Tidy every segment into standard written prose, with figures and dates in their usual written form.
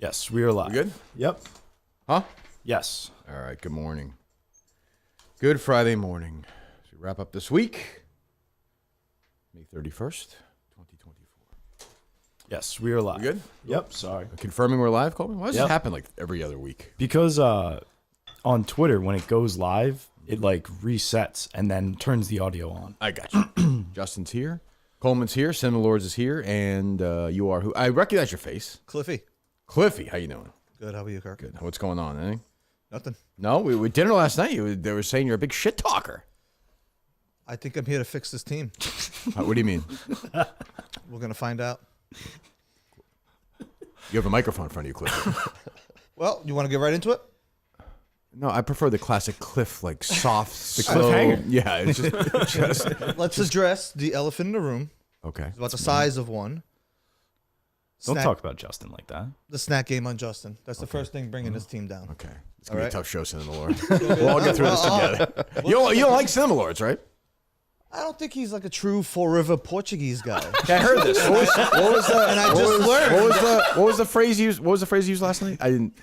Yes, we are live. We good? Yep. Huh? Yes. All right, good morning. Good Friday morning. As we wrap up this week, May 31st, 2024. Yes, we are live. We good? Yep, sorry. Confirming we're live, Coleman? Why does Yep. this happen like every other week? Because on Twitter, when it goes live, it like resets and then turns the audio on. I got you. Justin's here. Coleman's here. Cinnamon Lords is here. And you are who? I recognize your face. Cliffy. Cliffy, how you doing? Good. How are you, Kirk? Good. What's going on? Anything? Nothing. No, we dinner last night. They were saying you're a big shit talker. I think I'm here to fix this team. What do you mean? We're gonna find out. You have a microphone in front of you, Cliffy. Well, you want to get right into it? No, I prefer the classic Cliff, like soft, The slow. cliffhanger. Yeah, it's just Let's address the elephant in the room. okay. It's about the size of one. Don't Snack- talk about Justin like that. the snack game on Justin. That's the first thing bringing this team down. Okay. It's going to be All a right. tough show, Cinema Lord. We'll all get through this together. You don't like Cinema Lords, right? I don't think he's like a true forever Portuguese guy. I heard this. What was the? And I just learned. What was the phrase used? What was the phrase used last night? I didn't.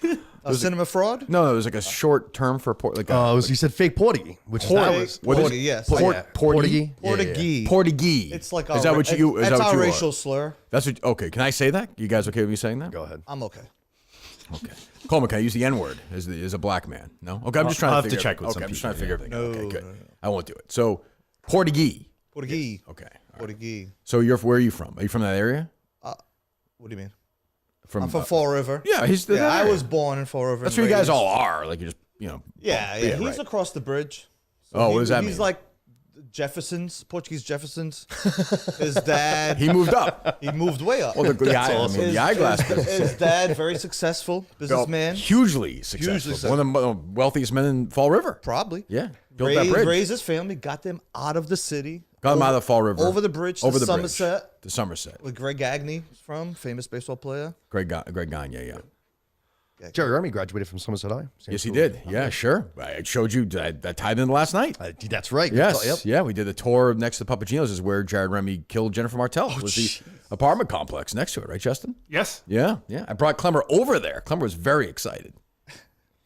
Cinema fraud? No, it was like a short term for like. You said fake Portuguese, which is Portuguese. that was What is- Portuguese, yes. Portuguese. Portuguese. Portuguese. It's like Is that what you? Is that's that what our you racial are? slur. That's what. Okay. Can I say that? You guys okay with me saying that? Go ahead. I'm okay. Okay. Coleman, can I use the N word as a black man? No. Okay. I'm just trying I'll to have to figure check with okay, some I'm just trying to people, figure everything out. Okay. Good. No. I won't do it. So Portuguese. Portuguese. Okay. All right. Portuguese. So where are you from? Are you from that area? What do you mean? From I'm from Fall River. Yeah, I was born in Fall River. That's and where you guys raised. all are. Like you just Yeah, yeah, he's right. across the bridge. Oh, what does that He's mean? like Jeffersons, Portuguese Jeffersons. His dad, He moved up. he moved way up. Well, the eyeglass business. His dad, very successful businessman. Hugely successful. One of the wealthiest men in Fall River. Probably. Yeah. Built that bridge. Raised his family, got them out of the city. Got him out of the Fall River. Over the bridge to Somerset. To Somerset. Where Greg Gagne is from, famous baseball player. Greg Gagne, yeah. Jerry Remy graduated from Somerset High. Same Yes, he school. did. Yeah, sure. I showed you that tied in last night. That's right. Yes. Yep. Yeah, we did a tour next to Papagenos is where Jared Remy killed Jennifer Martell. It was the apartment complex next to it, right, Justin? Yes. Yeah, yeah. I brought Klemmer over there. Klemmer was very excited.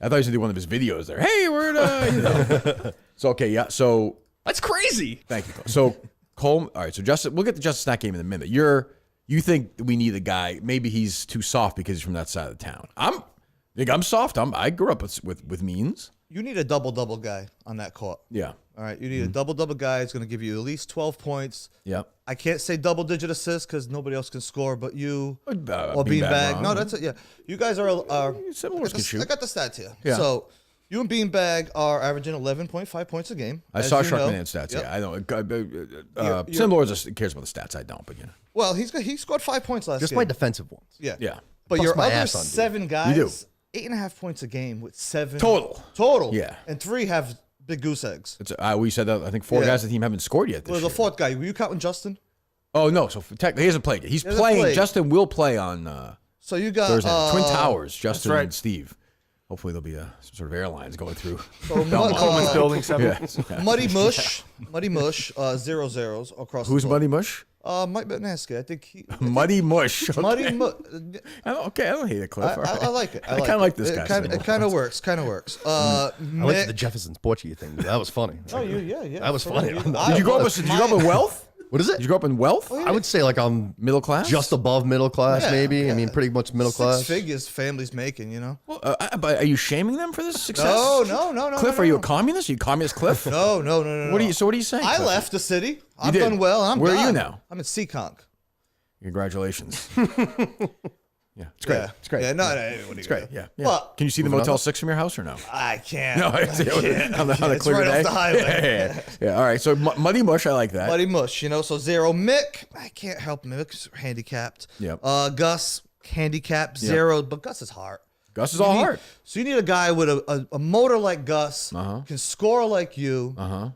I thought he was going to do one of his videos there. Hey, we're So, okay, yeah. So, That's crazy. thank you. So, Cole, all right. So, Justin, we'll get to Justin Snack game in a minute. You think we need a guy, maybe he's too soft because he's from that side of the town. I'm soft. I grew up with means. You need a double-double guy on that court. Yeah. All right, you need a double-double guy. It's going to give you at least 12 points. Yeah. I can't say double-digit assists because nobody else can score but you or Beanbag Beanbag. Ron. No, that's it. Yeah, you guys are. Similar can shoot. I got the stats here. Yeah. So you and Beanbag are averaging 11.5 points a game. I as saw you know. Sharkman stats. Yep. Yeah, I know. You're- Sim Lords cares about the stats. I don't, but you know. Well, he scored 5 points last Just game. my defensive ones. Yeah. Yeah. But Bust your my other ass on, dude. 7 guys, You do. 8.5 points a game with 7 Total. Yeah. and 3 have big goose eggs. It's, we said that. I think 4 Yeah. guys on the team haven't scored yet this Well, year. the 4th guy, were you counting Justin? Oh no! So technically, he hasn't played yet. He's hasn't playing. played. Justin will play on So you got Thursday. Twin Towers. Justin right. and Steve. Hopefully, there'll be some sort of airlines going through. So Coleman's building 7. Yeah. Muddy Mush, 0 zeros across. Who's the board. Muddy Mush? Mike Betnansky. I think he. Muddy Mush. Okay. Muddy Mush. Okay, I don't hate it, Cliff. All right. I like it. I kind of like this guy. It kind of works. Kind of works. I went to the Mick- Jefferson's Portuguese thing. That was funny. Oh, yeah. That was For funny. real. Did you grow up? Did you grow up in wealth? What is it? Did you grow up in wealth? I would say like I'm Middle class? just above middle class, Yeah, maybe. yeah. I mean, pretty much middle 6 class. figures families making, Well, but are you shaming them for this success? No. Cliff, no, are you no. a communist? Are you communist, Cliff? No. What are you? So what are you saying? I Cliff? left the city. I've did? done well. I'm Where are you gone. now? I'm in Seekonk. Congratulations. Yeah, it's great. Yeah. It's great. Yeah, no, what are you It's great. gonna do? Yeah. But Can you see the Moving Motel on. 6 from your house or no? I can't. No, I it's on can't. the It's clear right day. off the highway. Yeah. All right. So Muddy Mush, I like that. Muddy Mush, so 0. Mick, I can't help him. Mick's handicapped. Yep. Gus, handicapped, 0, but Gus is hard. Gus is all hard. So you need a guy with a motor like Gus, can score like you, and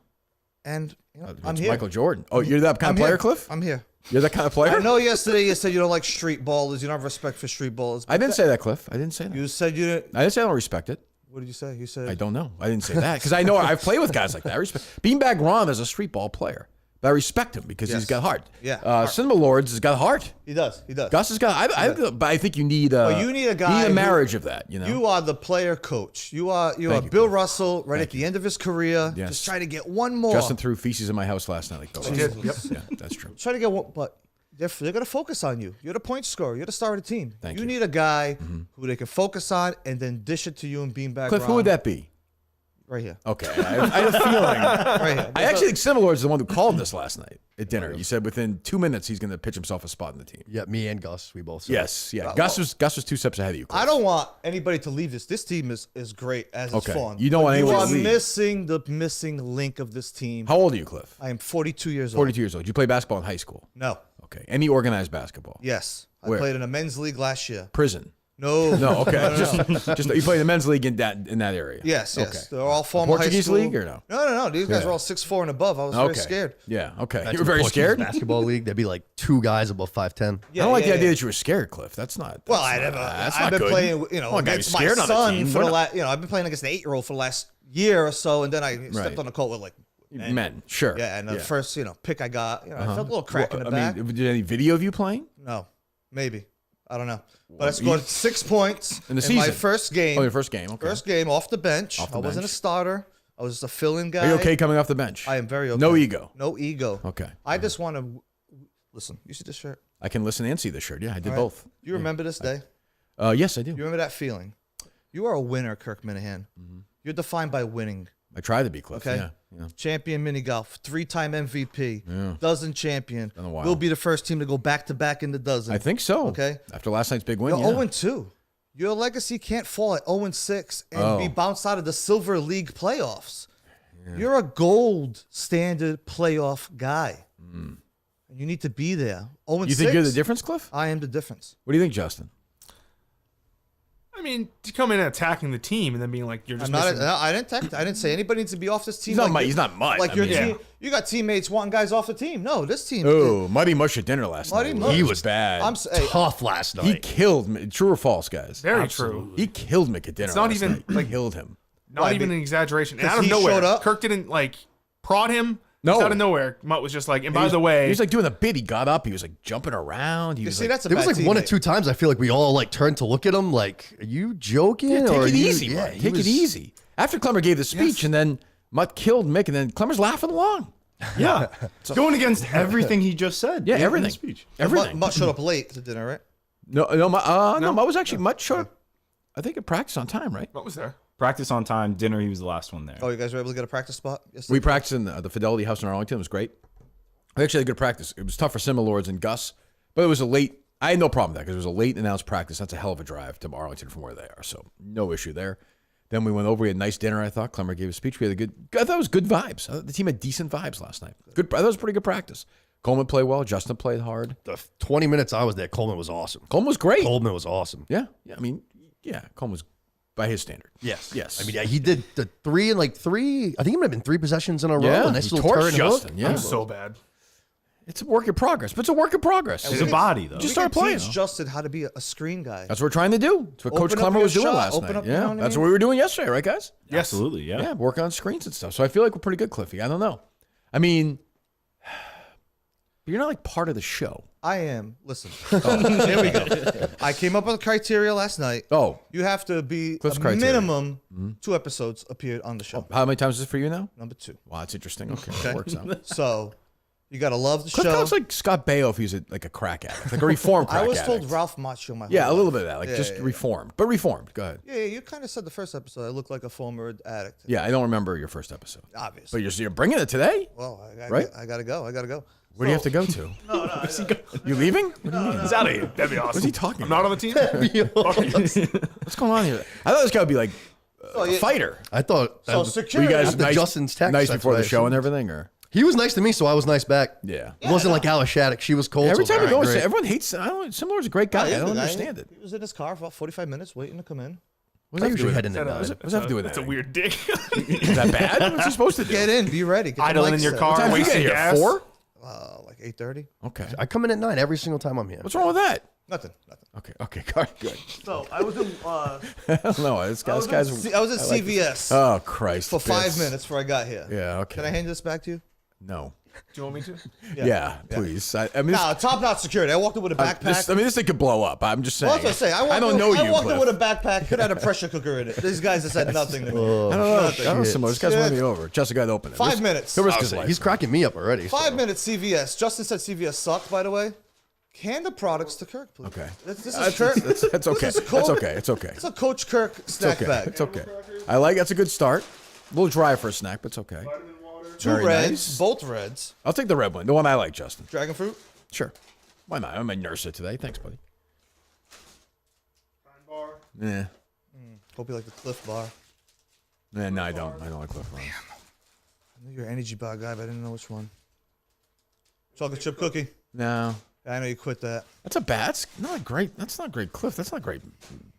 I'm It's here. Michael Jordan. Oh, you're that kind I'm of player, here. Cliff? I'm here. You're that kind of player? I know yesterday you said you don't like street ballers. You don't have respect for street ballers. I didn't say that, Cliff. I didn't say that. You said you didn't. I didn't say I don't respect it. What did you say? You said. I don't know. I didn't say that because I know I've played with guys like that. I respect. Beanbag Ron is a street ball player. But I respect him because he's got heart. Yeah. Cinema Lords has got heart. He does. Gus has got. But I think you need. You need a guy. You need a marriage of that. You know. You are the player coach. You are Bill Russell right at the end of his career. Yes. Just try to get one more. Justin threw feces in my house last night. Like Yep. Yeah, that's true. Try to get one, but they're going to focus on you. You're the point scorer. You're the star of the team. Thank you you. need a guy who they can focus on and then dish it to you and beanbag. Cliff, who would that be? Right here. Okay, I had a feeling. Right here. I actually think Cinema Lords is the one who called this last night at dinner. You said within 2 minutes he's going to pitch himself a spot in the team. Yeah, me and Gus, we both said. Yes, yeah. Gus was 2 steps ahead of you, Cliff. I don't want anybody to leave this. This team is great as it's Okay. fun. You don't want anyone You to are leave. missing the missing link of this team. How old are you, Cliff? I am 42 years old. 42 years old. Did you play basketball in high school? No. Okay. Any organized basketball? Yes. I Where? played in a men's league last year. Prison? No. No. Okay. Just you played in the men's league in that area. Yes. Okay. They're all former high Portuguese school. league or no? No. These guys Yeah. were all 6'4" and above. I was very scared. Yeah. Okay. That's You were a very Portuguese scared. Basketball league, there'd be like 2 guys above 5'10". I don't like the idea that you were scared, Cliff. That's not. Well, That's I've not been good. playing, I want a guy against who's my scared on the son team. for We're the not- last. I've been playing against an 8-year-old for the last year or so, and then I stepped Right. on the court with like Men. Sure. Yeah, and the first pick I got, I felt a little crack in the I back. mean, did any video of you playing? No, maybe. I don't know. But I scored 6 points In the my season? first game. Oh, your first game. Okay. First game off the bench. Off the I wasn't bench. a starter. I was just a fill-in guy. Are you okay coming off the bench? I am very okay. No ego. No ego. Okay. I just want to listen. You see this shirt? I can listen and see the shirt. Yeah, I did All right. both. Do you remember this day? Yes, I do. You remember that feeling? You are a winner, Kirk Minahan. Mm-hmm. You're defined by winning. I tried to be Cliff. Okay. Yeah. Champion mini golf, 3-time MVP, Yeah. dozen champion. Been a while. We'll be the first team to go back to back in the dozen. I think so. Okay. After last night's big win, You're yeah. 0-2. Your legacy can't fall at 0-6 and Oh. be bounced out of the Silver League playoffs. You're a gold standard playoff guy. And you need to be there. 0-6. You think you're the difference, Cliff? I am the difference. What do you think, Justin? I mean, to come in and attacking the team and then being like, you're just I'm not. missing. I didn't say anybody needs to be off this team. He's not much. Like I your mean, team, you got teammates wanting guys off the team. No, this team. Oh, Muddy Mush at dinner last Muddy night. Mush. He was bad. Hey, Tough last night. He killed me. True or false, guys? Very true. He killed Mick at dinner. It's not last even, night. He like- killed him. Not Why, even be- an exaggeration. And 'cause out of he nowhere, showed up? Kirk didn't prod him. No. Just out of nowhere, Mutt was just like, and by He the way, was like doing a bit. He got up. He was like jumping around. He you was see, like, that's a There was bad like 1 or teammate. 2 times I feel like we all like turned to look at him like, are you joking? yeah, or take are it you-" easy, Yeah, Mutt. he Take it was- easy. After Klemmer gave the speech, and then Mutt killed Mick, and then Klemmer's laughing along. Yeah. Going against everything he just said. Yeah, in everything. his speech. Everything. Mutt showed up late to dinner, right? No, Mutt was actually Mutt showed up. I think at practice on time, right? what was there? Practice on time. Dinner, he was the last one there. Oh, you guys were able to get a practice spot? Yes. We practiced in the Fidelity House in Arlington. It was great. We actually had a good practice. It was tough for Cinema Lords and Gus, but it was a late. I had no problem with that because it was a late announced practice. That's a hell of a drive to Arlington from where they are, so no issue there. Then we went over. We had a nice dinner. I thought Klemmer gave a speech. We had I thought it was good vibes. The team had decent vibes last night. Good. I thought it was pretty good practice. Coleman played well. Justin played hard. The 20 minutes I was there, Coleman was awesome. Coleman was great. Coleman was awesome. Yeah. I mean, Coleman was by his standard. Yes. Yes. I mean, yeah, he did the 3 and like 3. I think it might have been 3 possessions in a row. Yeah, And nice he little torched turn hook. Justin. Yeah. I'm so bad. It's a work in progress, but it's a work in progress. He's a body, though. Just We start can playing. teach Justin how to be a screen guy. That's what we're trying to do. That's what Coach Open up Klemmer your was doing shot. last Open night. up, you know Yeah, what I that's mean? what we were doing yesterday, right, guys? Yes. Absolutely, yeah. Yeah, work on screens and stuff. So I feel like we're pretty good, Cliffy. I don't know. I mean, you're not like part of the show. I am. Listen. Here we go. I came up with a criteria last night. Oh, You have to be Cliff's a criteria. minimum 2 episodes appeared on the show. how many times is it for you now? Number 2. Wow, that's interesting. Okay, that works out. So you got to love the Cliff show. looks like Scott Baio if he was like a crack addict, like a reformed crack I was addict. told Ralph Macchio my whole Yeah, a little life. bit of that, like Yeah, just yeah. reformed, but reformed. Go ahead. Yeah, you kind of said the first episode I look like a former addict. Yeah, I don't remember your first episode, Obviously. but you're bringing it today. Well, Right? I got to go. I got to go. Where do you have to go to? You leaving? What do you mean? He's out of here. That'd be awesome. What's he talking I'm not on the team. What's going on here? I thought this guy would be like a fighter. I thought So were security. you guys After nice, Justin's text. nice that's before what the I show assumed. and everything, or He was nice to me, so I was nice back. yeah. It wasn't like Alice Shattuck. She was cold. Every so time we go, great. everyone hates. I don't. Simler's a great guy. I don't understand it. He was in his car for about 45 minutes waiting to come in. What I does that usually do head with in it? at 9. What's that have to do with That's a anything? weird dick. Is that bad? What's he supposed to do? Get in. Be ready. Get the Idling in mics your set. car, What time do you get wasting here? gas. 4? Like 8:30. Okay. I come in at 9 every single time I'm here. What's wrong with that? Nothing. Okay. Good. So I was in. I don't know. This guy's. I was at CVS Oh Christ! for 5 Bits. minutes before I got here. Yeah. Okay. Can I hand this back to you? No. Do you want me to? Yeah, please. I mean, Nah, top-notch security. I walked in with a backpack. this thing could blow up. I'm just saying. Well, that's what I say. I don't know you, I walked Cliff. in with a backpack. Could have had a pressure cooker in it. These guys have said nothing to me. I don't know. I don't know, Samoa. This guy's won me over. Justin got to open it. 5 minutes. He'll risk his life. He's cracking me up already. 5 minutes CVS. Justin said CVS sucked, by the way. Hand the products to Kirk, please. Okay. This is Kirk. That's okay. This is That's okay. It's okay. It's a Coach Kirk snack Okay. bag. It's okay. I like. That's a good start. A little dry for a snack, but it's okay. Vitamin water. Two Very reds, nice. both reds. I'll take the red one, the one I like, Justin. Dragon fruit. Sure. Why not? I might nurse it today. Thanks, buddy. Pine bar. Yeah. Hope you like the Cliff bar. No, I don't. I don't like Cliff Bars. I knew you're an energy bar guy, but I didn't know which one. Chocolate chip cookie. No. I know you quit that. That's a bad. That's not great. That's not great, Cliff. That's not a great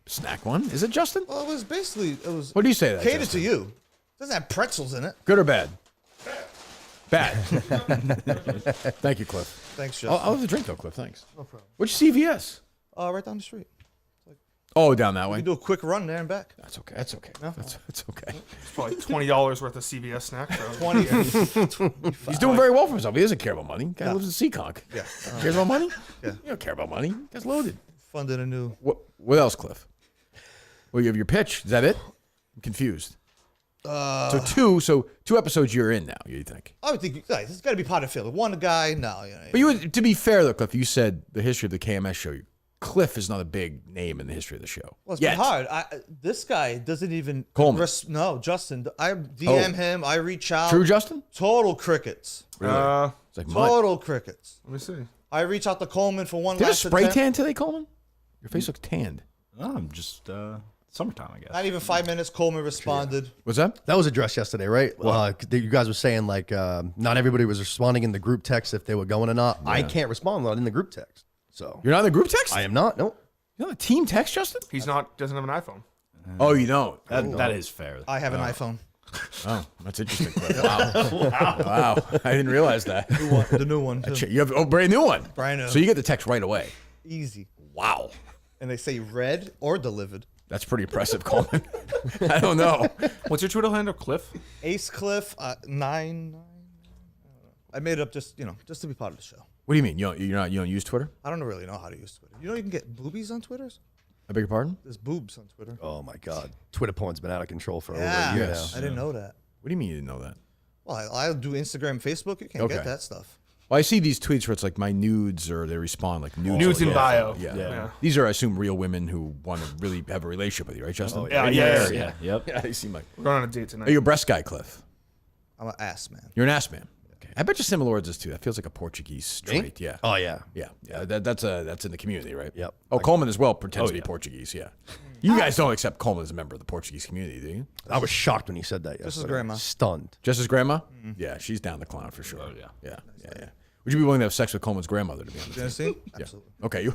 snack one. Is it, Justin? Well, it was basically What do you say to that, catered Justin? to you. It doesn't have pretzels in it. Good or bad? Bad. Thank you, Cliff. Thanks, I'll Justin. have a drink though, Cliff. Thanks. No problem. Which CVS? Right down the street. Oh, down that way. You do a quick run there and back. That's okay. That's okay. That's okay. It's probably $20 worth of CVS snack. So 20. He's doing very well for himself. He doesn't care about money. Guy lives in Seekonk. Yeah. Cares about money? Yeah. You don't care about money. Guy's loaded. Funded a new. What else, Cliff? Well, you have your pitch. Is that it? I'm confused. So two episodes you're in now, you think? I would think this has got to be part of Philly. One guy, no. But you would, to be fair though, Cliff, you said the history of the KMS show. Cliff is not a big name in the history of the show. Well, it's Yet. been hard. This guy doesn't even. Coleman. No, Justin. I DM him. I reach out. True, Justin? Total crickets. It's like mud. Total crickets. let me see. I reach out to Coleman for one Did you have last spray attempt. tan today, Coleman? Your face looks tanned. Oh, I'm just summertime, I guess. Not even 5 minutes. Coleman responded. What's that? That was addressed yesterday, right? You guys were saying like not everybody was responding in the group text if they were going or not. I can't respond not in the group text. So You're not in the group text? I am not. Nope. You're not a team text, Justin? Doesn't have an iPhone. Oh, you don't? That is fair. I have an iPhone. Oh, that's interesting. Cliff. Wow. I didn't realize that. The new one. Too. You have a brand new one. Brand new. So you get the text right away. Easy. Wow. And they say read or delivered. That's pretty impressive, Coleman. I don't know. What's your Twitter handle, Cliff? Ace Cliff 9. I made it up just to be part of the show. What do you mean? You don't use Twitter? I don't really know how to use Twitter. You know you can get boobies on Twitters? I beg your pardon? There's boobs on Twitter. Oh my God. Twitter porn's been out of control for over Yeah. a year Yes. now. I didn't know that. What do you mean you didn't know that? Well, I'll do Instagram, Facebook. You can't Okay. get that stuff. Well, I see these tweets where it's like my nudes, or they respond like nudes. Nudes in yeah. bio. Yeah. These are, I assume, real women who want to really have a relationship with you, right, Justin? Yeah, Yeah. Yep. Yeah, they seem like. We're going on a date Are tonight. you a breast guy, Cliff? I'm an ass man. You're an ass man. Okay. I bet you Similords is too. That feels like a Portuguese trait. Yeah. Oh yeah. Yeah. That's in the community, right? Yep. Oh, Coleman as well pretends to be yeah. Portuguese. Yeah. You guys don't accept Coleman as a member of the Portuguese community, do you? I was shocked when he said that yesterday. This is grandma. Stunned. Just his grandma? Yeah, she's down the clown for sure. Oh, yeah. Yeah. Would you be willing to have sex with Coleman's grandmother, to be honest? Tennessee? Absolutely. Okay.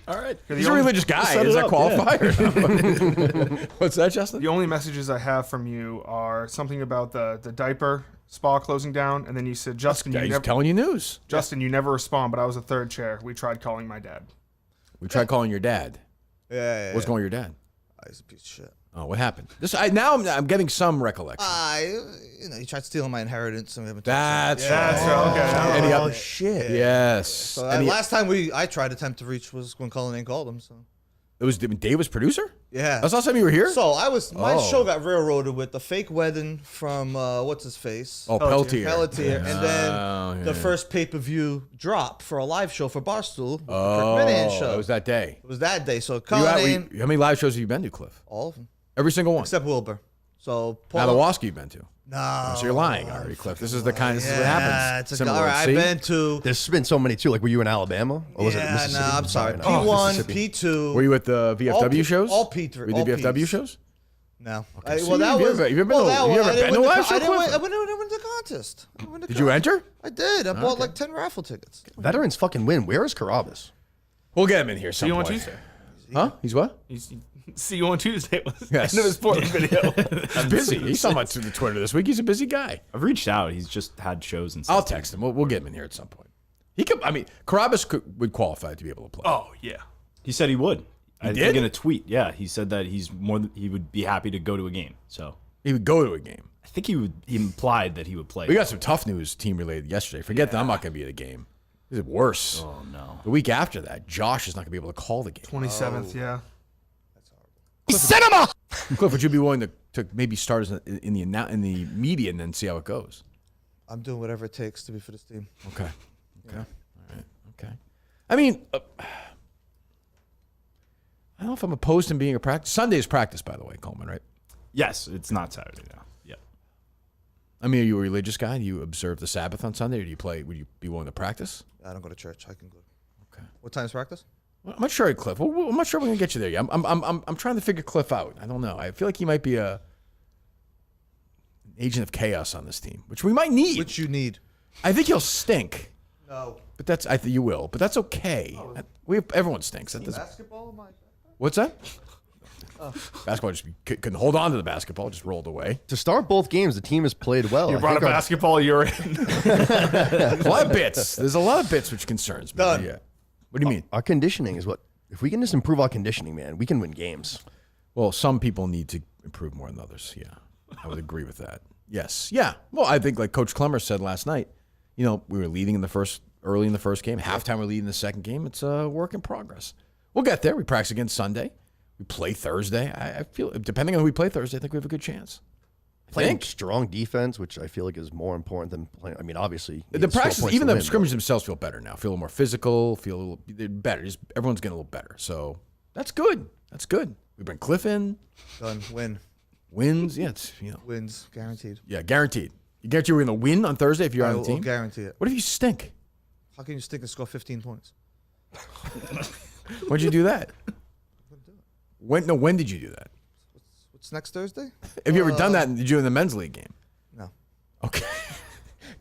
All right. the He's a only- religious guy. set Does it that up, qualify? Or not? What's that, Justin? The only messages I have from you are something about the diaper spa closing down, and then you said, Justin, Yeah, you he's never, telling you news. Justin, you never respond, but I was a third chair. We tried calling my dad. We tried calling your dad. Yeah. What's going on with your dad? He's a piece of shit. Oh, what happened? Now I'm getting some recollection. He tried stealing my inheritance, and we haven't. That's That's right. okay. Any Oh other- shit. Yes. So Any- last time I tried to attempt to reach was when Colin ain't called him. So it was Dave was producer? yeah. That's the last time you were here? So my Oh. show got railroaded with the fake wedding from what's his face. Oh, Peltier. Peltier, and then Oh, yeah. the first pay-per-view drop for a live show for Barstool. with the Oh, Kirk Minahan show. it was that day. It was that day. So You Colin out- ain't how many live shows have you been to, Cliff? all of them Every single one. except Wilbur. So Now Paul. Madawaski you've been to. No. So you're lying already, Cliff. This is what Yeah, happens. it's Similar, all right. see? I've been to. There's been so many too. Like, were you in Alabama or was it Yeah, Mississippi? no, I'm sorry. no. P1, Mississippi. P2. Were you at the VFW shows? all P3. Were you all at the VFW Ps. shows? No. so Well, you've that was. ever- you've ever been well, to- that you one, ever I didn't been to win a the live show, I didn't win- Cliff? I went to the contest. I went to Did you contest. enter? I did. I bought like 10 raffle tickets. Veterans fucking win. Where is Carabas? We'll get him in here See you on sometime. Tuesday. Huh? He's what? See you on Tuesday was the Yes. end of his Portland video. He's busy. He's talking about the Twitter this week. He's a busy guy. I've reached out. He's just had shows and stuff. I'll text him. We'll get him in here at some point. He could. I mean, Carabas would qualify to be able to play. Oh, yeah. He said he would. I did? think in a tweet. Yeah, he said that he would be happy to go to a game. So He would go to a game. I think he implied that he would play. We got some tough news team related yesterday. Forget that I'm not going to be at the game. Is it worse? Oh no. The week after that, Josh is not going to be able to call the game. 27th, yeah. Cinema. Cliff, would you be willing to maybe start in the media and then see how it goes? I'm doing whatever it takes to be for this team. Okay. All right. Okay. I mean, I don't know if I'm opposed to being a practice. Sunday's practice, by the way, Coleman, right? Yes, it's not Saturday now. Yeah. I mean, are you a religious guy? Do you observe the Sabbath on Sunday, or do you play? Would you be willing to practice? I don't go to church. I can go. Okay. What time's practice? Well, I'm not sure, Cliff. I'm not sure we're gonna get you there yet. I'm trying to figure Cliff out. I don't know. I feel like he might be an agent of chaos on this team, which we might need. Which you need. I think he'll stink. No. But I think you will. But that's okay. Everyone stinks. Basketball? What's that? Basketball just couldn't hold on to the basketball, just rolled away. To start both games, the team has played well. You I brought a think our- basketball, you're in. A lot of bits. There's a lot of bits which concerns me. Done. Yeah. What do you mean? Our conditioning is what. If we can just improve our conditioning, man, we can win games. Well, some people need to improve more than others. Yeah, I would agree with that. Yes. Yeah. Well, I think like Coach Klemmer said last night, we were leading early in the first game. Halftime, we're leading the second game. It's a work in progress. We'll get there. We practice again Sunday. We play Thursday. I feel, depending on who we play Thursday, I think we have a good chance. Playing strong defense, which I feel like is more important than playing. I mean, obviously, you The need to score practice, points even to the win, scrimmages themselves feel better now. Feel a little more physical. Feel a little they're better. Everyone's getting a little better. So that's good. That's good. We bring Cliff in. Done. Win. Wins. Yeah, it's Wins. Guaranteed. yeah, guaranteed. You guarantee we're going to win on Thursday if you're on the will team. guarantee it. What if you stink? How can you stick and score 15 points? When'd you do that? When did you do that? What's next Thursday? Have you ever done that? Did you in the men's league game? No. Okay.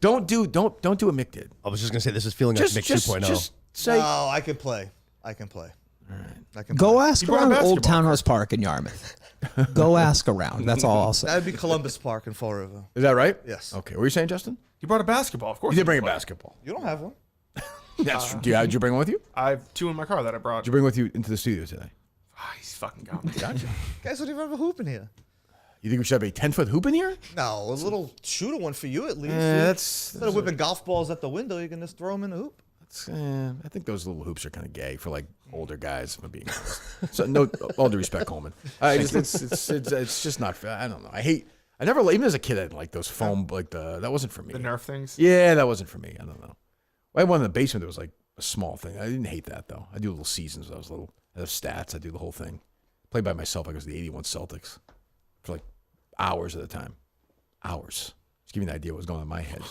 Don't do what Mick did. I was just gonna say this is feeling like Mick 2.0. Just say. No, I can play. I can play. All right. I can Go play. ask brought a around Old basketball. Townhouse Park in Yarmouth. Go ask around. That's all I'll say. That'd be Columbus Park in Fall River. Is that right? Yes. Okay. What were you saying, Justin? He brought a basketball, of course. You did bring a play. basketball. You don't have one. That's true. Did you bring one with you? I have 2 in my car that I brought. Did you bring with you into the studio today? He's fucking got me. Gotcha. Guys don't even have a hoop in here. You think we should have a 10-foot hoop in here? No, a little shooter one for you at least. That's Instead of whipping golf balls at the window, you can just throw them in the hoop. I think those little hoops are kind of gay for like older guys. If I'm being honest. So no, all due respect, Coleman. It's just not fair. I don't know. I never even as a kid I didn't like those foam that wasn't for me. The Nerf things. Yeah, that wasn't for me. I don't know. I had one in the basement that was like a small thing. I didn't hate that though. I do little seasons. I was little. I have stats. I do the whole thing. Played by myself. I was the '81 Celtics for like hours at a time. Hours. Just give you an idea what was going on in my head.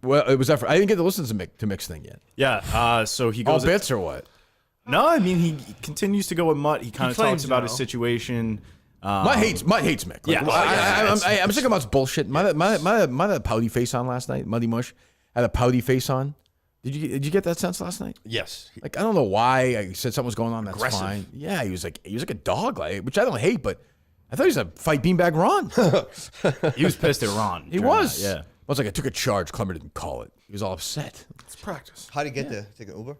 Well, it was effort. I didn't get to listen to Mick's thing yet. Yeah. So he All goes. bits or what? No, I mean he continues to go with Mutt. He kind of claims talks about no. his situation. Mutt hates Mick. Yeah, I'm sick of Mutt's bullshit. Mutt had a pouty face on last night. Muddy Mush had a pouty face on. Did you get that sense last night? Yes. Like I don't know why I said something was going on. That's Aggressive. fine. Yeah, he was like a dog, which I don't hate, but I thought he was a fight beanbag Ron. He was pissed at Ron. He during was. that, yeah. I was like, I took a charge. Clemmer didn't call it. He was all upset. It's practice. How'd he get there? Take an Uber?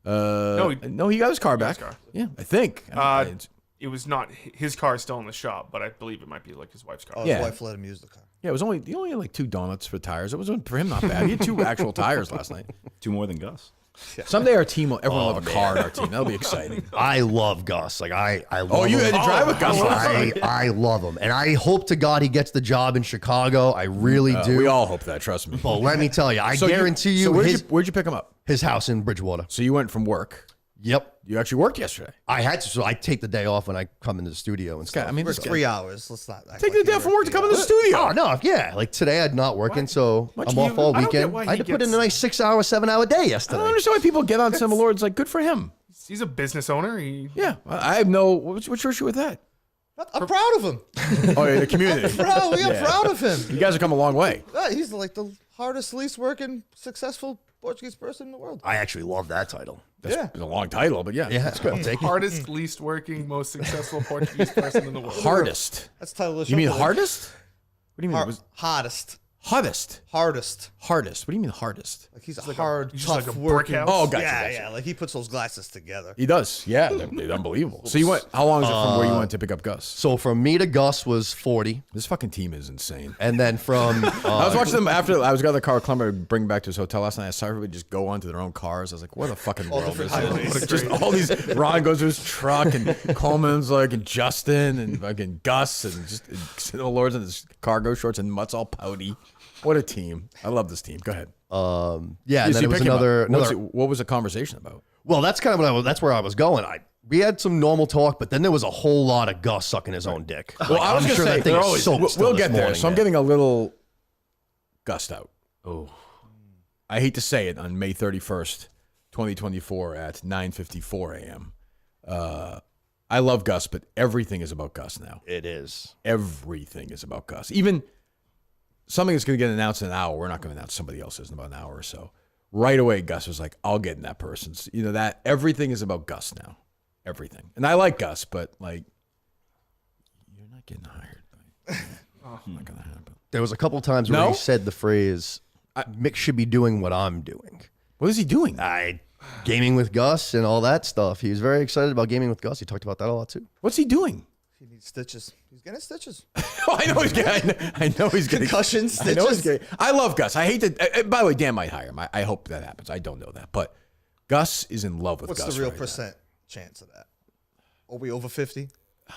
No, he got his car back. his car. Yeah, I think. It was not his car is still in the shop, but I believe it might be like his wife's car. Oh, Yeah. his wife let him use the car. Yeah, he only had like 2 donuts for tires. It was for him not bad. He had 2 actual tires last night. 2 more than Gus. Someday our team, everyone will have a car in our team. That'll be exciting. I love Gus. Like I love Oh, you him. had to drive with Gus last night. I love him, and I hope to God he gets the job in Chicago. I really do. We all hope that. Trust me. But let me tell you, I guarantee you, So his where'd you pick him up? his house in Bridgewater. So you went from work. Yep. You actually worked yesterday. I had to, so I take the day off when I come into the studio and stuff. I mean, For this guy- 3 hours. Let's not act take like the day he off from work to worked come in the studio. Oh no, yeah. Like today, I'm not working, so Much I'm off all I don't get weekend. why I had he to put in a gets- nice 6-hour, 7-hour day I yesterday. don't understand why people get on Cinema Lords. Like, good for him. He's a business owner. Yeah, I have no. What's your issue with that? I'm proud of him. Oh, yeah, the community. Bro, we are Yeah. proud of him. You guys have come a long way. He's like the hardest, least working, successful Portuguese person in the world. I actually love that title. Yeah. It's a long title, but yeah, Yeah, it's good. I'll take it. Hardest, least working, most successful Portuguese person in the world. hardest. That's the title of the show. You mean today. hardest? What do you mean? Har- It was Hardest. Hardest. Hardest. Hardest. What do you mean hardest? Like he's a like hard, he's tough just like a brick working. house? Oh, gotcha. yeah, gotcha. yeah. Like he puts those glasses together. He does. Yeah, they're unbelievable. So you went. How long is it from where you went to pick up Gus? So from me to Gus was 40, This fucking team is insane. and then from I was watching them after I was got the car. Clemmer bring back to his hotel last night. I saw everybody just go onto their own cars. I was like, what a fucking world different this is. highways. It's just all these. Ron goes to his truck, and Coleman's like, and Justin, and fucking Gus, and just Cinema Lords in his cargo shorts, and Mutt's all pouty. What a team! I love this team. Go ahead. yeah, and So then you it was pick him up. another. What was the conversation about? Well, that's kind of that's where I was going. We had some normal talk, but then there was a whole lot of Gus sucking his own dick. Well, I was I'm going to sure say that thing they're is always, soaked still we'll this get there. morning, So I'm man. getting a little gussed out. Oh, I hate to say it on May 31st, 2024 at 9:54 a.m. I love Gus, but everything is about Gus now. It is. Everything is about Gus. Even something that's going to get announced in an hour. We're not going to announce somebody else's in about an hour or so. Right away, Gus was like, I'll get in that person's. You know, that everything is about Gus now. Everything. And I like Gus, but like, you're not getting hired. Not going to happen. There was a couple times where No? he said the phrase, Mick should be doing what I'm doing. What is he doing? Gaming with Gus and all that stuff. He was very excited about gaming with Gus. He talked about that a lot too. What's he doing? He needs stitches. He's getting stitches. Oh, I know he's getting. I know he's getting Concussion I know he's stitches. getting. I love Gus. I hate that. By the way, Dan might hire him. I hope that happens. I don't know that, but Gus is in love with What's Gus. the real right now. percent chance of that? Are we over 50?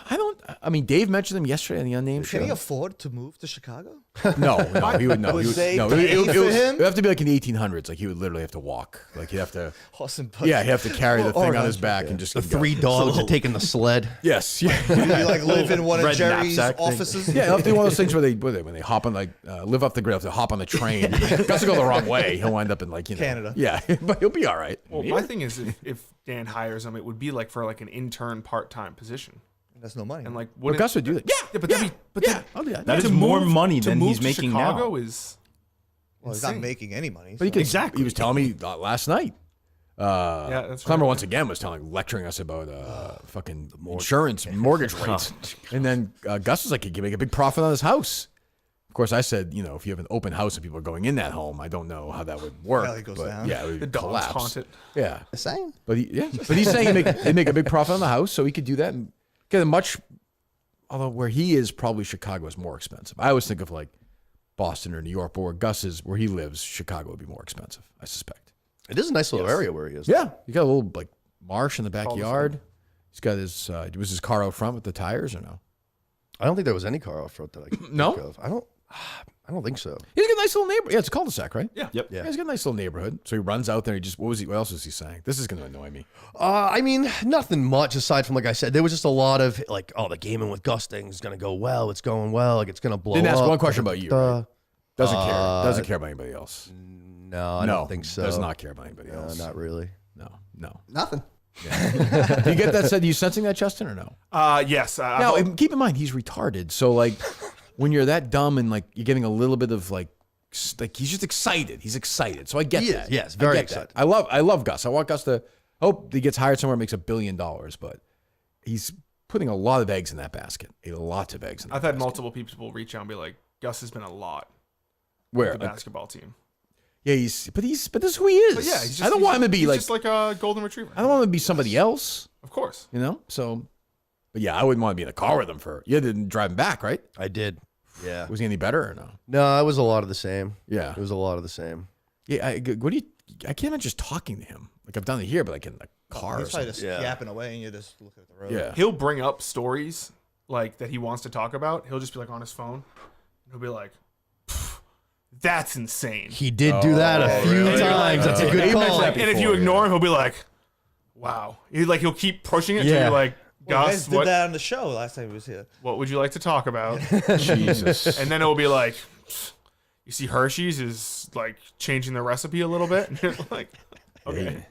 I don't. I mean, Dave mentioned him yesterday on the unnamed Can he show. afford to move to Chicago? No, he would no. Would He would, they no, pay for him? It would have to be like in the 1800s. Like he would literally have to walk. Like he'd have to. Horse and Yeah, he'd have to carry the Or thing on his hundred, back and just The go. 3 dogs are taking the sled. Yes. Yeah. Did he like live in one of red Jerry's knapsack thing. offices? Yeah, it'll have to be one of those things where when they hop on like live off the grid, have to hop on the train. Gus will go the wrong way. He'll wind up in like Canada. Yeah, but he'll be all right. Well, my thing is, if Dan hires him, it would be like for like an intern part-time position, That's no money. and like But Gus would do that. Yeah, but that'd be, but yeah, I'll do that. that to is more move- money to than move he's to making Chicago now. is well, he's not insane. making any money. But he so- could, Exactly. He was telling me last night. Yeah, that's Clemmer right. once again was lecturing us about fucking insurance, mortgage rates, and then Gus was like, he can make a big profit on his house. Of course, I said, you know, if you have an open house and people are going in that home, I don't know how that would work. Value goes but down. Yeah, it would The dogs collapse. haunt it. Yeah, Same. but he's saying he'd make a big profit on the house, so he could do that and get a much. Although where he is, probably Chicago is more expensive. I always think of like Boston or New York, but where Gus is, where he lives, Chicago would be more expensive. I suspect. It is a nice little area where he is. Yeah, you got a little like marsh in the backyard. He's got his. Was his car out front with the tires or no? I don't think there was any car off road that I could No? think of. I don't think so. He's got a nice little neighborhood. Yeah, it's a cul-de-sac, right? Yeah. Yep. Yeah, he's got a nice little neighborhood. So he runs out there. He just what else was he saying? This is going to annoy me. I mean, nothing much aside from, like I said, there was just a lot of like, oh, the gaming with Gus thing is going to go well. It's going well. Like, it's going to blow Didn't ask up. one question about you. Right? Doesn't care. Doesn't care about anybody else. No, I don't think so. Does not care about anybody else. Not really. No. Nothing. Do you get that said? Are you sensing that, Justin, or no? Yes. Now, keep in mind he's retarded. So like, when you're that dumb and like you're getting a little bit of like he's just excited. He's excited. So I get He that. is, yes, I very get excited. that. I love Gus. I want Gus to hope he gets hired somewhere and makes $1 billion, but he's putting a lot of eggs in that basket. A lot of eggs in that I've had basket. multiple people reach out and be like, Gus has been a lot Where? with the basketball team. Yeah, but this is who he is. But yeah, he's just, I don't want him to be he's like just like a golden retriever. I don't want him to be somebody else, Of course. you know? So but yeah, I wouldn't want to be in a car with him you didn't drive him back, right? I did. Yeah. Was he any better or no? No, it was a lot of the same. Yeah. It was a lot of the same. Yeah, I can't imagine just talking to him. Like I've done it here, but like in the car or He's probably something. just yapping away and you're just looking at the road. Yeah. He'll bring up stories like that he wants to talk about. He'll just be like on his phone. And he'll be like, that's insane. He did do that a few really? times. That's a He good mentioned call. that And if you before, ignore him, he'll be like, wow. He'll keep pushing it until Yeah. you're like, Well, you guys Gus, did what, that on the show last time he was here. what would you like to talk about? Jesus. And then it'll be like, you see Hershey's is like changing the recipe a little bit. And you're like, okay.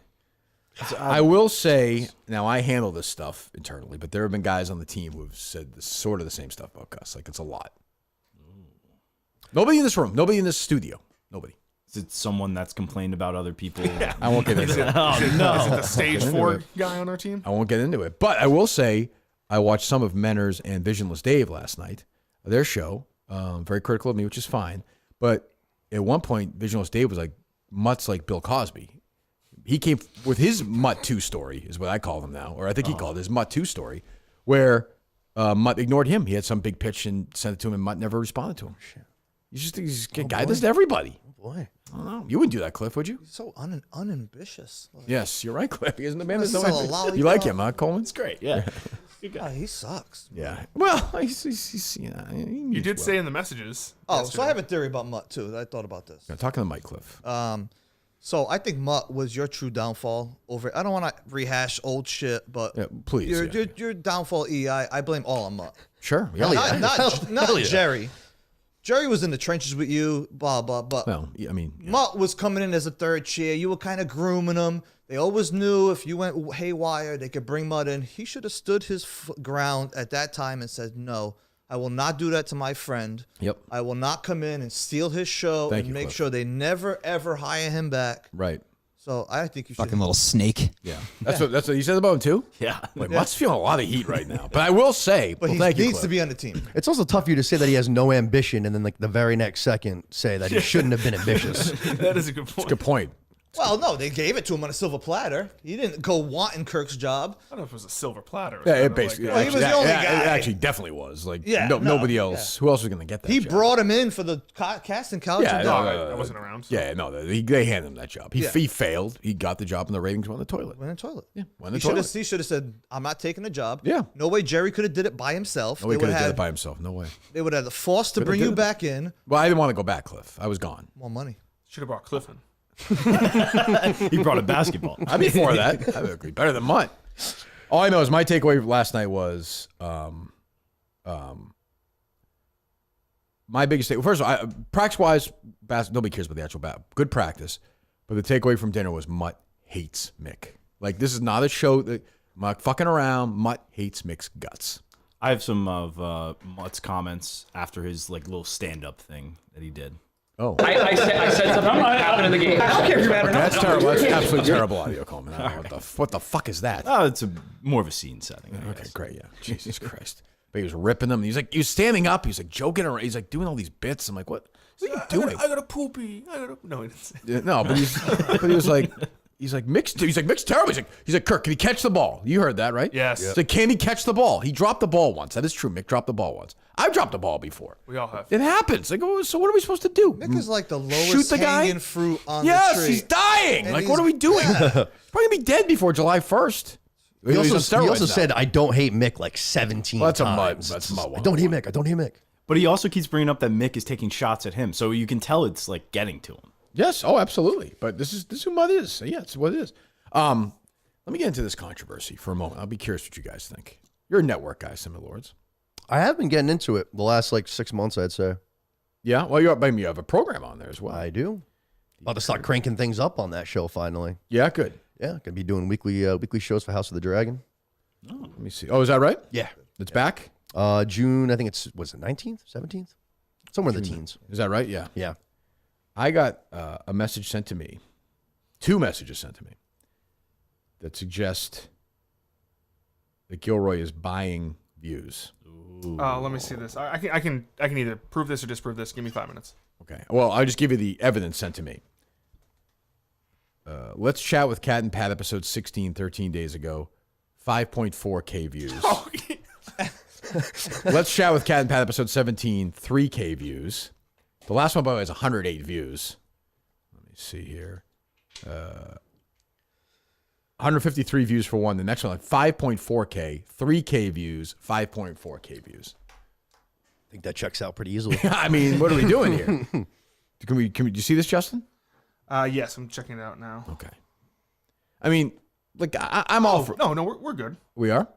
I will say, now I handle this stuff internally, but there have been guys on the team who have said sort of the same stuff about Gus. Like it's a lot. Nobody in this room, nobody in this studio, nobody. Is it someone that's complained about other people? I won't get into it. Oh Is it no! the stage 4 guy on our team? I won't get into it. But I will say, I watched some of Menner's and Visionless Dave last night, their show. Very critical of me, which is fine. But at one point, Vigilance Dave was like, Mutt's like Bill Cosby. He came with his Mutt 2 story, is what I call him now, or I think he called it his Mutt 2 story, where Mutt ignored him. He had some big pitch and sent it to him, and Mutt never responded to him. He's a guy does to everybody. Boy. I don't know. You wouldn't do that, Cliff, would you? He's so unambitious. Like, Yes, you're right, Cliff. He isn't the man that's Sell a no lollipop. You like him, huh, Coleman? It's great. Yeah. God, he sucks. Yeah. Well, he's you know, You did say in the messages. Oh, so yesterday. I have a theory about Mutt too. I thought about this. Yeah, talk to the mic, Cliff. So I think Mutt was your true downfall over. I don't want to rehash old shit, but Yeah, please. your downfall. I blame all on Mutt. Sure. Yeah. Not Jerry. Jerry was in the trenches with you, blah blah. But Well, I mean, yeah. Mutt was coming in as a third chair. You were kind of grooming him. They always knew if you went haywire, they could bring Mutt in. He should have stood his ground at that time and said, "No, I will not do that to my friend. Yep. I will not come in and steal his show Thank and you, make Cliff. sure they never ever hire him back." Right. So I think you should. Fucking little snake. Yeah. That's what you said about him too. Yeah. Like Mutt's feeling a lot of heat right now. But I will say, But he thank you, needs Cliff. to be on the team. It's also tough for you to say that he has no ambition and then like the very next second say that he shouldn't have been ambitious. That is a good point. Good point. Well, no, they gave it to him on a silver platter. He didn't go wanting Kirk's job. I don't know if it was a silver platter. or Yeah, something it basically. like Well, he was the only It guy. actually definitely was. Like, Yeah, nobody else. Who else was going to get that? He job? brought him in for the casting couch. Yeah, and No, dog. I wasn't around. So. Yeah, no, they handed him that job. He Yeah. failed. He got the job, and the ratings went in the toilet. Went in the toilet. Yeah, went in He the toilet. should have said, "I'm not taking the job." Yeah. No way. Jerry could have did it by himself. No, he They could would have did have it by himself. No way. They would have the force to Could've bring did you it. back in. Well, I didn't want to go back, Cliff. I was gone. More money. Should have brought Cliff in. He brought a basketball. I'd be for that. I would agree. Better than Mutt. All I know is my takeaway last night was my biggest take. First of all, practice-wise, nobody cares about the actual good practice. But the takeaway from dinner was Mutt hates Mick. Like, this is not a show that Mutt fucking around. Mutt hates Mick's guts. I have some of Mutt's comments after his like little stand-up thing that he did. Oh. I said something happened in the game. I don't care if you're mad or not. That's terrible. That's absolutely terrible audio, Coleman. I don't know what the fuck is that? Oh, it's more of a scene setting. I Okay, guess. great. Yeah. Jesus Christ. But he was ripping them. He was standing up. He was like joking around. He's like doing all these bits. I'm like, what are you doing? I got a poopy. No, he didn't say. Yeah, no, but he was like, Mick's terrible. He's like, Kirk, can he catch the ball? You heard that, right? Yes. He's like, can he catch the ball? He dropped the ball once. That is true. Mick dropped the ball once. I've dropped the ball before. We all have. It happens. Like, oh, so what are we supposed to do? Mick is like the lowest Shoot the guy? hanging fruit on Yes, the tree. he's dying. And like, he's- what are we doing? He's probably gonna be dead before July 1st. He also, He's on he steroids also now. said, I don't hate Mick like 17 Well, that's a Mutt. times. That's It's Mutt just, one. I don't hate Mick. I don't hate Mick. But he also keeps bringing up that Mick is taking shots at him, so you can tell it's like getting to him. Yes. Oh, absolutely. But this is who Mutt is. So, yeah, it's what it is. Let me get into this controversy for a moment. I'll be curious what you guys think. You're a network guy, Simon Lords. I have been getting into it the last like 6 months, I'd say. Yeah. Well, you have a program on there as well. I do. About to start cranking things up on that show finally. Yeah. Good. Yeah, gonna be doing weekly shows for House of the Dragon. Let me see. Oh, is that right? Yeah. It's back. June, I think was it 19th, 17th? Somewhere in the teens. Is that right? Yeah. Yeah. I got a message sent to me, 2 messages sent to me that suggest that Gilroy is buying views. Let me see this. I can either prove this or disprove this. Give me 5 minutes. Okay. Well, I'll just give you the evidence sent to me. Let's Chat with Cat and Pat, episode 16, 13 days ago. 5.4K views. Oh, Let's Chat with Cat and Pat, episode 17, 3K views. The last one, by the way, has 108 views. Let me see here. 153 views for one. The next one, like 5.4K, 3K views, 5.4K views. I think that checks out pretty easily. I mean, what are we doing here? Can we? Do you see this, Justin? yes, I'm checking it out now. Okay. I mean, like I'm all for. No, we're good. We are.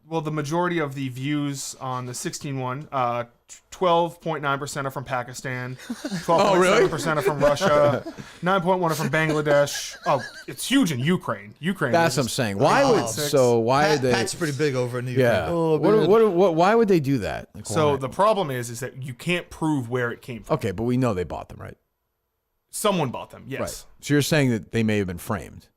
Well, the majority of the views on the 16 one, 12.9% are from Pakistan, 12.7% are from Russia, 9.1 are from Bangladesh. Oh, it's huge in Ukraine. That's what I'm saying. Why would Pat, they? Pat's pretty big over in the Yeah. Ukraine. Why would they do that? Like, So why? the problem is that you can't prove where it came from. Okay, but we know they bought them, right? Someone bought them, yes, Right. So you're saying that they may have been framed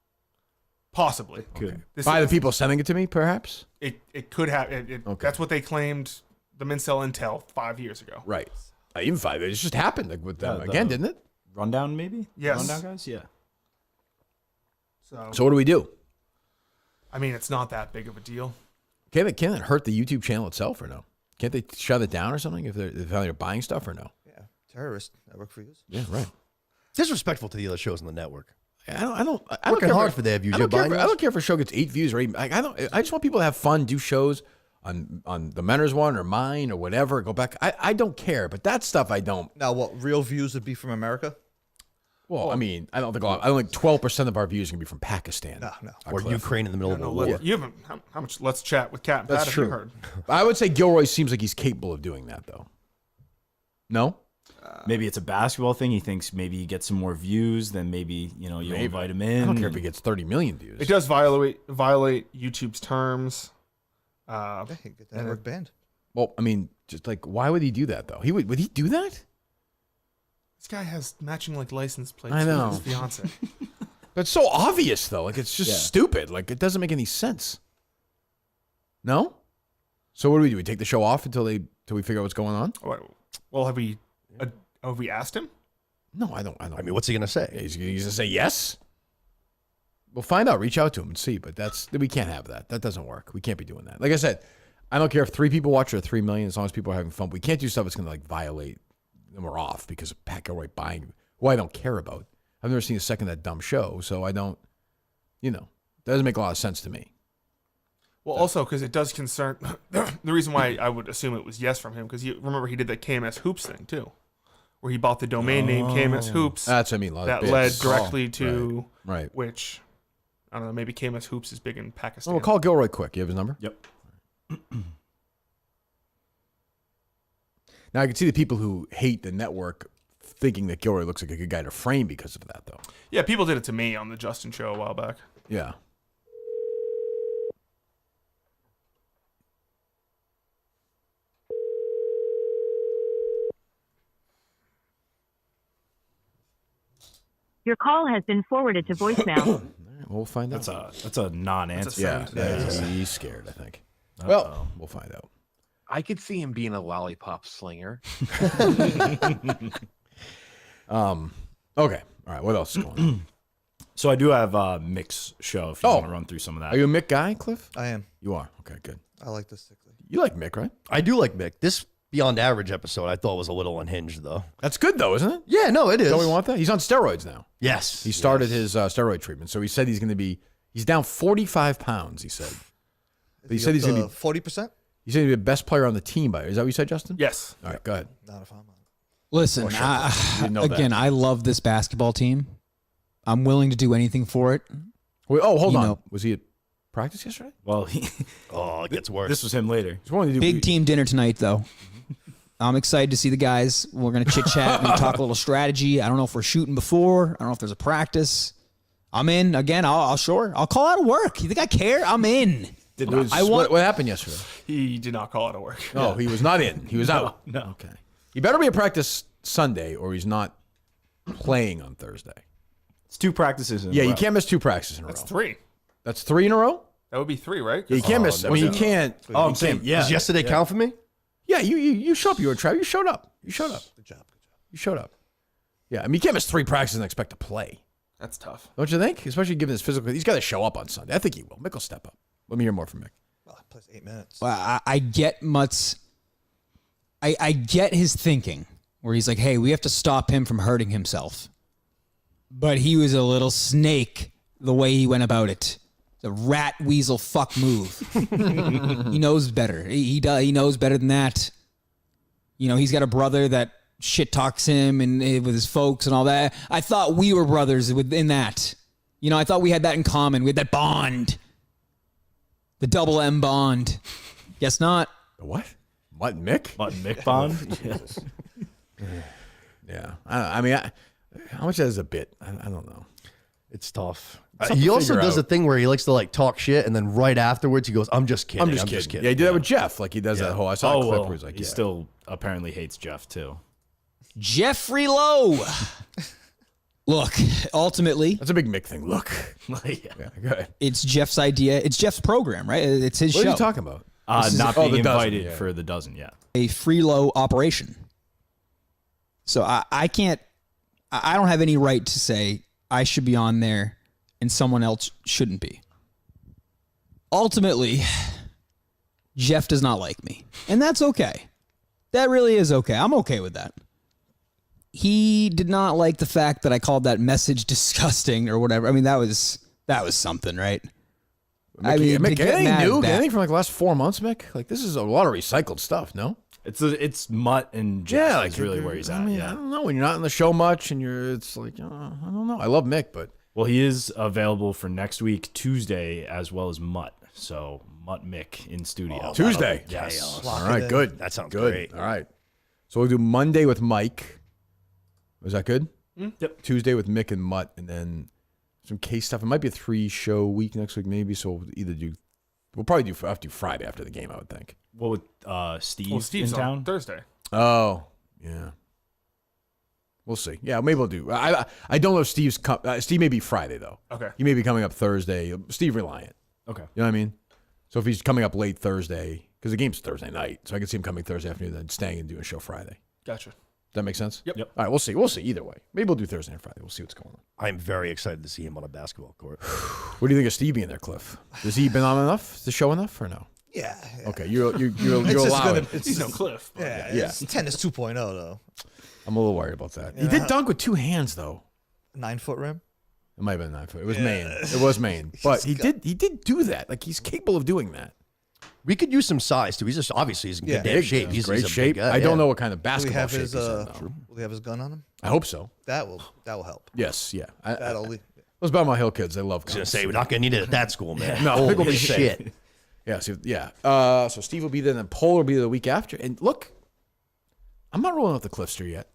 possibly. Good. by the people sending it to me, perhaps? It could have. Okay. That's what they claimed. The Mincel Intel 5 years ago. Right. Even 5 years. It just happened with them again, didn't it? Rundown, maybe? Yes. Rundown guys? Yeah. So what do we do? I mean, it's not that big of a deal. Can it hurt the YouTube channel itself or no? Can't they shut it down or something if they're buying stuff or no? Yeah, terrorist network for you. Yeah, right. Disrespectful to the other shows on the network. I don't Working care hard for their views. I don't care if a show gets 8 views or 8. I just want people to have fun, do shows on the Menors one or mine or whatever. Go back. I don't care, but that stuff I don't. Now, what real views would be from America? Well, I mean, I don't think 12% of our views can be from Pakistan. No. Or Ukraine in the middle of a war. You haven't. How much? Let's chat with Cat and That's Pat. true. Have you heard? I would say Gilroy seems like he's capable of doing that, though. No. Maybe it's a basketball thing. He thinks maybe you get some more views, then maybe you'll invite him in. I don't care if he gets 30 million views. It does violate YouTube's terms. Yeah, get that network banned. Well, I mean, just like, why would he do that though? Would he do that? This guy has matching license plates. I know. With his fiance. But it's so obvious though. Like it's just stupid. Like it doesn't make any sense. No. So what do? We take the show off until we figure out what's going on? Well, have we asked him? No, I don't. I mean, what's he gonna say? He's gonna say yes. We'll find out. Reach out to him and see. But we can't have that. That doesn't work. We can't be doing that. Like I said, I don't care if 3 people watch or 3 million. As long as people are having fun, we can't do stuff that's gonna like violate. And we're off because of Pat Gilroy buying who I don't care about. I've never seen a second of that dumb show, so I don't. That doesn't make a lot of sense to me. Well, also because it does concern the reason why I would assume it was yes from him because remember he did that KMS Hoops thing too, where he bought the domain name KMS Hoops. That's what I mean. A lot of that led bits. directly to right. Which I don't know. Maybe KMS Hoops is big in Pakistan. Well, we'll call Gilroy quick. You have his number? Yep. Now I can see the people who hate the network thinking that Gilroy looks like a good guy to frame because of that, though. Yeah, people did it to me on the Justin show a while back. Yeah. Your call has been forwarded to voicemail. We'll find out. That's a non-answer. He's scared, I think. Well, we'll find out. I could see him being a lollipop slinger. Okay. All right. What else is going on? So I do have Mick's show if you want to run through some of that. Are you a Mick guy, Cliff? I am. You are. Okay, good. I like this sickly. You like Mick, right? I do like Mick. This Beyond Average episode I thought was a little unhinged, though. That's good, though, isn't it? Yeah, no, it is. Don't we want that? He's on steroids now. Yes. He started his steroid treatment. So he said he's down 45 pounds, he said. But he said he's going to be 40%? He said he'd be the best player on the team. Is that what you said, Justin? Yes. All right, go ahead. Not if I'm on. Listen, again, I love this basketball team. I'm willing to do anything for it. Wait, hold on. Was he at practice yesterday? Well, it gets worse. This was him later. Big team dinner tonight, though. I'm excited to see the guys. We're going to chit-chat and talk a little strategy. I don't know if we're shooting before. I don't know if there's a practice. I'm in. Again, I'll call out of work. You think I care? I'm in. What happened yesterday? He did not call out of work. Oh, he was not in. He was out. No. Okay. He better be at practice Sunday or he's not playing on Thursday. It's 2 practices in a row. You can't miss 2 practices in a row. That's 3. That's 3 in a row? That would be 3, right? Yeah, you can't miss. I mean, you can't. Oh, I'm saying, yeah. Does yesterday count for me? Yeah, you showed up. You were traveling. You showed up. Good job. You showed up. Yeah, I mean, you can't miss 3 practices and expect to play. That's tough. Don't you think? Especially given his physical. He's got to show up on Sunday. I think he will. Mick will step up. Let me hear more from Mick. Well, it plays 8 minutes. Well, I get Mutt's. I get his thinking where he's like, hey, we have to stop him from hurting himself. But he was a little snake the way he went about it. The rat weasel fuck move. He knows better. He does. He knows better than that. He's got a brother that shit talks him and with his folks and all that. I thought we were brothers within that. I thought we had that in common. We had that bond. The double M bond. Guess not. The what? Mutt and Mick? Mutt and Mick bond? Yes. Yeah. I mean, how much of that is a bit? I don't know. It's tough. Something He to also figure does out. a thing where he likes to talk shit, and then right afterwards he goes, "I'm just kidding. I'm just kidding. Yeah, he did that with Jeff. Like he does that whole. I saw a clip where he's like, he still apparently hates Jeff too. Jeffrey Lowe. Look, ultimately, that's a big Mick thing. Look, yeah. Go ahead. It's Jeff's idea. It's Jeff's program, right? It's his What show. are you talking about? Not being the dozen, invited for the dozen yet. A free low operation. So I can't. I don't have any right to say I should be on there and someone else shouldn't be. Ultimately, Jeff does not like me, and that's okay. That really is okay. I'm okay with that. He did not like the fact that I called that message disgusting or whatever. I mean, that was something, right? Mick, anything new? That, Anything from like the last 4 months, Mick? Like this is a lot of recycled stuff, no? It's Mutt and Jeff is really where he's at. I mean, yeah. I don't know. When you're not in the show much and it's like, I don't know. I love Mick, but. Well, he is available for next week, Tuesday, as well as Mutt. So Mutt Mick in studio. Tuesday. Yes. All right, good. That sounds good. great. All right. So we'll do Monday with Mike. Was that good? Yep. Tuesday with Mick and Mutt, and then some case stuff. It might be a 3-show week next week, maybe. So we'll probably do Friday after the game, I would think. What with Steve Well, Steve's in on town? Thursday. Oh, yeah. We'll see. Yeah, maybe we'll do. I don't know if Steve may be Friday though. Okay. He may be coming up Thursday. Steve Reliant. Okay. You know what I mean? So if he's coming up late Thursday, because the game's Thursday night, so I can see him coming Thursday afternoon, then staying and doing a show Friday. Gotcha. Does that make sense? Yep. All right, we'll see. We'll see either way. Maybe we'll do Thursday and Friday. We'll see what's going on. I'm very excited to see him on a basketball court. What do you think of Steve being there, Cliff? Has he been on enough? The show enough or no? Yeah. Okay, you're It's just allowing. gonna. It's He's no just, Cliff. But yeah. Yeah. It's tennis 2.0 though. I'm a little worried about that. He did dunk with 2 hands though. 9-foot rim. It might have been 9 foot. It was Maine. It was Maine. But he did do that. Like he's capable of doing that. We could use some size too. He's in good damn shape. He's great a shape. big guy, I don't yeah. know what kind of Will he basketball have shape his he's in though. Will he have his gun on him? I hope so. That will help. Yes, yeah. Those Belmont Hill kids, they love I was gonna guns. say we're not gonna need it at that school, man. No, I think we'll Holy be safe. shit. Yeah, so Steve will be there, and then Paul will be there the week after. And look, I'm not rolling out the Cliffster yet.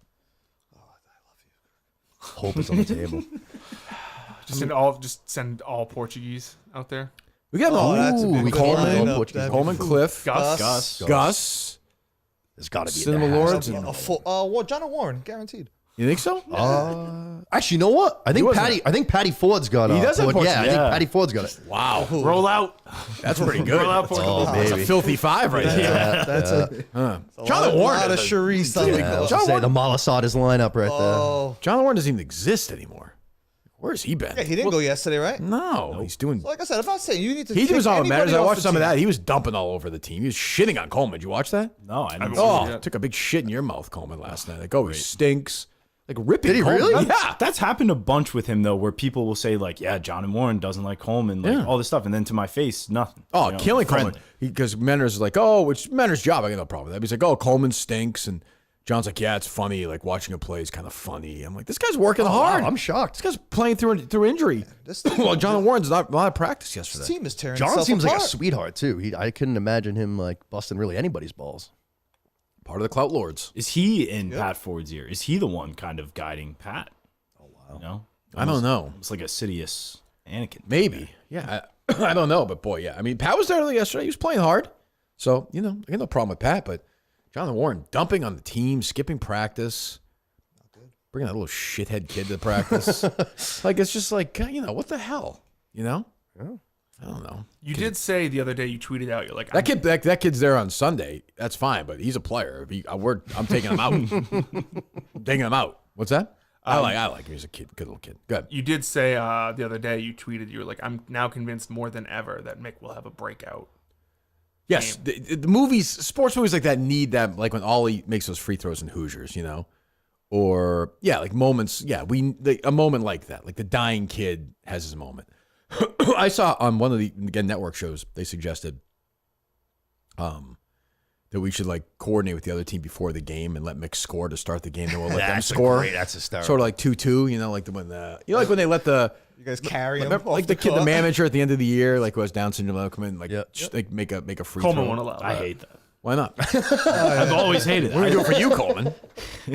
Hope is on the table. Just send all Portuguese out there. We got that's a big Coleman, lineup. That'd be Coleman, cool. Cliff, Gus. There's got to be Cinema in there. Lords. A And, full, John Warren, guaranteed. you think so? Actually, you know what? I think Patty Ford's got it. He does have Yeah, Portuguese. I think Yeah. Patty Ford's got it. Wow, Roll out. that's pretty good. Roll out Portuguese. Oh, That's a baby. filthy 5 right there. That's a John Warren. lot of doesn't- Charisse on the Yeah, I go. was gonna say the Malasada's lineup right there. Oh, John Warren doesn't even exist anymore. Where's he been? yeah, he didn't go yesterday, right? No, he's doing. Like I said, if I'm saying you need to, He take was on anybody matters. I off watched the some of team. that. He was dumping all over the team. He was shitting on Coleman. Did you watch that? No, I didn't. Oh, Yeah. took a big shit in your mouth, Coleman, last night. Like, oh, he stinks. Like ripping. Did he Coleman. really? Yeah. That's happened a bunch with him though, where people will say like, "Yeah, John and Warren doesn't like Coleman," like Yeah. all this stuff, and then to my face, nothing. Oh, You know, killing friendly. Coleman. Because Menner's is like, oh, which Menner's job. I got no problem with that. But he's like, oh, Coleman stinks. And John's like, yeah, it's funny. Like watching him play is kind of funny. I'm like, this guy's working hard. Wow, I'm shocked. This guy's playing through injury. This Well, John Warren's not at practice This yesterday. team is tearing John itself seems like a apart. sweetheart too. I couldn't imagine him like busting really anybody's balls. Part of the Clout Lords. Is he in Pat Ford's ear? Is he the one kind of guiding Pat? Oh wow. You know, I don't know. It's like a Sidious Anakin. Maybe. Yeah. I don't know. But boy, yeah. I mean, Pat was there yesterday. He was playing hard. So, I got no problem with Pat. But Jonathan Warren dumping on the team, skipping practice. Bringing that little shithead kid to practice. Like, it's just like, what the hell? I don't know. You did say the other day you tweeted out, you're like, That kid, that kid's there on Sunday. That's fine, but he's a player. I'm taking him out. I'm taking him out. What's that? I like him. He's a kid, good little kid. Good. You did say the other day you tweeted, you were like, I'm now convinced more than ever that Mick will have a breakout. Yes, the movies, sports movies like that need that, like when Ollie makes those free throws in Hoosiers, or like moments. Yeah, a moment like that, like the dying kid has his moment. I saw on one of the network shows they suggested that we should like coordinate with the other team before the game and let Mick score to start the game. Then we'll let them score. That's hysterical. Sort of like 2-2, like like when they let the. You guys carry him Remember, off like the kid, the court? manager at the end of the year, like who has Down syndrome, they'll come in, like, like make a free Coleman throw. won't allow that. I hate that. Why not? I've always hated it. What are we doing for you, Coleman?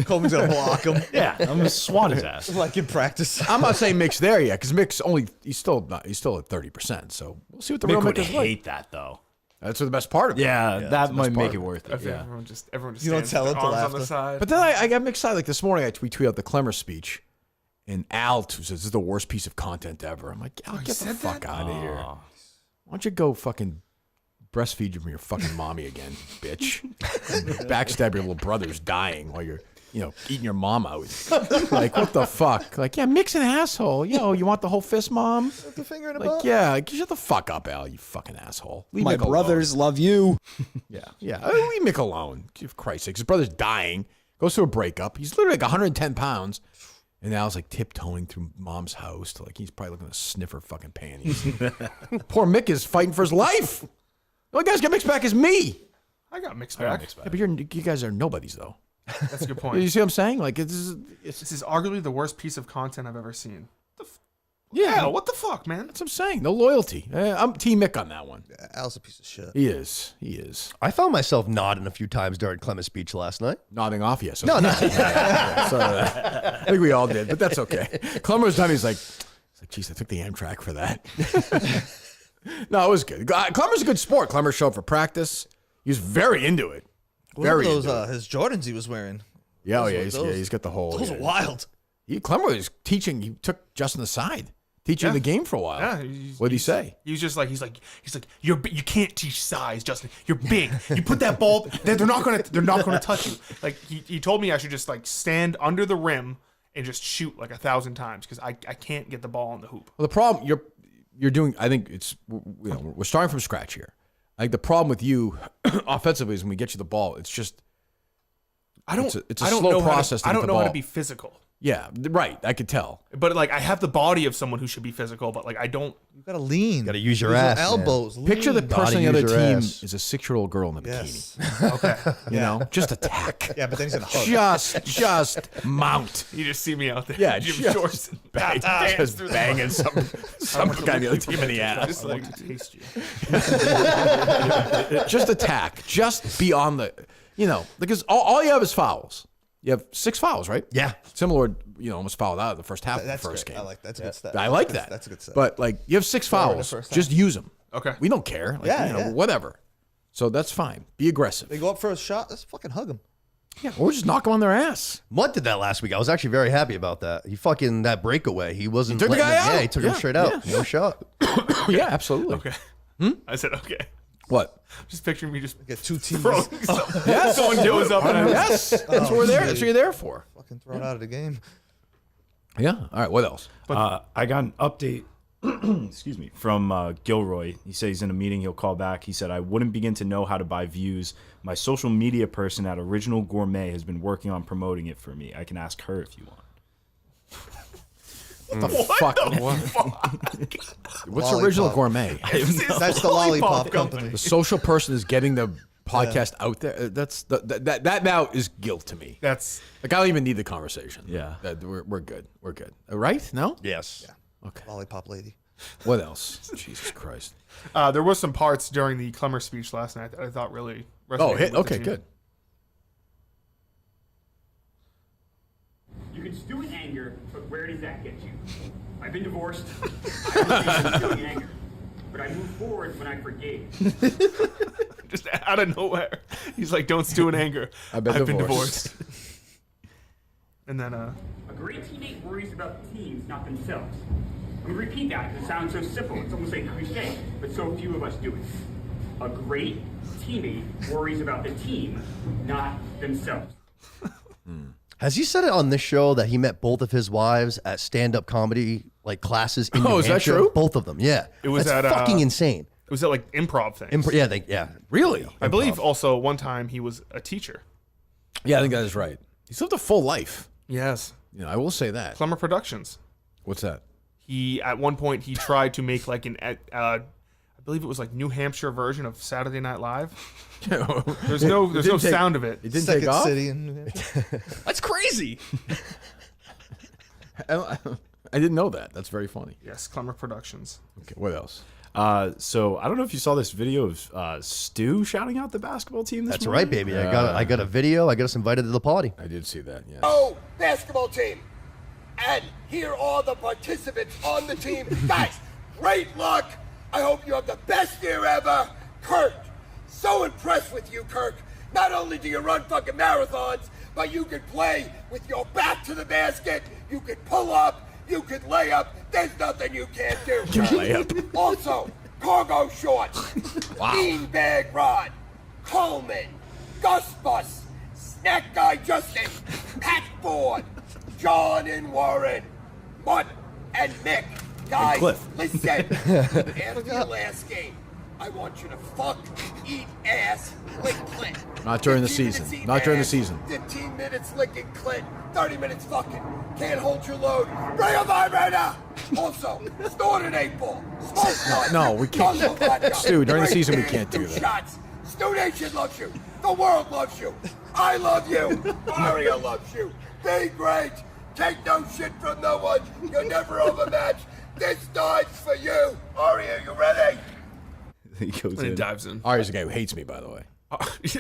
Coleman's gonna block him Yeah, I'm gonna swat his ass. like in practice. I'm not saying Mick's there yet, because Mick's he's still at 30%. So we'll see what the real Mick would Mick is like. hate that though. That's the best part of it. Yeah, that's that the might best make part it of worth I it. feel Yeah. everyone just You don't stands tell with him their till arms on the after. side. But then I got Mick excited. Like this morning, I tweet out the Klemmer speech, and Al says this is the worst piece of content ever. I'm like, Al, get the fuck out of here. Why don't you go fucking breastfeed you from your fucking mommy again, bitch? Backstab your little brother's dying while you're, eating your mom out. Like, what the fuck? Like, yeah, Mick's an asshole. Yo, you want the whole fist, mom? Put the finger in the Like, butt. yeah, like, shut the fuck up, Al, you fucking asshole. Leave My Mick alone. brothers love you. Yeah. Leave Mick alone. For Christ's sake. His brother's dying. Goes through a breakup. He's literally like 110 pounds. And Al's like tiptoeing through mom's house to like he's probably looking to sniff her fucking panties. Poor Mick is fighting for his life. The only guy's got Mick's back is me. I got mixed back. Yeah, but you guys are nobodies though. That's a good point. You see what I'm saying? Like it's This is arguably the worst piece of content I've ever seen. yeah. What the fuck, man? That's what I'm saying. No loyalty. I'm Team Mick on that one. Al's a piece of shit. He is. I found myself nodding a few times during Clemmer's speech last night. Nodding off, yes. No. Sorry. I think we all did, but that's okay. Klemmer was done. He's like, geez, I took the Amtrak for that. No, it was good. Klemmer's a good sport. Klemmer showed up for practice. He was very into it. What are Very those into it. his Jordans he was wearing? Yeah, those- he's got the whole. Those are wild. Klemmer was teaching. He took Justin aside, teaching the game for a while. Yeah. What did he say? He was just like, he's like, you can't teach size, Justin. You're big. You put that ball, they're not gonna touch you. Like he told me I should just like stand under the rim and just shoot like 1,000 times because I can't get the ball on the hoop. Well, the problem you're doing. I think it's we're starting from scratch here. I think the problem with you offensively is when we get you the ball, it's just it's a slow process. I don't know how to ball. be physical. Yeah, right. I could tell. But like I have the body of someone who should be physical, but like I don't. You gotta lean. Gotta use your ass, man. elbows. Picture the lean. person on the other use your team ass. is a 6-year-old girl in a Yes. bikini. Okay. You know, just attack. Yeah, but then he's gonna hug. Just mount. You just see me out there. Yeah, Jim just Shorts and bang, dance just through the banging some guy on the other team in the I ass. just like to taste you. Just attack. Just be on the, because all you have is fouls. You have 6 fouls, right? Yeah. Similar, almost fouled out of the first half That's of the first good. game. I like that's a good stat. I like that. That's a good stat. But like, you have 6 in the fouls. first half. Just use them. Okay. We don't care. Like, Yeah. whatever. So that's fine. Be aggressive. They go up for a shot. Let's fucking hug him. Yeah, or just knock them on their ass. Mutt did that last week. I was actually very happy about that. He fucking that breakaway. He wasn't. He took the letting guy him- out. Yeah, he took him Yeah, straight out. No shot. Yeah, absolutely. Okay. I said okay. What? Just picturing me just Get 2 teams throwing someone goes up and Yes. That's what we're there. That's what you're there for. fucking thrown out of the game. Yeah. All right. What else? I got an update. Excuse me, from Gilroy. He says he's in a meeting. He'll call back. He said, "I wouldn't begin to know how to buy views. My social media person at Original Gourmet has been working on promoting it for me. I can ask her if you want." What the fuck? What's Lollipop. Original Gourmet? That's the lollipop company. The social person is getting the podcast out there. That's that now is guilt to me. That's Like, I don't even need the conversation. Yeah. We're good. We're good. Right? No? Yes. Okay. Lollipop lady. What else? Jesus Christ. there were some parts during the Klemmer speech last night that I thought really resonated Oh, with the okay, team. good. You can stew in anger, but where does that get you? I've been divorced. I don't stew in anger, but I move forward when I forgave. Just out of nowhere, he's like, "Don't stew in anger. I've been divorced." And then A great teammate worries about the teams, not themselves. I'm gonna repeat that because it sounds so simple. It's almost like a cliche, but so few of us do it. A great teammate worries about the team, not themselves. Has he said it on this show that he met both of his wives at stand-up comedy classes in New Oh, is that Hampshire? true? Both of them. Yeah. It was That's at, fucking insane. it was that like improv thing. Yeah. Really? I believe also one time he was a teacher. Yeah, I think that is right. He's lived a full life. Yes, I will say that. Klemmer Productions. What's that? He at one point he tried to make like I believe it was like New Hampshire version of Saturday Night Live. There's no sound of it. It didn't Second take off? city in New Hampshire. That's crazy. I didn't know that. That's very funny. Yes, Klemmer Productions. Okay, what else? So I don't know if you saw this video of Stu shouting out the basketball team this That's morning. right, baby. I got a video. I got us invited to the party. I did see that, yes. Oh, basketball team. And here are the participants on the team. Guys, great luck. I hope you have the best year ever. Kirk, so impressed with you, Kirk. Not only do you run fucking marathons, but you can play with your back to the basket. You can pull up. You can lay up. There's nothing you can't do. Also, cargo shorts, beanbag rod, Coleman, Gus Bus, Snack Guy Justin, Pat Ford, John and Warren, Mutt and Mick. Guys, Cliff. listen. After your last game, I want you to fuck, eat ass, lick clit. Not during the 15 minutes season. eating Not during the ass, season. 15 minutes licking clit, 30 minutes fucking. Can't hold your load. Bring a vibrator. Also, snort an 8-ball. Smoke one. No, we can't. Guzzle vodka. Stu, during the Drink season, we 2 can't do that. Shots. Stu Nation loves you. The world loves you. I love you. Aria loves you. Be great. Take no shit from no one. You're never overmatched. This dive's for you. Aria, you ready? He goes And he in. dives in. Ari's the guy who hates me, by the way.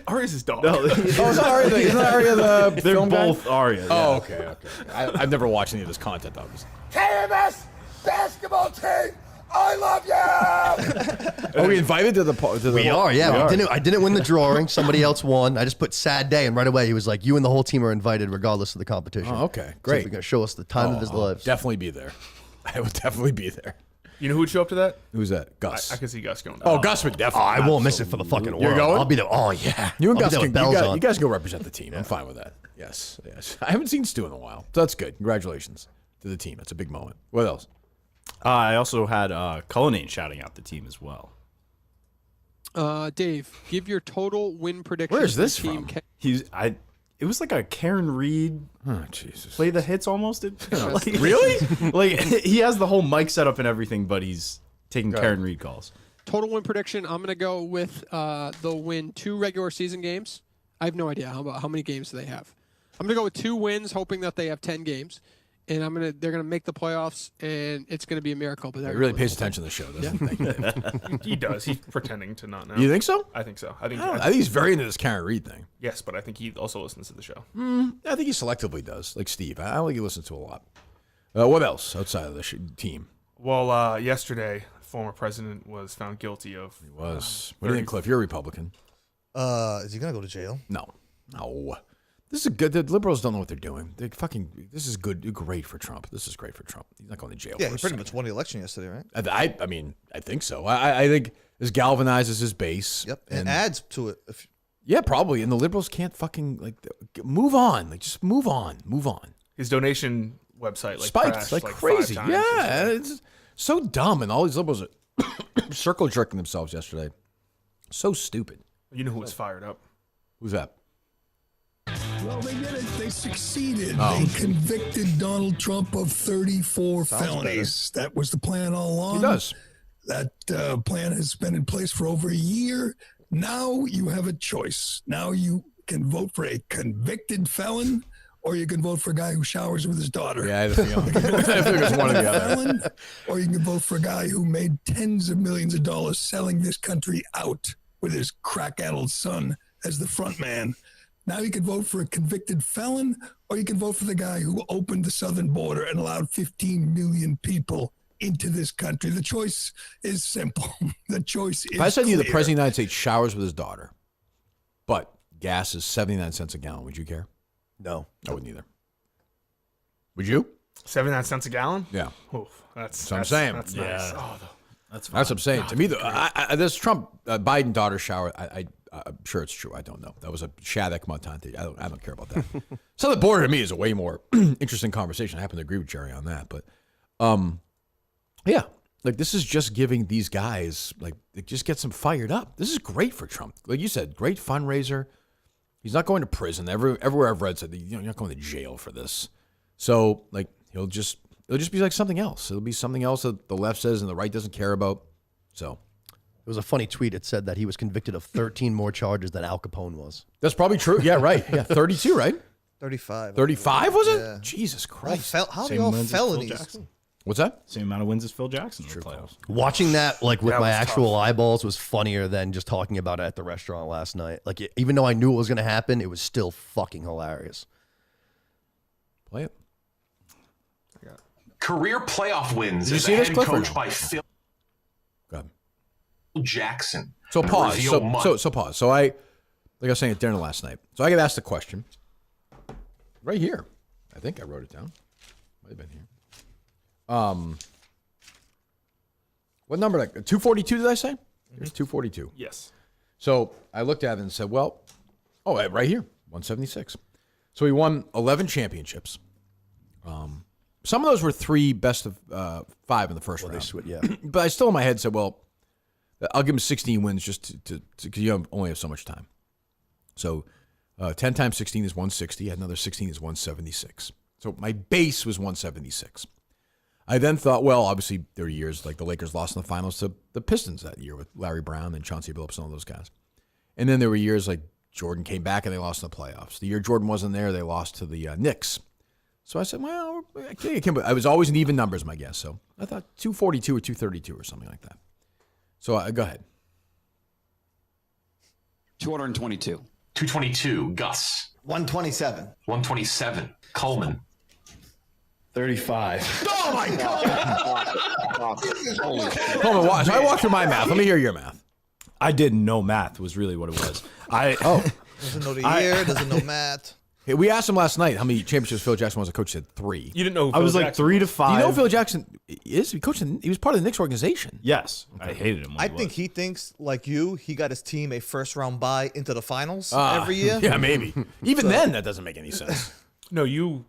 Ari's his dog. No, Isn't Aria the they're film guy? both Arya. Oh, yeah. okay. I've never watched any of this content, obviously. KMS basketball team. I love you. Are we invited to the We are, yeah. We are. I didn't win the drawing. Somebody else won. I just put sad day, and right away he was like, "You and the whole team are invited, regardless of the competition." Oh, okay. So Great. he's gonna show us the time of his I'll lives. definitely be there. I will definitely be there. You know who would show up to that? Who's that? Gus. I can see Gus going. Oh, Gus would Oh, definitely. I won't miss it for the fucking world. You're going? I'll be there. Oh yeah. You and I'll Gus be there can. with bells on. You guys go represent the team. I'm fine with that. Yes. I haven't seen Stu in a while, so that's good. Congratulations to the team. That's a big moment. What else? I also had Cullinane shouting out the team as well. Dave, give your total win prediction. Where is for this Team from? It was like a Karen Reed Oh Jesus. play the hits almost. Like, Really? like he has the whole mic set up and everything, but he's taking Karen Reed calls. Total win prediction. I'm going to go with they'll win 2 regular season games. I have no idea how many games do they have. I'm going to go with 2 wins, hoping that they have 10 games, and they're going to make the playoffs, and it's going to be a miracle. But He really pays attention to the show, doesn't he? Thank you. He does. He's pretending to not know. You think so? I think so. I think. I think he's very into this Karen Reed thing. Yes, but I think he also listens to the show. I think he selectively does, like Steve. I don't think he listens to a lot. What else outside of the team? Well, yesterday, former president was found guilty of. He was. What do you think, Cliff? You're a Republican. Is he gonna go to jail? No. This is good. The liberals don't know what they're doing. They fucking. This is good. Great for Trump. This is great for Trump. He's not going to jail. Yeah, for he a pretty second. much won the election yesterday, right? I mean, I think so. I think this galvanizes his base. Yep, and adds to it. Yeah, probably. And the liberals can't fucking move on. Just move on. Move on. His donation website Spiked crashed, like crazy. 5 times. Yeah, it's so dumb. And all these liberals are circle jerking themselves yesterday. So stupid. You know who was fired up? Who's that? Well, they did it. They succeeded. Oh. They convicted Donald Trump of 34 felonies. That was the plan all along. He does. That plan has been in place for over a year. Now you have a choice. Now you can vote for a convicted felon, or you can vote for a guy who showers with his daughter. Yeah, I think it's one or the other. Felon, or you can vote for a guy who made tens of millions of dollars selling this country out with his crack-addled son as the front man. Now you can vote for a convicted felon, or you can vote for the guy who opened the southern border and allowed 15 million people into this country. The choice is simple. The choice is If I said to you the clear. president of the United States showers with his daughter, but gas is 79 cents a gallon, would you care? No. I wouldn't either. Would you? 79 cents a gallon? Yeah. Oof, that's what I'm saying. That's Yeah. nice. Oh, That's That's what I'm saying. To me, this Trump Biden daughter shower, I'm sure it's true. I don't know. That was a Shattuck Montante. I don't care about that. Southern border to me is a way more interesting conversation. I happen to agree with Jerry on that, but yeah, like this is just giving these guys it just gets them fired up. This is great for Trump. Like you said, great fundraiser. He's not going to prison. Everywhere I've read said you're not going to jail for this. So it'll just be like something else. It'll be something else that the left says and the right doesn't care about. So. It was a funny tweet. It said that he was convicted of 13 more charges than Al Capone was. That's probably true. Yeah, right. Yeah, 32, right? 35. 35 was it? Yeah. Jesus Christ. How are they Same all wins as Phil felonies? Jackson. What's that? Same amount of wins as Phil Jackson in the playoffs. Watching that with That my was actual tough. eyeballs was funnier than just talking about it at the restaurant last night. Even though I knew it was going to happen, it was still fucking hilarious. Play it. Career playoff wins Did you as see a this, head Cliff, or coach no? by Phil Go ahead. Jackson. So And pause. reveal money. So pause. So like I was saying at dinner last night. So I get asked a question right here. I think I wrote it down. Might have been here. What number? 242? Did I say? Here's 242. yes. So I looked at it and said, well, right here. 176. So he won 11 championships. Some of those were 3 best of 5 in the first round. Yeah. But I still in my head said, well, I'll give him 16 wins just because you only have so much time. So 10 times 16 is 160. Another 16 is 176. So my base was 176. I then thought, well, obviously there were years like the Lakers lost in the finals to the Pistons that year with Larry Brown and Chauncey Billups and all those guys. And then there were years like Jordan came back and they lost in the playoffs. The year Jordan wasn't there, they lost to the Knicks. So I said, well, I was always in even numbers, my guess. So I thought 242 or 232 or something like that. So go ahead. 222. 222. Gus. 127. 127. Coleman. 35. Oh my God! Coleman, so I walked through my math. Let me hear your math. I didn't know math was really what it was. Doesn't know the year, doesn't know math. Hey, we asked him last night how many championships Phil Jackson was. The coach said 3. You didn't know who I Phil was like Jackson 3 to was. 5. Do you know Phil Jackson is? He coached. He was part of the Knicks organization. Yes, I hated him. When I he think was. he thinks, like you, he got his team a first-round bye into the finals every year. Yeah, maybe. Even then, that doesn't make any sense. No, you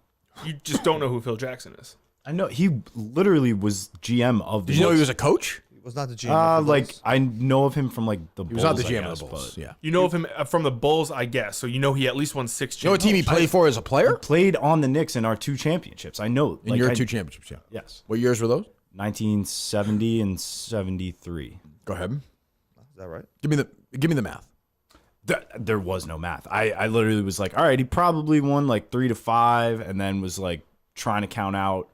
just don't know who Phil Jackson is. I know he literally was GM of the. Did you know he Bulls. was a coach? He was not the GM. Like I know of him from like the. He was Bulls, not the I GM guess, of the Bulls. but- Yeah. You know of him from the Bulls, I guess. So you know he at least won 6 You know what team he played for as a player? Played on the Knicks in our 2 championships. I know. In your 2 championships, yeah. Yes. What years were those? 1970 and 73. Go ahead. Is that right? Give me the math. There was no math. I literally was like, all right, he probably won like 3 to 5, and then was like trying to count out.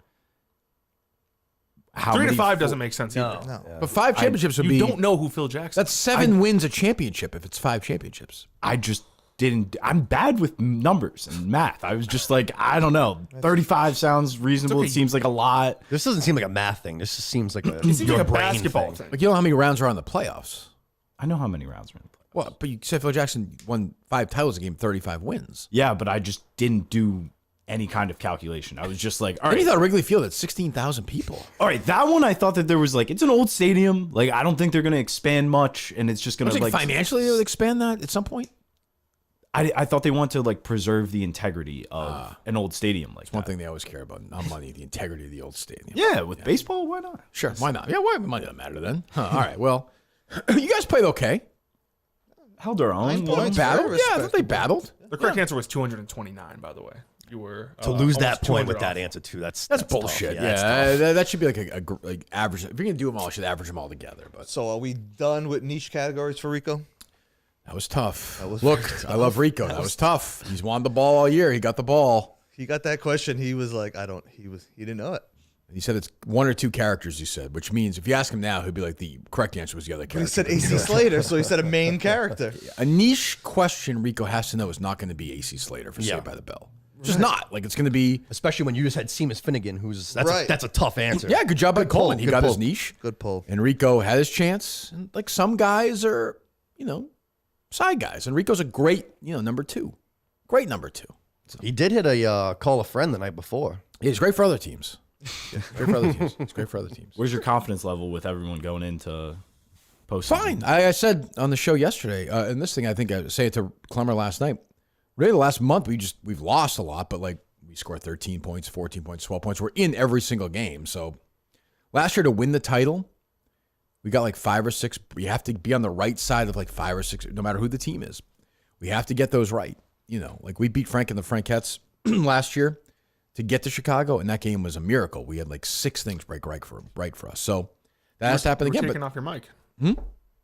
How 3 to many 5 doesn't make sense either. No. But 5 championships would be. You don't know who Phil Jackson That's 7 wins a championship if it's 5 championships. I just didn't. I'm bad with numbers and math. I was just like, I don't know. 35 sounds reasonable. okay. It seems like a lot. This doesn't seem like a math thing. This just seems like a, It seems your like a brain basketball thing. thing. Like, you know how many rounds are on the playoffs? I know how many rounds are in the play. Well, but you said Phil Jackson won 5 titles a game, 35 wins. Yeah, but I just didn't do any kind of calculation. I was just like, all Then right. you thought Wrigley Field had 16,000 people. All right, that one I thought that there was like, it's an old stadium. Like, I don't think they're going to expand much, and it's just going to Like like financially, they would expand that at some point. I thought they want to like preserve the integrity of an old stadium like One that. thing they always care about, not money, the integrity of the old stadium. Yeah, with baseball, why not? Sure, why not? Yeah, why money doesn't matter then? Huh, all right, well, you guys played okay. Held our own. Nice points. Battled? Very Yeah, I thought they battled. The correct answer was 229, by the way. You were To lose that almost point with 200 that off. answer too, that's bullshit. tough. Yeah, that's tough. that should be like a like average. If you're gonna do them all, I should average them all together. But So are we done with niche categories for Rico? that was tough. That was Look, very tough. I love Rico. That was tough. He's won the ball all year. He got the ball. He got that question. He was like, he didn't know it. He said it's 1 or 2 characters. He said, which means if you ask him now, he'll be like the correct answer was the other He character. said AC Slater, so he said a main character. A niche question Rico has to know is not going to be AC Slater for Saved by the Bell. Just not. Like, it's going to be. Especially when you just had Seamus Finnegan, who's that's Right. that's a tough answer. Yeah, good job by Coleman. He Good got pull. his niche. Good pull. And Rico had his chance. And like some guys are, side guys. And Rico's a great, number 2. Great number 2. So, He did hit a call a friend the night before. yeah, he's great for other teams. Great for other teams. It's great for other teams. Where's your confidence level with everyone going into postseason? Fine. I said on the show yesterday, and this thing I think I say it to Klemmer last night. Really, the last month we've lost a lot, but like we scored 13 points, 14 points, 12 points. We're in every single game. So last year to win the title, we got like 5 or 6. We have to be on the right side of like 5 or 6, no matter who the team is. We have to get those right. Like we beat Frank and the Frankettes last year to get to Chicago, and that game was a miracle. We had like 6 things break right for us. So that has to happen We're again. taking off your mic.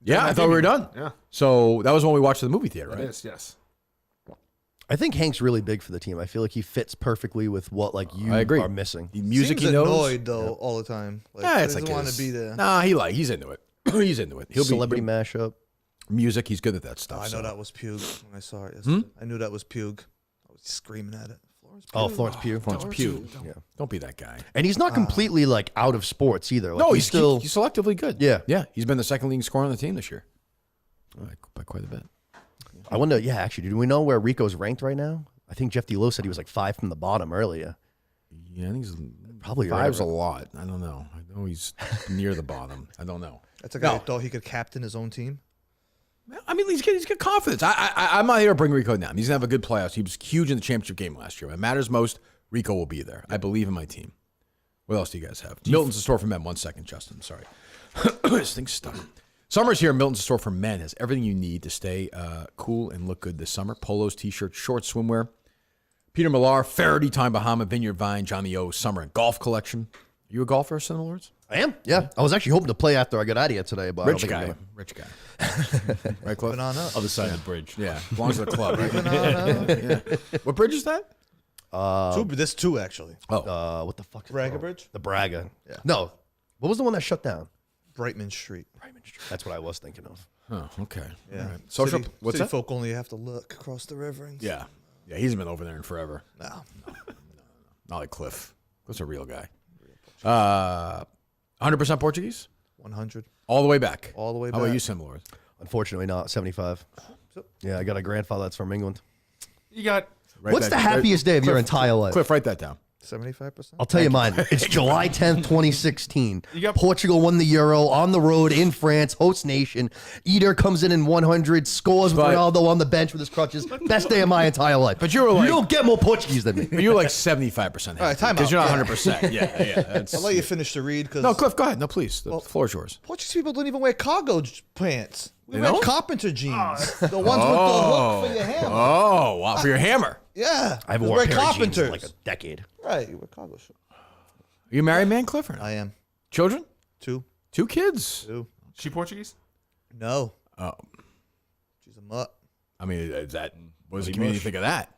Yeah, I thought we were done. Yeah. So that was when we watched the movie theater, right? It is, yes. I think Hank's really big for the team. I feel like he fits perfectly with what you I agree. are missing. The music Seems he knows. annoyed though all the time. Like, Yeah, he it's doesn't like want his- to be there. Nah, he's into it. He's into it. He'll Celebrity be mashup. music. He's good at that stuff. I know so. that was Pug when I saw it. Yesterday. I knew that was Pug. I was screaming at it. Florence Pugh. Florence Pugh. Yeah. Don't be that guy. And he's not completely like out of sports either. Like, No, he's still. he's selectively good. Yeah. Yeah. He's been the second leading scorer on the team this year. By quite a bit. I wonder. Yeah, actually, do we know where Rico's ranked right now? I think Jeff D'Lo said he was like 5 from the bottom earlier. Yeah, I think he's Probably 5's a right. lot. I don't know. I know he's near the bottom. I don't know. That's a guy who thought he could captain his own team. I mean, he's got confidence. I'm not here to bring Rico down. He's going to have a good playoffs. He was huge in the championship game last year. When it matters most, Rico will be there. I believe in my team. What else do you guys have? Milton's a store for men. 1 second, Justin. Sorry. This thing's stuck. Summer's here. Milton's a store for men. Has everything you need to stay cool and look good this summer. Polos, T-shirts, shorts, swimwear. Peter Millar, Faraday Time Bahama, Vineyard Vine, Johnny O, summer and golf collection. Are you a golfer, Cinema Lords? I am. Yeah. I was actually hoping to play after I got out of here today, but Rich I don't think Rich guy. Moving Right, Cliff? on up. Other side of the bridge. Yeah, belongs to the club, right? Moving on up. Yeah. What bridge is that? This two actually. Oh, what the fuck is it Braga called? Bridge? The Braga. Yeah. No. What was the one that shut down? Brightman Street. That's what I was thinking of. Oh, okay. Yeah. All right. Social. City, What's city that? folk only have to look across the river. And Yeah. Yeah, he hasn't been over there in forever. No. Not like Cliff. Cliff's a real guy. 100% Portuguese? 100. All the way back? All the way How back. about you, Cinema Lords? Unfortunately, not 75. Yeah, I got a grandfather that's from England. You got What's the happiest day of your entire life? Cliff, write that down. 75%? I'll tell you mine. It's July 10th, 2016. You got- Portugal won the Euro on the road in France, host nation. Eder comes in 100, scores with But- Ronaldo on the bench with his crutches. Best day of my entire life. But you were like- you don't get more Portuguese than me. But you're like 75% happy. All right, time Because out. you're not Yeah. 100%. Yeah. That's, I'll let you finish the read because no, Cliff, go ahead. No, please. The floor is yours. Portuguese people don't even wear cargo pants. We They wear don't? carpenter jeans. The ones with the hook for your hammer. Oh, wow. For your hammer. Yeah. I haven't We worn wear a pair of jeans carpenters. in like a decade. Right. You wear cargo shorts. Are you a married man, Cliff, or not? I am. Children? 2. 2 kids? 2. she Portuguese? No. Oh. She's a mutt. I mean, is that, what does the community think of that?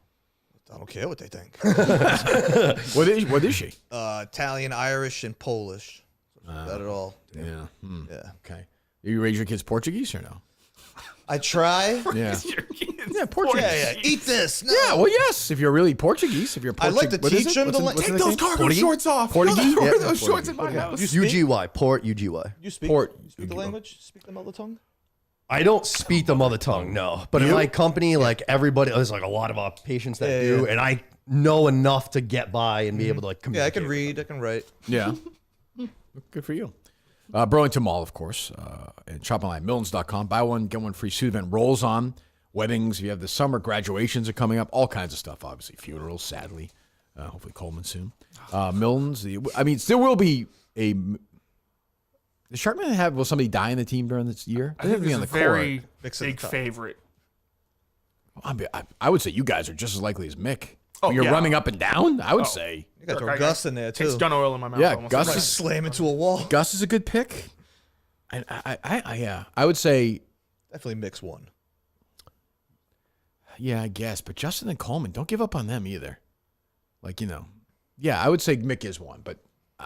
I don't care what they think. What is she? Italian, Irish, and Polish. Not at all. Yeah. Yeah. Okay. You raise your kids Portuguese or no? I try. Yeah. Yeah, Portuguese. Yeah. Eat this. No. Yeah, well, yes. If you're really Portuguese, if you're I'd Portuguese. like to teach them to Take those cargo shorts off. Portuguese? You don't wear Yeah, those shorts Portuguese. in my house. You speak? UGY. Port UGY. You speak. Port. You speak the language? Speak the mother tongue? I don't speak the mother tongue, no. But in my company, like everybody, there's like a lot of our patients that do, and I know enough to get by and be able to like Yeah, I communicate. can read. I can write. Yeah. Good for you. Burlington Mall, of course, and shop online, Millens.com. Buy one, get one free. Suit event rolls on. Weddings, you have the summer, graduations are coming up, all kinds of stuff, obviously. Funerals, sadly. Hopefully Coleman soon. Millens, there will be a... Does Sharkman will somebody die in the team during this year? I think They're there's on a the very court. big favorite. I would say you guys are just as likely as Mick. Oh, When you're yeah. running up and down, I would say. You got to Kirk, throw I Gus in there, too. Takes gun oil in my mouth. Yeah, almost. Gus Right. is- Slam into a wall. Gus is a good pick. I would say, Definitely mix one. yeah, I guess. But Justin and Coleman, don't give up on them either. Like, yeah, I would say Mick is one, but go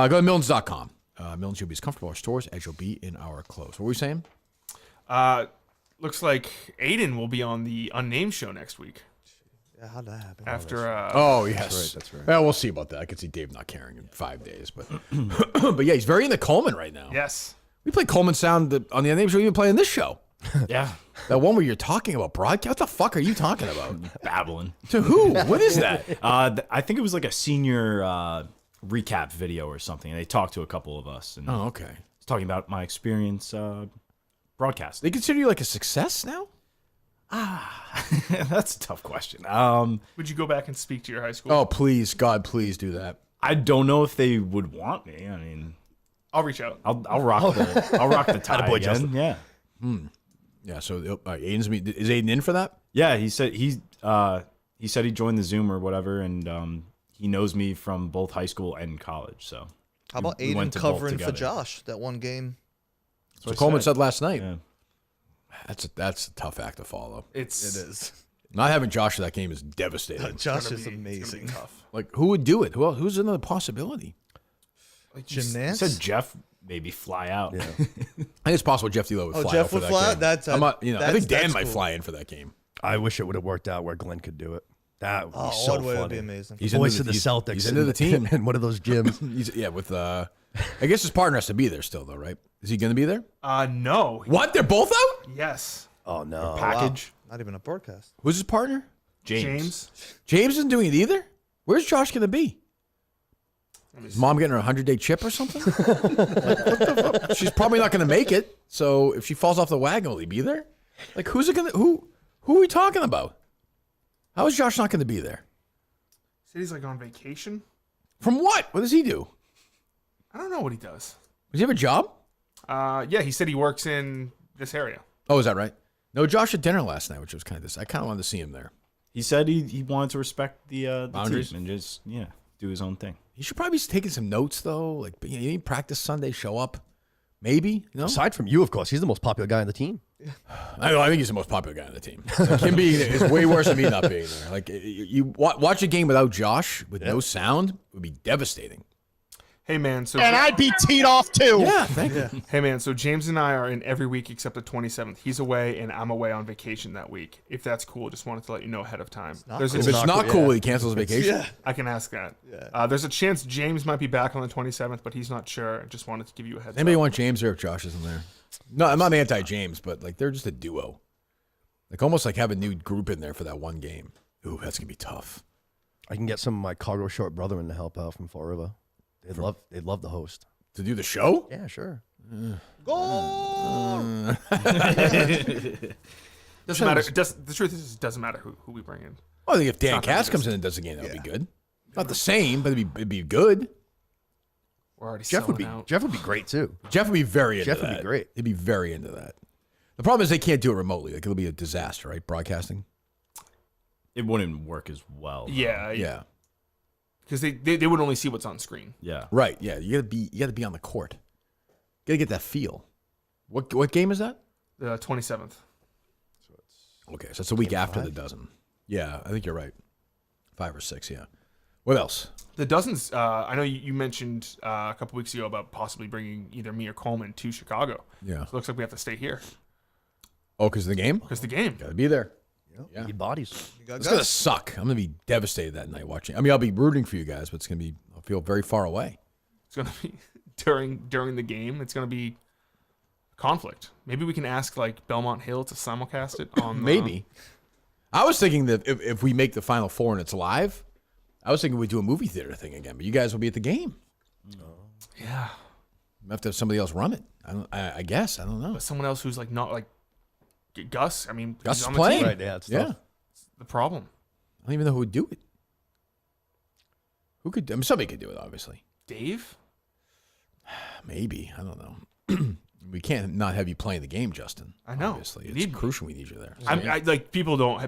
to Millens.com. Millens, you'll be as comfortable in our stores as you'll be in our clothes. What were we saying? Looks like Aiden will be on the Unnamed show next week. Yeah, how'd that happen? After Yes. That's right. Well, we'll see about that. I could see Dave not caring in 5 days, but but yeah, he's very into Coleman right now. yes. We play Coleman sound on the Unnamed show. We even play in this show. Yeah. That one where you're talking about broadcast. What the fuck are you talking about? Babbling. To who? What is that? I think it was like a senior recap video or something. They talked to a couple of us. And Oh, okay. it's talking about my experience broadcasting. They consider you like a success now? That's a tough question. Would you go back and speak to your high school? Oh, please, God, please do that. I don't know if they would want me. I mean, I'll reach out. I'll rock the tie Attaboy, again. Justin. Yeah. Yeah. So Aiden's is Aiden in for that? Yeah, he said he said he joined the Zoom or whatever, and he knows me from both high school and college. So How about we went Aiden to both covering for together. Josh that one game? So Coleman said last night. Yeah. That's a tough act to follow. It is. Not having Josh for that game is devastating. Josh It's is gonna be amazing. tough. Like, who would do it? Who's another possibility? He Gymnast? said Jeff maybe fly out. I think it's possible Jeff D'Lo would Oh, fly Jeff out for would that fly out? game. That's- I'm not, I think that's Dan might cool. fly in for that game. I wish it would have worked out where Glenn could do it. That would be Oh, so Ordway funny. would be amazing. He's Voice into of the he's- Celtics. He's into the team. in one of those gyms. With I guess his partner has to be there still, though, right? Is he going to be there? No. What? They're both out? Yes. Oh no. Package. Not even a broadcast. Who's his partner? James. James isn't doing it either? Where's Josh going to be? Is mom getting her 100-day chip or something? Like, what the fuck? She's probably not going to make it. So if she falls off the wagon, will he be there? Like, who's it going to? Who are we talking about? How is Josh not going to be there? Said he's like on vacation. From what? What does he do? I don't know what he does. Does he have a job? Yeah, he said he works in this area. Oh, is that right? No, Josh had dinner last night, which was kind of I kind of wanted to see him there. He said he wanted to respect the Boundaries team and just do his own thing. He should probably be taking some notes though. Like, you need practice Sunday, show up. Maybe. You know? Aside from you, of course, he's the most popular guy on the team. I think he's the most popular guy on the team. Like, him being there is way worse than me not being there. Like, you watch a game without Josh with no sound would be devastating. Hey man, so And I'd be teed off too. Yeah, thank you. Hey man, so James and I are in every week except the 27th. He's away and I'm away on vacation that week. If that's cool, just wanted to let you know ahead of time. If it's not cool, he cancels vacation. I can ask that. There's a chance James might be back on the 27th, but he's not sure. Just wanted to give you a heads Anybody up. want James there if Josh isn't there? No, I'm not anti-James, but like they're just a duo. Like almost like have a new group in there for that one game. Ooh, that's gonna be tough. I can get some of my cargo short brethren to help out from Fall River. They'd love the host. To do the show? Yeah, sure. Goal! Doesn't matter. The truth is, it doesn't matter who we bring in. Well, I think if Dan Katz comes in and does the game, that would be good. Not the same, but it'd be good. We're already Jeff would be out. Jeff would be great too. Jeff would be very into that. Jeff would be great. He'd be very into that. The problem is they can't do it remotely. Like it'll be a disaster, right? Broadcasting. It wouldn't work as well. Yeah. Because they would only see what's on screen. Yeah. Right. Yeah. You gotta be on the court. You gotta get that feel. What game is that? The 27th. Okay, so it's a week after the dozen. Yeah, I think you're right. 5 or 6. Yeah. What else? The dozens. I know you mentioned a couple weeks ago about possibly bringing either me or Coleman to Chicago. Yeah. So it looks like we have to stay here. Oh, because of the game? Because the game. Gotta be there. Yeah. Need bodies. It's gonna suck. I'm gonna be devastated that night watching. I mean, I'll be rooting for you guys, but I'll feel very far away. It's gonna be during the game. It's gonna be conflict. Maybe we can ask like Belmont Hill to simulcast it on. Maybe. I was thinking that if we make the Final Four and it's live, I was thinking we'd do a movie theater thing again, but you guys will be at the game. Yeah. We have to have somebody else run it. I guess. I don't know. But someone else who's like not like Gus. I mean, Gus he's is on the playing. team. Right, yeah, it's Yeah. tough. It's the problem. I don't even know who would do it. Who could? I mean, somebody could do it, obviously. Dave? Maybe. I don't know. We can't not have you playing the game, Justin. I know. Obviously, You it's need me. crucial we need you there. I like people don't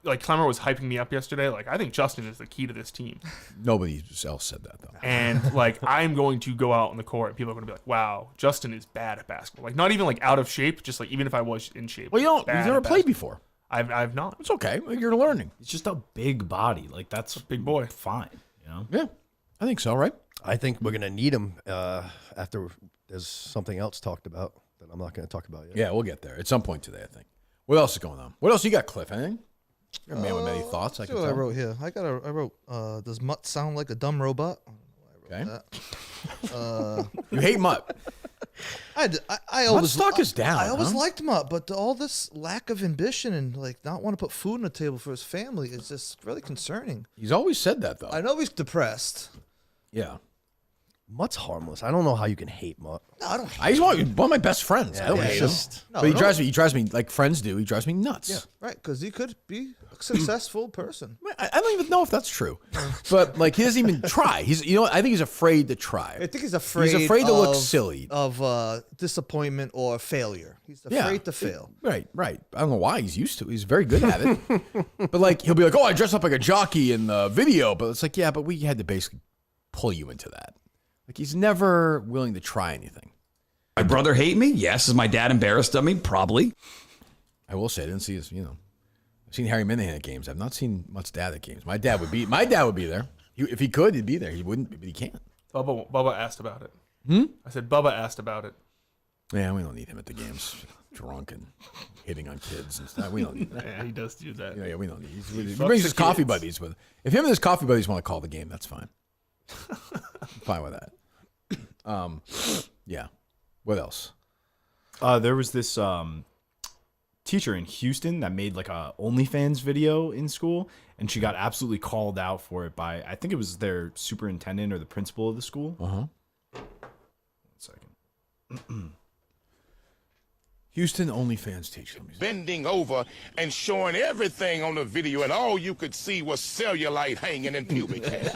like Klemmer was hyping me up yesterday. Like I think Justin is the key to this team. Nobody else said that though. And like I'm going to go out on the court and people are going to be like, "Wow, Justin is bad at basketball." Like not even like out of shape, just like even if I was in shape. Well, you've bad never at played basketball. before. I've not. It's okay. You're learning. It's just a big body. Like that's Big boy. fine. You know. Yeah, I think so. Right? I think we're gonna need him after there's something else talked about that I'm not gonna talk about yet. Yeah, we'll get there at some point today. I think. What else is going on? What else you got, Cliff? Anything? You're a man with many thoughts. I See can what I tell. wrote here. I wrote, does Mutt sound like a dumb robot? Okay. That. You hate Mutt. I always stock is down, I always huh? liked Mutt, but all this lack of ambition and like not want to put food on the table for his family is just really concerning. He's always said that though. I know he's depressed. Yeah. Mutt's harmless. I don't know how you can hate Mutt. No, I don't. He's one of my best friends. I don't hate him. No, But he no. drives me like friends do. He drives me nuts. Yeah, right. Because he could be a successful person. I don't even know if that's true. But like he doesn't even try. I think he's afraid to try. I think he's afraid. He's afraid to look of- silly. of disappointment or failure. He's afraid to fail. Right. I don't know why. He's used to. He's very good at it. But like he'll be like, "Oh, I dressed up like a jockey in the video," but it's like, yeah, but we had to basically pull you into that. Like he's never willing to try anything. My brother hate me? Yes. Is my dad embarrassed of me? Probably. I will say I didn't see his. I've seen Harry Minahan at games. I've not seen Mutt's dad at games. My dad would be there. If he could, he'd be there. He wouldn't, but he can't. Bubba asked about it. I said Bubba asked about it. Yeah, we don't need him at the games, drunk and hitting on kids and stuff. We don't need that. Yeah, he does do that. Yeah, we don't need. He fucks brings the his coffee kids. buddies with. If him and his coffee buddies want to call the game, that's fine. I'm fine with that. Yeah. What else? There was this teacher in Houston that made like a OnlyFans video in school, and she got absolutely called out for it by, I think it was their superintendent or the principal of the school. 1 second. Houston OnlyFans teacher. Bending over and showing everything on the video, and all you could see was cellulite hanging in pubic hair.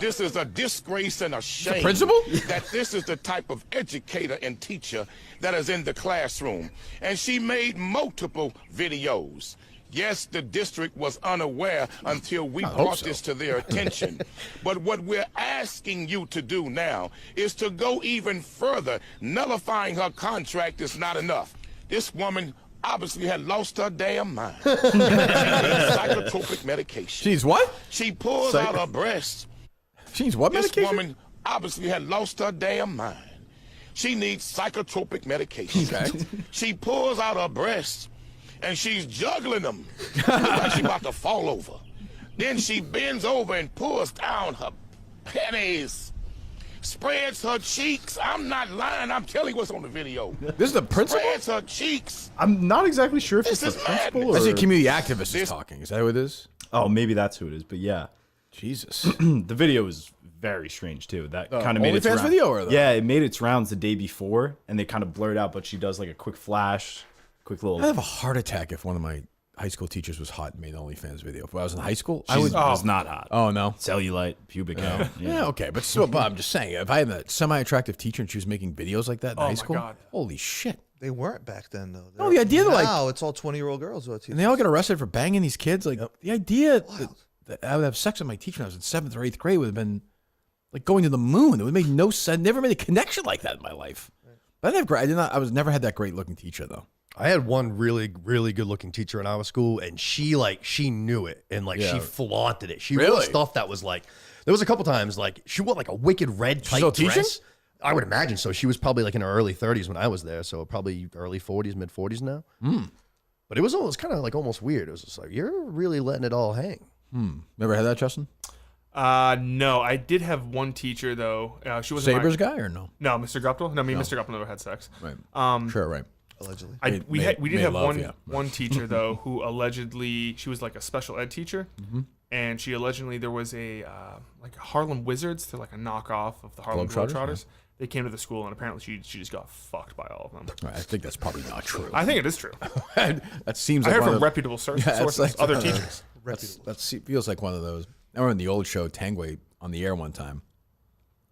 This is a disgrace and a shame. principal? That this is the type of educator and teacher that is in the classroom. And she made multiple videos. Yes, the district was unaware until we brought this to their attention. But what we're asking you to do now is to go even further. Nullifying her contract is not enough. This woman obviously had lost her damn mind. She needs psychotropic medication. She's what? She pulls out her breasts. She's what medication? This woman obviously had lost her damn mind. She needs psychotropic medication. Okay. She pulls out her breasts and she's juggling them like she's about to fall over. Then she bends over and pulls down her pennies. Spreads her cheeks. I'm not lying. I'm telling you what's on the video. This is the principal? Spreads her cheeks. I'm not exactly sure if This it's is the principal madness. or... I see a community activist is talking. Is that who it is? Oh, maybe that's who it is, but yeah. Jesus. The video is very strange, too. That kind of made its OnlyFans rounds. video or the... Yeah, it made its rounds the day before, and they kind of blurred out, but she does like a quick flash, quick little... I'd have a heart attack if one of my high school teachers was hot and made an OnlyFans video. If I was in high school, I She's would... was not hot. Oh, no? Cellulite, pubic hair. Yeah, okay. But still, but I'm just saying, if I had a semi-attractive teacher and she was making videos like that in high school, God. holy shit. They weren't back then, though. No, the idea that, like... Now it's all 20-year-old girls who are teachers. And they all get arrested for banging these kids. Like, the idea that I would have sex with my teacher when I was in 7th or 8th grade would have been like going to the moon. It would make no sense. Never made a connection like that in my life. But I was never had that great looking teacher, though. I had one really, really good looking teacher in our school, and she knew it, and she flaunted it. She wore stuff that was like, there was a couple times like she wore like a wicked red tight still dress. teaching? I would imagine so. She was probably like in her early 30s when I was there, so probably early 40s, mid 40s now. But it was kind of like almost weird. It was just like, you're really letting it all hang. Never had that, Justin? No, I did have one teacher though. She was Sabres guy or no? No, Mr. Guptill. No, me and Mr. Guptill never had sex. Right. Sure, right. Allegedly. We did have one teacher though who allegedly she was like a special ed teacher, and she allegedly there was a like Harlem Wizards. They're like a knockoff of the Harlem Globetrotters. They came to the school and apparently she just got fucked by all of them. Right, I think that's probably not true. I think it is true. That seems. I like heard one from of, reputable sources, like other teachers. That feels like one of those. I remember in the old show Tangway on the air one time.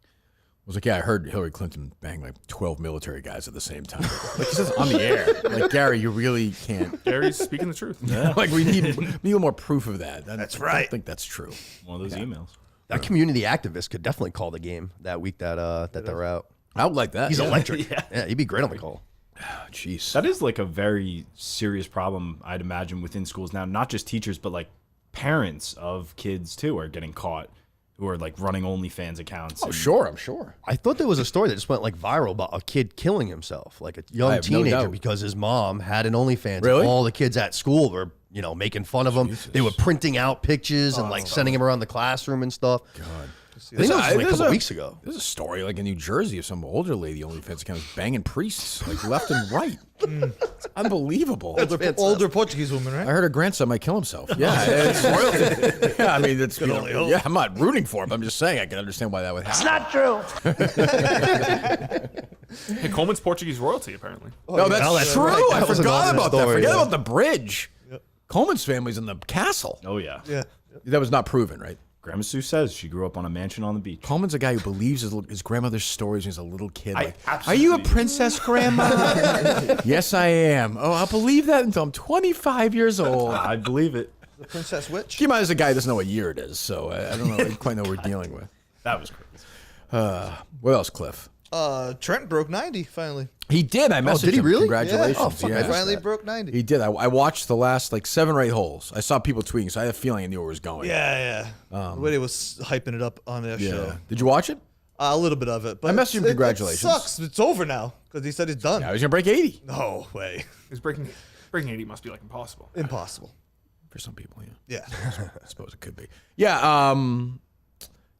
I was like, yeah, I heard Hillary Clinton bang like 12 military guys at the same time. Like he says on the air. Like, Gary, you really can't. Gary's speaking the truth. Yeah. Like we need a little more proof of that. That's I right. don't think that's true. One of those emails. That community activist could definitely call the game that week that they're out. I would like that. He's yeah. electric. Yeah, he'd be great on the call. Jeez. That is like a very serious problem, I'd imagine, within schools now. Not just teachers, but like parents of kids too are getting caught who are like running OnlyFans accounts. Oh, sure, I'm sure. I thought there was a story that just went like viral about a kid killing himself, like a young have no teenager, doubt. because his mom had an OnlyFans. Really? And all the kids at school were, making fun of him. Jesus. They were printing out pictures and like sending him around the classroom and stuff. God. I think that was like a couple weeks ago. There's a story like in New Jersey of some older lady OnlyFans account was banging priests like left and right. It's unbelievable. Older Portuguese woman, right? I heard her grandson might kill himself. Yeah, it's royalty. Yeah, I mean, it's yeah. I'm not rooting for him. I'm just saying I can understand why that would happen. It's not true. Hey, Coleman's Portuguese royalty apparently. No, that's true. right. I That was an forgot awesome about that. story, Forget yeah. about the bridge. Coleman's family's in the castle. Oh yeah. Yeah. That was not proven, right? Grandma Sue says she grew up on a mansion on the beach. Coleman's a guy who believes his grandmother's stories when he's a little kid. Like, are absolutely you a princess, Grandma? Yes, I am. Oh, I'll believe that until I'm 25 years old. I believe it. The Princess Witch. Keep in mind, as a guy who doesn't know what year it is, so I don't know quite know what we're dealing with. That was crazy. What else, Cliff? Trent broke 90 finally. He did. I messaged did he him. really? Congratulations. Yeah. Oh, fuck, Yeah. I finally broke 90. He did. I watched the last like 7 or 8 holes. I saw people tweeting, so I had a feeling I knew where it was going. Yeah. The way they was hyping it up on their show. Did you watch it? A little bit of it. But I messaged him congratulations. It sucks. It's over now because he said it's done. Yeah, I was gonna break 80. No way. He's breaking 80 must be like impossible. Impossible. For some people, yeah. Yeah. I suppose it could be. Yeah.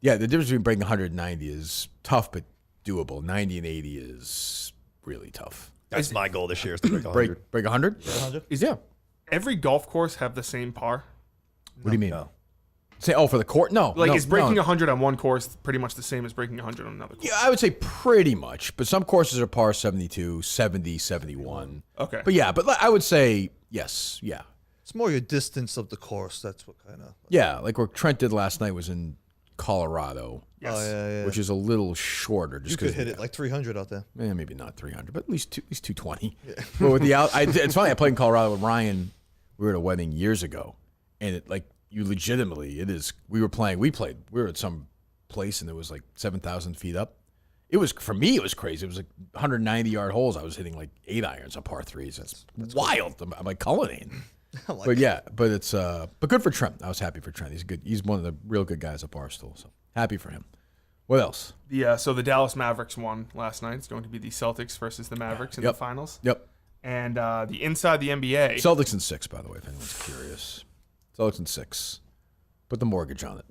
Yeah. The difference between breaking 190 is tough, but doable. 90 and 80 is really tough. That's my goal this year is to break 100. Break 100? Is every golf course have the same par? What do you mean? Say, for the court? No. Like, no, is breaking no. 100 on one course pretty much the same as breaking 100 on another course? Yeah, I would say pretty much. But some courses are par 72, 70, 71. Okay. But yeah, but I would say yes. Yeah. It's more your distance of the course. That's what kind of. Yeah, like what Trent did last night was in Colorado. Yes. Oh, yeah. Which is a little shorter. Just You could 'cause hit it like 300 out there. Maybe not 300, but at least 220. Yeah. But with the it's funny. I played in Colorado with Ryan. We were at a wedding years ago, and it you legitimately we were at some place and it was like 7,000 feet up. It was, for me, it was crazy. It was like 190-yard holes. I was hitting like 8 irons on par 3s. That's wild. Cool. I'm like Cullinane. But yeah, but it's but good for Trent. I was happy for Trent. He's good. He's one of the real good guys at Barstool. So happy for him. What else? So the Dallas Mavericks won last night. It's going to be the Celtics versus the Mavericks in the finals. Yep. And the Inside the NBA. Celtics in 6, by the way, if anyone's curious. Celtics in 6. Put the mortgage on it.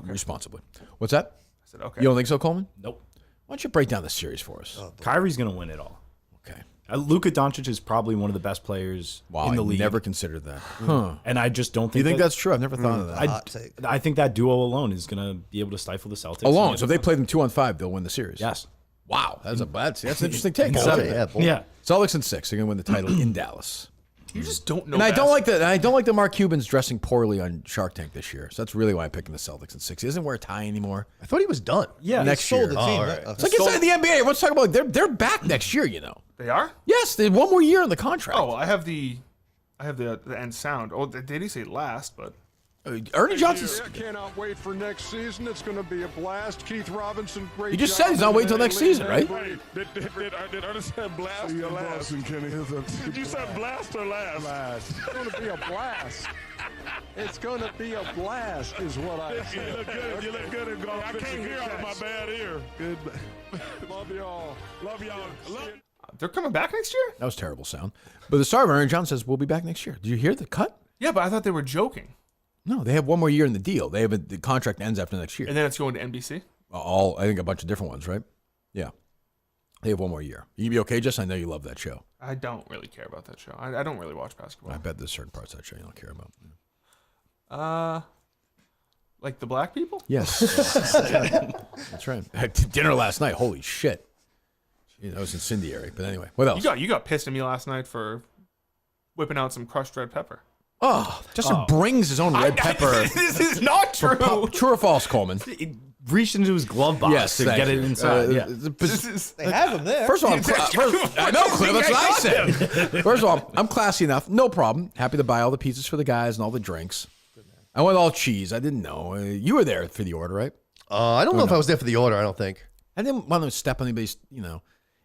Responsibly. What's that? I said, okay. You don't think so, Coleman? Nope. Why don't you break down the series for us? Kyrie's going to win it all. Okay. Luka Doncic is probably one of the best players in the league. I never considered that. Huh. And I just don't think Do you think that's true? I've never thought of that. I think that duo alone is going to be able to stifle the Celtics. Alone. So if they play them 2-on-5, they'll win the series. Yes. Wow. That's an interesting take. Yeah. Celtics in 6. They're going to win the title in Dallas. You just don't know. And I don't like that. I don't like that Mark Cuban's dressing poorly on Shark Tank this year. So that's really why I'm picking the Celtics in 6. He doesn't wear a tie anymore. I thought he was done. Yeah, next sold year. the team. Right. It's like inside the NBA. Everyone's talking about they're back next year. You know. They are? Yes, they have one more year on the contract. Oh, I have the end sound. Oh, they didn't say last, but Ernie Johnson's. I cannot wait for next season. It's going to be a blast. Keith Robinson, great. He just job said he's not waiting till next season, right? Did Ernie say blast or last? Did you say blast or last? Blast. It's going to be a blast. It's going to be a blast, is what I said. You look good. You look good in golf. I can't hear out of my bad ear. Good. Love y'all. Love y'all. They're coming back next year? That was terrible sound. But the star of Ernie Johnson says we'll be back next year. Did you hear the cut? Yeah, but I thought they were joking. No, they have one more year in the deal. The contract ends after next year. And then it's going to NBC? I think a bunch of different ones, right? Yeah. They have one more year. You be okay, Jess? I know you love that show. I don't really care about that show. I don't really watch basketball. I bet there's certain parts of that show you don't care about. Like the black people? Yes. That's right. I had dinner last night. Holy shit. That was incendiary. But anyway, what else? You got pissed at me last night for whipping out some crushed red pepper. Oh, Justin brings his own red pepper. This is not true. True or false, Coleman? He reached into his glove box to get it inside. They have them there. First of all, I know, Cliff. That's what I said. First of all, I'm classy enough. No problem. Happy to buy all the pizzas for the guys and all the drinks. I want all cheese. I didn't know. You were there for the order, right? I don't know if I was there for the order. I don't think. I didn't want to step on anybody's,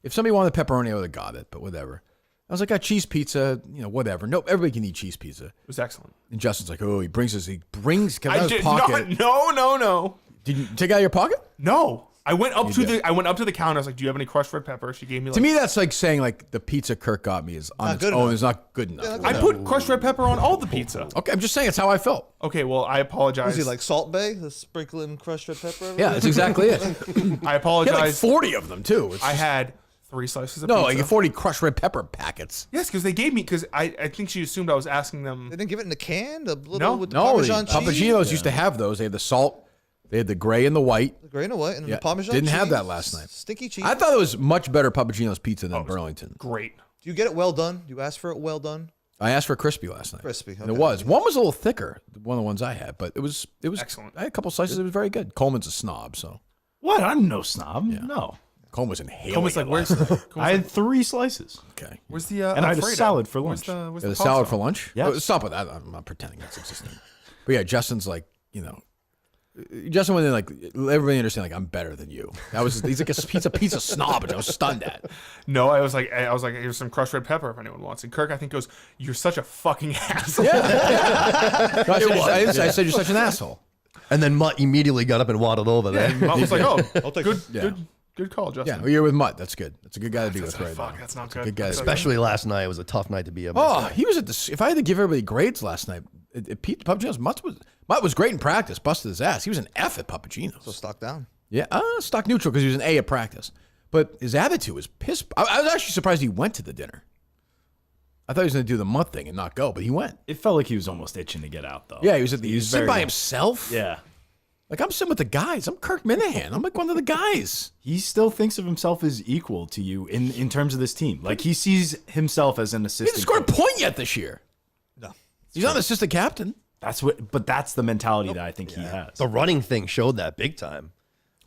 if somebody wanted pepperoni, I would have got it, but whatever. I was like, cheese pizza, whatever. No, everybody can eat cheese pizza. It was excellent. And Justin's like, he brings out of his pocket. No. Did you take it out of your pocket? No. I went up to the counter. I was like, "Do you have any crushed red pepper?" She gave me. To me, that's like saying the pizza Kirk got me is on its own is not good enough. Yeah, I put crushed red pepper on all the pizza. Okay, I'm just saying it's how I felt. Okay, well, I apologize. Was he like Salt Bay, the sprinkling crushed red pepper? Yeah, that's exactly it. I apologize. He had 40 of them too. I had 3 slices of pizza. No, like 40 crushed red pepper packets. Yes, because they gave me I think she assumed I was asking them. They didn't give it in a can. With the no, Parmesan cheese. Papagenos used to have those. They had the salt. They had the gray and the white. The gray and the white, and the Parmesan didn't cheese. have that last night. Stinky cheese. I thought it was much better Papagenos pizza than Burlington. Great. Do you get it well done? Do you ask for it well done? I asked for crispy last night. Crispy. Okay. And it was. One was a little thicker, one of the ones I had, but it was excellent. I had a couple slices. It was very good. Coleman's a snob, so. What? I'm no snob. Yeah. No. Coleman was inhaling. Coleman's like, where's I had 3 slices. Okay. Where's the and I had a salad for lunch. Where's the salad for lunch? Yeah. Stop with that. I'm not pretending that's existing. But yeah, Justin's like, Justin went in like everybody understand like I'm better than you. He's like a pizza snob, and I was stunned at. No, I was like here's some crushed red pepper if anyone wants. And Kirk I think goes, "You're such a fucking asshole." Yeah. I said you're such an asshole. And then Mutt immediately got up and waddled over there. Mutt was like, "Oh, I'll take good call, Justin." Yeah, well, you're with Mutt. That's good. That's a good guy to be with right now. now. That's not good. Good guy. Especially last night. It was a tough night to be able. Oh, he was at the. If I had to give everybody grades last night, Pete Papagenos, Mutt was great in practice. Busted his ass. He was an F at Papagenos. So stock down. Yeah, stock neutral because he was an A at practice. But his attitude was piss. I was actually surprised he went to the dinner. I thought he was going to do the month thing and not go, but he went. It felt like he was almost itching to get out, though. Yeah, he was sitting by himself. Yeah. Like, I'm sitting with the guys. I'm Kirk Minahan. I'm like one of the guys. He still thinks of himself as equal to you in terms of this team. Like, he sees himself as an He assistant. hasn't scored a point yet this year. No. He's not an assistant captain. But that's the mentality that I think he has. The running thing showed that big time.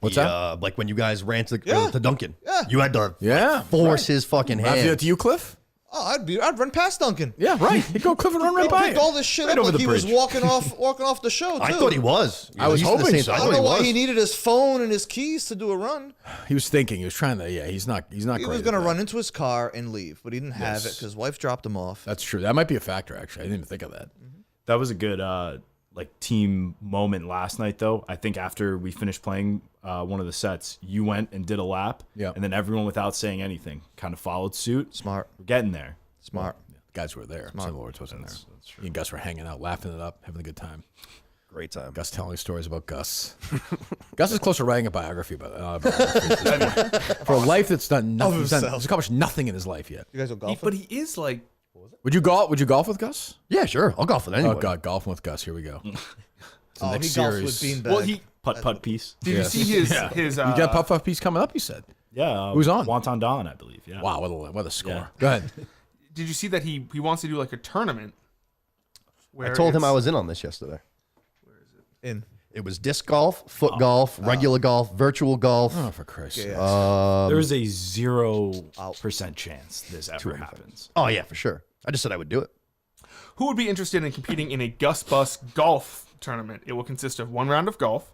What's that? Like when you guys ran to Duncan. Yeah. You had to force his fucking hand. I feel to you, Cliff? Oh, I'd run past Duncan. Yeah, right. He'd go Cliff and run right by Picked it. all this shit Right up over like the he was bridge. walking off the show, too. I thought he was. I was hoping so. I don't know why he needed his phone and his keys to do a run. He was thinking. He was trying to. Yeah, he's not. He's not. He great was at going to that. run into his car and leave, but he didn't have it because his wife dropped him off. That's true. That might be a factor. Actually, I didn't even think of that. That was a good team moment last night, though. I think after we finished playing one of the sets, you went and did a lap, and then everyone, without saying anything, kind of followed suit. Smart. We're getting there. Smart. Guys were there. Some Lords wasn't there. He and Gus were hanging out, laughing it up, having a good time. Great time. Gus telling stories about Gus. Gus is close to writing a biography about for a life that's done nothing. He's accomplished nothing in his life yet. You guys will golf? But he is like. Would you golf with Gus? Yeah, sure. I'll golf with anyone. Oh God, golfing with Gus. Here we go. Oh, he golfs with Beanbag. Well, he putt piece. Did you see his? You got a putt piece coming up? You said. Yeah. Who's on? Wonton Don, I believe. Yeah. Wow, what a score. Yeah. Go ahead. Did you see that he wants to do like a tournament? I told him I was in on this yesterday. In. It was disc golf, foot golf, regular golf, virtual golf. Oh, for Christ's sake. There is a 0% chance this ever happens. Oh, yeah, for sure. I just said I would do it. Who would be interested in competing in a Gus Bus golf tournament? It will consist of 1 round of golf,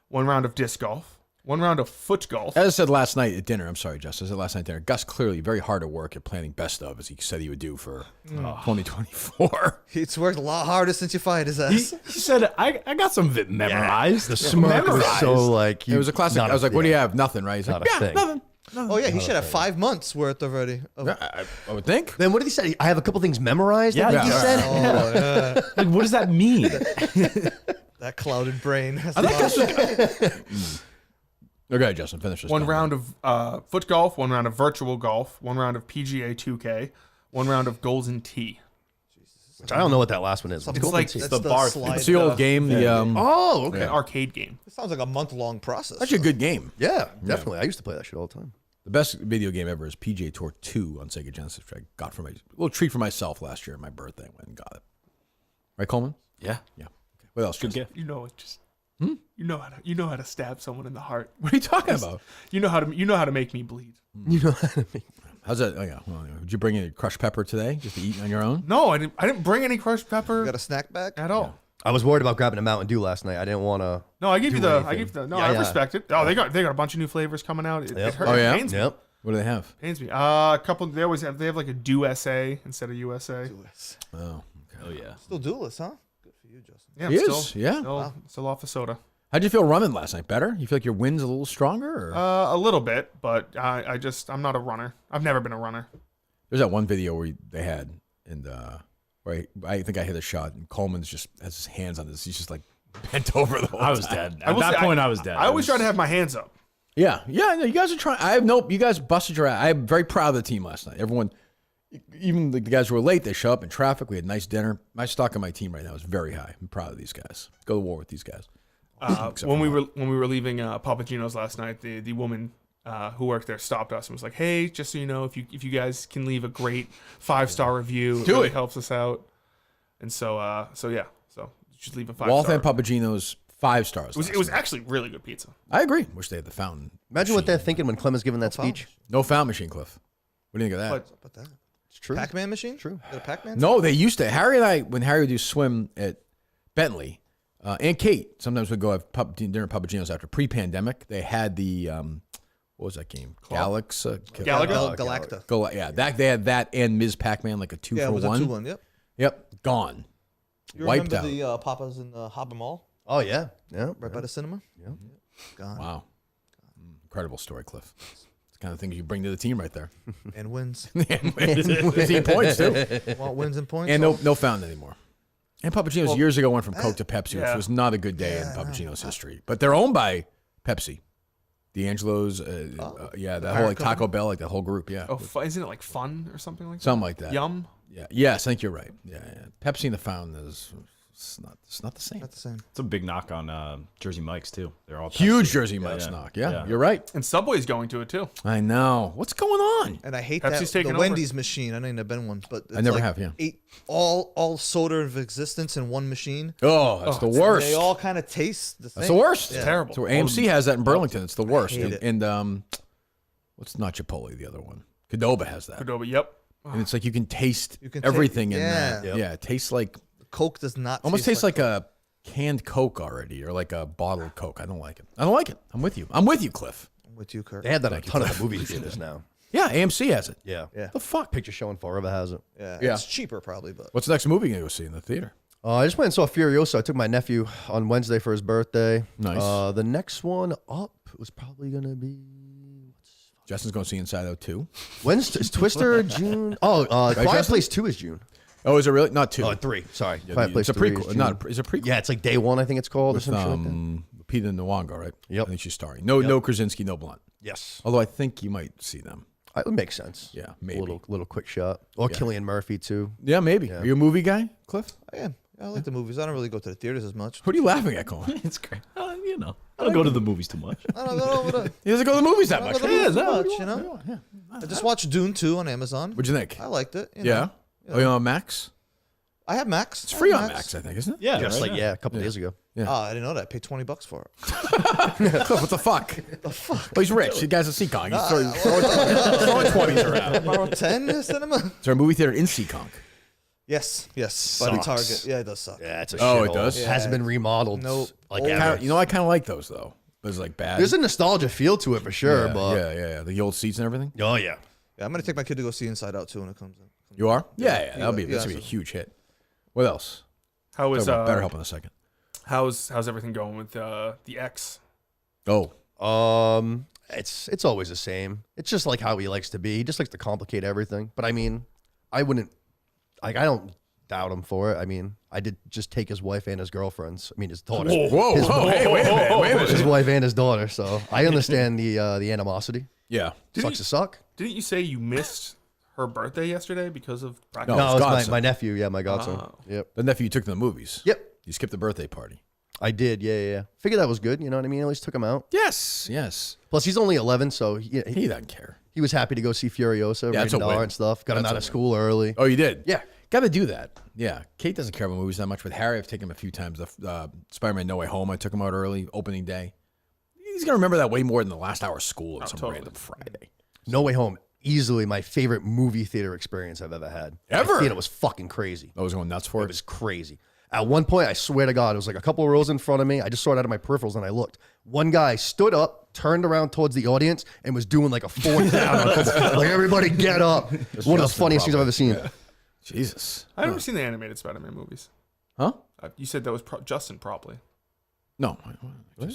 1 round of disc golf, 1 round of foot golf. As I said last night at dinner, I'm sorry, Justin. I said last night at dinner, Gus clearly very hard at work at planning best of, as he said he would do for 2024. He's worked a lot harder since you fired his ass. He said, I got some of it memorized. The smirk was so like... It was a classic. I was like, what do you have? Nothing, right? He's like, yeah, nothing. Oh, yeah, he should have 5 months worth already. I would think. Then what did he say? I have a couple things memorized, I think he said. Oh, yeah. Like, what does that mean? That clouded brain. I think Gus Okay, Justin, finish this. 1 round of foot golf, 1 round of virtual golf, 1 round of PGA 2K, 1 round of Golden Tee. Which I don't know what that last one is. It's like That's the bar. slide It's the old game. The Oh, okay. Arcade game. It sounds like a month-long process. Actually a good game. Yeah, definitely. I used to play that shit all the time. The best video game ever is PGA Tour 2 on Sega Genesis, which I got for a little treat for myself last year at my birthday. I went and got it. Right, Coleman? Yeah. Yeah. Okay. What else? Good gift. You know it just. You know how to stab someone in the heart. What are you talking about? You know how to make me bleed. You know how to make... How's that? Oh, yeah. Well, would you bring any crushed pepper today just to eat on your own? No, I didn't bring any crushed pepper. You got a snack bag? At all. I was worried about grabbing a Mountain Dew last night. I didn't want to. No, I gave you the. Yeah, I respect it. Oh, they got a bunch of new flavors coming out. It hurts. Oh, yeah? It pains me. Yep. What do they have? Pains me. A couple. They have like a Dew SA instead of USA. Oh, okay. Oh, yeah. Still duelist, huh? Good for you, Justin. Yeah, He I'm is, still, yeah. Still off the soda. How'd you feel running last night? Better? You feel like your wind's a little stronger? Or? A little bit, but I'm not a runner. I've never been a runner. There's that one video where they had, and where I think I hit a shot, and Coleman's just has his hands on this. He's just like bent over the whole I was time. dead. At that point, I was dead. I always try to have my hands up. Yeah. No, you guys are trying. You guys busted your ass. I'm very proud of the team last night. Everyone, even the guys who were late, they show up in traffic. We had a nice dinner. My stock on my team right now is very high. I'm proud of these guys. Go to war with these guys. When we were leaving Papagino's last night, the woman who worked there stopped us and was like, "Hey, just so you know, if you guys can leave a great 5-star review, it really helps us out." And so just leave a 5-star. Waltham Papagino's 5 stars. It was actually really good pizza. I agree. Wish they had the fountain. Imagine what they're thinking when Klemmer's giving that speech. No fountain machine, Cliff. What do you think of that? But What about that? It's true. Pac-Man machine? True. Got a Pac-Man? No, they used to. Harry and I, when Harry would do swim at Bentley, and Kate, sometimes we'd go have dinner at Papagino's after pre-pandemic. They had the, what was that game? Galaga? Galacta. Yeah, they had that and Ms. Pac-Man, like a 2 Yeah, for it was 1. a 2-1, yep. Yep, gone. You Wiped remember out. the Papa's in the Harbor Mall? Oh, yeah. Yeah. Right by the cinema? Yeah. Gone. Wow. Incredible story, Cliff. It's the kind of thing you bring to the team right there. And wins. And 15 points, too. Want wins and points? And no fountain anymore. And Papagino's years ago went from Coke to Pepsi, which yeah. was not a good day in Papagino's history. But they're owned by Pepsi. D'Angelo's, yeah, that whole like Taco Bell, like the whole group, yeah. Oh, isn't it like Fun or something like that? Something like that. Yum? Yeah. Yes, I think you're right. Yeah. Pepsi and the Fountain is it's not the same. Not the same. It's a big knock on Jersey Mike's too. They're all Huge Pepsi. Jersey Mike's knock. Yeah, you're right. And Subway's going to it too. I know. What's going on? And I hate Pepsi's that taking the over. Wendy's machine. I know you've been one, but it's I never like have, yeah. all soda of existence in one machine. Oh, that's the worst. They all kind of taste the same. That's the worst. Yeah. Terrible. So AMC has that in Burlington. It's the worst. hate it. And what's not Chipotle? The other one, Qdoba has that. Qdoba, yep. And it's like you can taste You can everything taste- in yeah. that. Yeah, it tastes like Coke does not almost tastes like a canned Coke already, or like a bottle of Coke. I don't like it. I'm with you. I'm with you, Cliff. I'm with you, Kirk. They have that at a ton of the movie theaters now. Yeah, AMC has it. Yeah. The fuck? Picture Show and Forever has it. Yeah, Yeah. it's cheaper probably, but What's the next movie you gonna go see in the theater? I just went and saw Furiosa. I took my nephew on Wednesday for his birthday. Nice. The next one up was probably going to be... Justin's going to see Inside Out 2. When's is Twister June? Oh, Right, Quiet Justin? Place 2 is June. Oh, is it really? Not 2. Oh, 3. Sorry. Yeah, Quiet Place it's a 3 prequel. is Not June. is it a prequel? Yeah, it's like Day 1, I think it's called. With or some shit like that. Peter Nwanga, right? Yep. I think she's starring. No Krasinski, no Blunt. Yes. Although I think you might see them. It would make sense. Yeah, maybe. A little quick shot. Or Yeah. Cillian Murphy, too. Yeah, maybe. Yeah. Are you a movie guy, Cliff? I am. I like the movies. I don't really go to the theaters as much. What are you laughing at, Coleman? It's great. You know, I don't go to the movies too much. I don't go over the. He doesn't go to the movies that I much. don't go to the Yeah, movies no, too much, you know. yeah. I just watched Dune 2 on Amazon. What'd you think? I liked it. You Yeah. know. Oh, you on Max? I have Max. It's free on Max, I think, isn't it? Yeah, Just right? like, a couple days ago. Yeah. Oh, I didn't know that. I paid $20 for it. Cliff, what the fuck? Well, he's rich. The guy's a Seekonk. He's throwing 20s around. Borrow 10 cinema? Is there a movie theater in Seekonk? Yes. By the Sucks. Target. Yeah, it does suck. Yeah, it's a Oh, it shithole. does? It hasn't been remodeled. Nope. Like Old. ever. You know, I kind of like those, though. But it's like bad. There's a nostalgia feel to it for sure, yeah, but... yeah. The old seats and everything. Oh, yeah. Yeah, I'm going to take my kid to go see Inside Out 2 when it comes in. You are? Yeah. Yeah, That'll be yeah, a so- huge hit. What else? How is Talk about better help in a second. How's everything going with the X? Oh, It's always the same. It's just like how he likes to be. He just likes to complicate everything. But I mean, I don't doubt him for it. I mean, I did just take his wife and his girlfriends. I mean, his daughter. Whoa. Hey, wait a minute. His wife and his daughter. So I understand the animosity. yeah. Sucks to suck. Didn't you say you missed her birthday yesterday because of practice? No, No, it's it was godson. my nephew. Yeah, my godson. Oh. Yep. The nephew you took to the movies. Yep. You skipped the birthday party. I did. Yeah. Figured that was good. You know what I mean? At least took him out. Yes. Plus, he's only 11, so He doesn't care. he was happy to go see Furiosa, Yeah, that's a Rated R win. and stuff. Got him That's out a of win. school early. Oh, you did? Yeah. Got to do that. Yeah. Kate doesn't care about movies that much. With Harry, I've taken him a few times. The Spider-Man No Way Home, I took him out early, opening day. He's going to remember that way more than the last hour of school on some totally. random Friday. No Way Home, easily my favorite movie theater experience I've ever had. Ever? The theater was fucking crazy. I was going nuts for It it. was crazy. At one point, I swear to God, it was like a couple of rows in front of me. I just saw it out of my peripherals and I looked. One guy stood up, turned around towards the audience, and was doing like a 4 down. Like, everybody get up. One of the Justin, funniest things I've probably. ever seen. Yeah. Jesus. I've never seen the animated Spider-Man movies. Huh? You said that was Justin, probably. No. That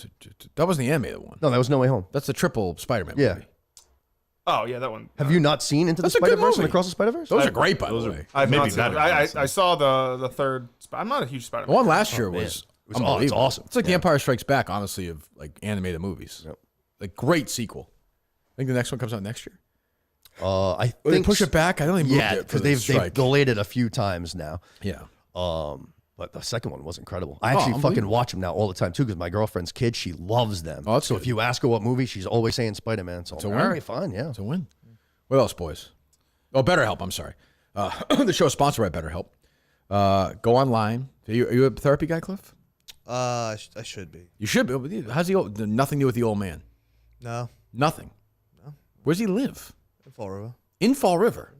wasn't the animated one. No, that was No Way Home. That's the triple Spider-Man Yeah. movie. Oh yeah, that one. Have you not seen Into the That's a good Spider-Verse and movie. Across the Spider-Verse? Those are great, by the way. I've Maybe not seen better, it. honestly. I saw the third. I'm not a huge The Spider-Man. one last year man. was It was unbelievable. it's awesome. It's like The Empire Strikes Back, honestly, of like animated movies. Yep. Like great sequel. I think the next one comes out next year. I Or they think push it back. I don't even Yeah, because they've delayed it a few times now. Yeah. But the second one was incredible. I Oh, actually fucking unbelievable. watch them now all the time too, because my girlfriend's kid, she loves them. Oh, that's so good. if you ask her what movie, she's always saying Spider-Man. So It's a I'm win. all right, fine, yeah. It's a win. What else, boys? Oh, BetterHelp. I'm sorry. The show is sponsored by BetterHelp. Go online. Are you a therapy guy, Cliff? I should be. You should be. How's the old? Nothing to do with the old man. No. Nothing. No. Where does he live? In Fall River. In Fall River.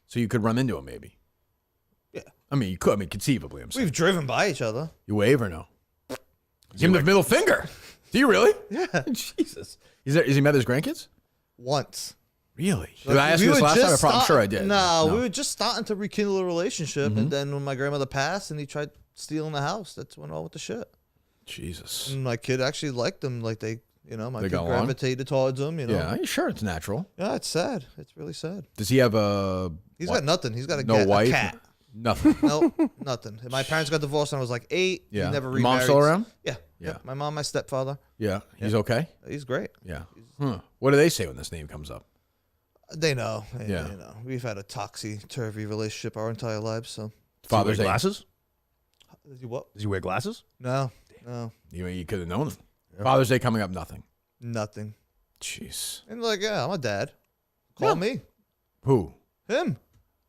So you could run into him, maybe. Yeah. I mean, you could. I mean, conceivably, I'm saying. We've driven by each other. You wave or no? Give him the middle finger. Do you really? Yeah. Jesus. Is he met his grandkids? Once. Really? Like, Did I ask we you this were last time? just I'm sure I did. No, we were just starting to rekindle a relationship, Mhm. and then when my grandmother passed, and he tried stealing the house, that's when all with the shit. Jesus. And my kid actually liked him, like my They kid got along? gravitated towards him. You know. Yeah, I'm sure it's natural. Yeah, it's sad. It's really sad. Does he have a? He's what? got nothing. He's got a, No cat, wife? a cat. Nothing. No, nothing. My parents got divorced when I was like 8. Yeah. He never Your remarried. mom still around? Yeah. Yeah. My mom, my stepfather. Yeah. He's okay? He's great. Yeah. What do they say when this name comes up? They know. Yeah. You know, we've had a topsy-turvy relationship our entire lives, so. Father's Day. Glasses? Does he what? Does he wear glasses? No. You could have known him. Yeah. Father's Day coming up, nothing. Nothing. Jeez. And like, yeah, I'm a dad. Call me. Who? Him.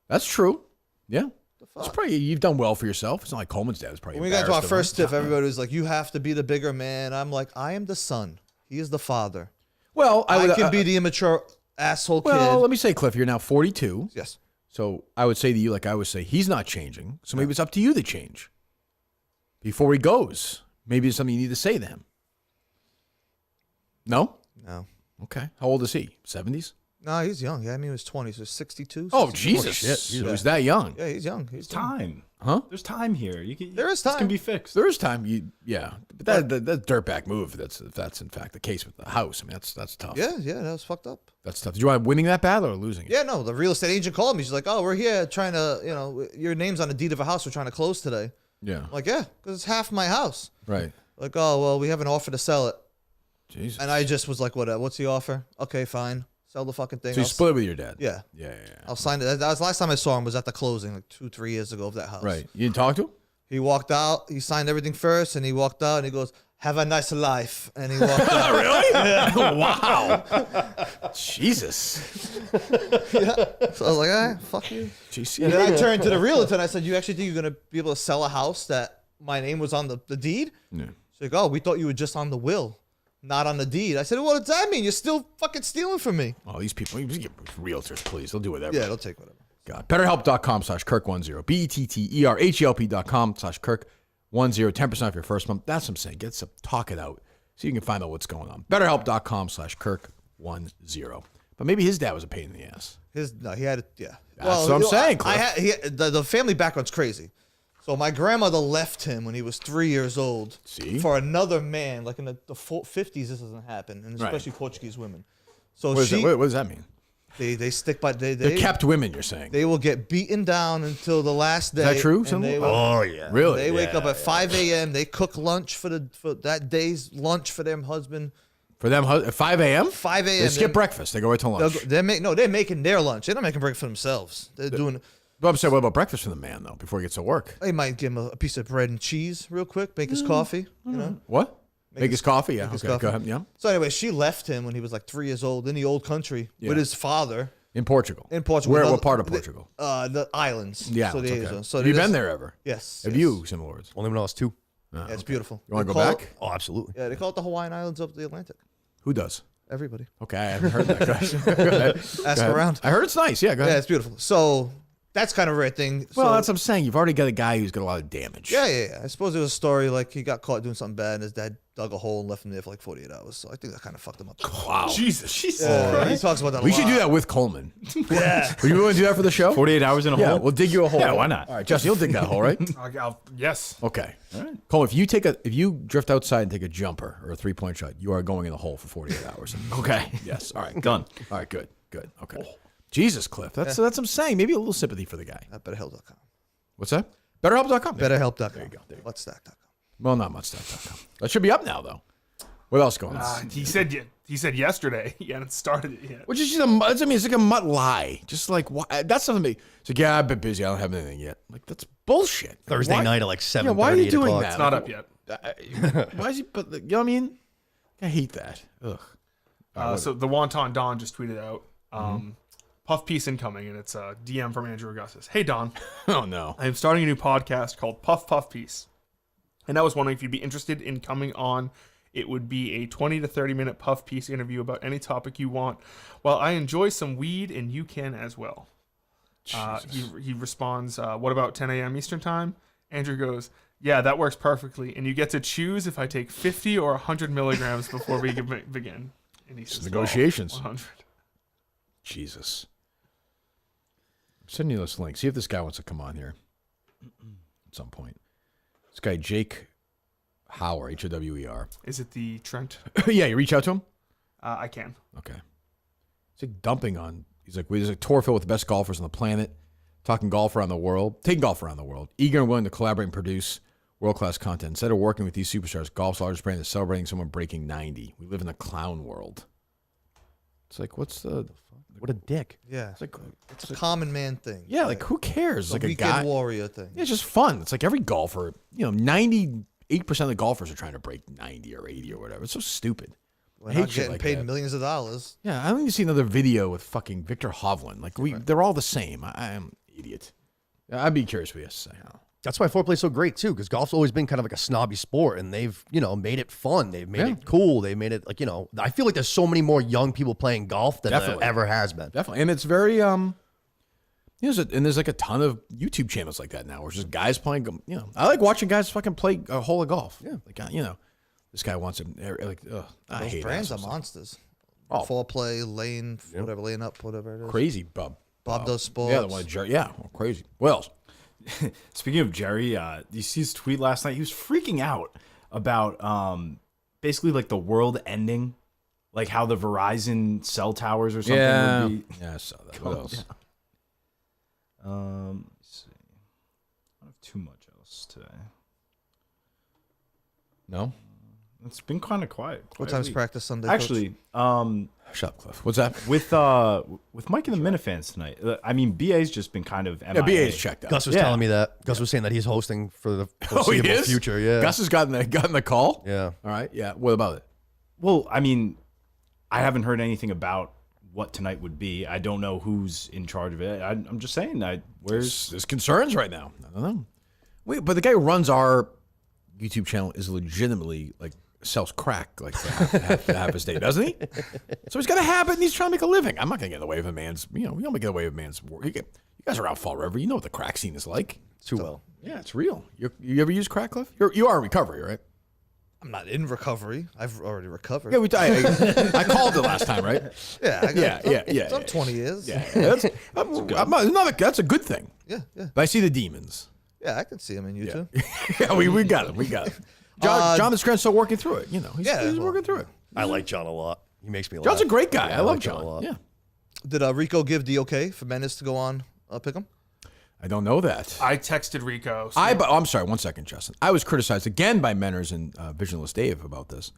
That's true. Yeah. It's probably, you've done well for yourself. It's not like Coleman's dad was probably When we got to our embarrassed of first him. tip, everybody was like, you have to be the bigger man. I'm like, I am the son. He is the father. Well, I can be the immature asshole kid. Well, let me say, Cliff, you're now 42. Yes. So I would say to you, like I would say, he's not changing. So maybe it's up to you to change. Before he goes, maybe it's something you need to say to him. No? No. Okay. How old is he? 70s? No, he's young. Yeah, I mean, he was 20, so 62. Oh, 62. Jesus. Shit. So he's that young. Yeah, he's young. There's time. Huh? There's time here. There is time. This can be fixed. There is time. Yeah. But that dirtbag move, that's in fact the case with the house. I mean, that's tough. Yeah, that was fucked up. That's tough. Did you want winning that battle or losing it? Yeah, no, the real estate agent called me. She's like, oh, we're here trying to, your name's on the deed of a house we're trying to close today. Yeah. I'm like, yeah, because it's half my house. Right. Like, oh, well, we have an offer to sell it. Jesus. And I just was like, what's the offer? Okay, fine. Sell the fucking thing. So you split it with your dad? Yeah. Yeah. I'll sign it. That was the last time I saw him was at the closing, like 2-3 years ago of that house. Right. You didn't talk to him? He walked out. He signed everything first, and he walked out, and he goes, have a nice life. And he walked out. Really? Yeah. Wow. Jesus. Yeah. So I was like, all right, fuck you. GC. And then I turned to the realtor, and I said, you actually think you're going to be able to sell a house that my name was on the deed? Yeah. She's like, oh, we thought you were just on the will, not on the deed. I said, well, what does that mean? You're still fucking stealing from me. Oh, these people, realtors, please. They'll do whatever. Yeah, they'll take whatever. God. BetterHelp.com/Kirk10. BetterHelp.com/Kirk10. 10% off your first month. That's what I'm saying. Get some, talk it out so you can find out what's going on. BetterHelp.com/Kirk10. But maybe his dad was a pain in the ass. He had it, yeah. That's what I'm saying, Cliff. The family background's crazy. So my grandmother left him when he was 3 years old. See? For another man. Like in the 50s, this doesn't happen, and especially Right. Portuguese women. So What does that mean? They stick by They're they kept women, you're saying. They will get beaten down until the last day. Is that true? and they will- Oh, yeah. Really? They wake up Yeah, at 5 a.m. They cook lunch for that day's lunch for their husband. For them, at 5 a.m.? 5 a.m. They skip breakfast. They go right to lunch. They're making their lunch. They're not making breakfast for themselves. They're doing. But I'm saying, what about breakfast for the man, though, before he gets to work? They might give him a piece of bread and cheese real quick, make his coffee. You know. What? Make his coffee? Yeah. Make his Okay, coffee. go ahead. Yeah. So anyway, she left him when he was like 3 years old in the old country with his father. In Portugal. In Portugal. Where? Another- what part of Portugal? The islands. Yeah. So it's there you okay. go. So Have you they been just- there ever? Yes. Have yes. you, Sim Lords? Only when I was 2. Yeah, it's beautiful. You want to They go call back? it- Oh, absolutely. Yeah, they call it the Hawaiian Islands of the Atlantic. Who does? Everybody. Okay, I haven't heard that. Go ahead. Go ahead. Go Ask ahead. around. I heard it's nice. Yeah, go ahead. Yeah, it's beautiful. So that's kind of a rare thing. Well, So- that's what I'm saying. You've already got a guy who's got a lot of damage. Yeah. I suppose there was a story like he got caught doing something bad and his dad dug a hole and left him there for like 48 hours. So I think that kind of fucked him up. Wow. Jesus. He talks about that a We lot. should do that with Coleman. Yeah. Would you willing to do that for the show? 48 hours in a Yeah, hole? we'll dig you a hole. Yeah, why not? All right, Justin, you'll dig that hole, right? Yes. Okay. All right. Coleman, if you drift outside and take a jumper or a 3-point shot, you are going in the hole for 48 hours. Okay. Yes. All right. Done. All right. Good. Okay. Jesus, Cliff. That's what I'm saying. Maybe a little sympathy for the guy. At BetterHelp.com. What's that? BetterHelp.com. BetterHelp.com. There you go. Whatstack.com. Well, not muchstack.com. That should be up now, though. What else going on? He said yesterday. He hadn't started it yet. Which is just it's like a mutt lie. Just like, why? That's something. It's like, yeah, I've been busy. I don't have anything yet. Like, that's bullshit. Thursday Why- night at like 7:30. Yeah, why are you doing that? It's not up yet. Why is he? But you know what I mean? I hate that. Ugh. So the Wonton Don just tweeted out, Puff Piece incoming, and it's a DM from Andrew Augustus. Hey, Don. Oh, no. I am starting a new podcast called Puff Piece. And I was wondering if you'd be interested in coming on. It would be a 20 to 30 minute Puff Piece interview about any topic you want. Well, I enjoy some weed, and you can as well. He responds, what about 10 a.m. Eastern time? Andrew goes, yeah, that works perfectly. And you get to choose if I take 50 or 100 milligrams before we begin. And he says, negotiations. 100. Jesus. I'm sending you this link. See if this guy wants to come on here at some point. This guy, Jake Hauer, H-O-W-E-R. Is it the Trent? Yeah, you reach out to him? I can. Okay. He's like dumping on. He's like, there's a tour filled with the best golfers on the planet, taking golf around the world, eager and willing to collaborate and produce world-class content. Instead of working with these superstars, golf's largest brand is celebrating someone breaking 90. We live in a clown world. It's like, what's the what a dick. Yeah. It's a common man thing. Yeah, like who cares? The Like a weekend guy warrior thing. Yeah, it's just fun. It's like every golfer, 98% of the golfers are trying to break 90 or 80 or whatever. It's so stupid. We're I hate not shit getting like paid that. millions of dollars. Yeah, I don't even see another video with fucking Victor Hovland. Like they're all the same. I'm an idiot. I'd be curious what he has to say. That's why foreplay is so great too, because golf's always been kind of like a snobby sport, and they've made it fun. They've made it cool. They made it like I feel like there's so many more young people playing golf than there ever has been. Definitely, and it's very there's like a ton of YouTube channels like that now, where it's just guys playing. I like watching guys fucking play a hole of golf. Yeah, like this guy wants him. Like, I Those hate brands are assholes. monsters. Oh. Foreplay, lane, whatever, lane up, whatever it is. Crazy Bob. Bob does sports. Yeah, the one Jerry. Yeah, crazy. What else? Speaking of Jerry, you see his tweet last night? He was freaking out about basically like the world ending, like how the Verizon cell towers or something would be. Yeah, I saw that. What else? Let's see. I don't have too much else today. No? It's been kind of quiet. What time's practice Sunday, Actually, shut up, Cliff. What's that? With Mike and the Minifans tonight. I mean, BA's just been kind of MIA. Yeah, BA's checked out. Gus was telling me that. Gus was saying that he's hosting for the foreseeable future. Yeah, Gus has gotten the call. Yeah. All right. Yeah. What about it? Well, I mean, I haven't heard anything about what tonight would be. I don't know who's in charge of it. I'm just saying that there's concerns right now. I don't know. Wait, but the guy who runs our YouTube channel is legitimately like sells crack like half his day, doesn't he? So he's got a habit and he's trying to make a living. I'm not going to get in the way of a man's. We don't get in the way of a man's work. You guys are out Fall River. You know what the crack scene is like. Too well. Yeah, it's real. You ever use crack, Cliff? You are in recovery, right? I'm not in recovery. I've already recovered. Yeah, I called it last time, right? Yeah, I'm 20 years. Yeah, that's a good thing. Yeah. But I see the demons. Yeah, I can see him in YouTube. Yeah, we got him. We got him. John the Trent's still working through it. He's working through it. I like John a lot. He makes me laugh. John's a great guy. Yeah, I love like John. a lot. Yeah. Did Rico give the okay for Menace to go on pick him? I don't know that. I texted Rico. So. I'm sorry. 1 second, Justin. I was criticized again by Menners and Visionless Dave about this.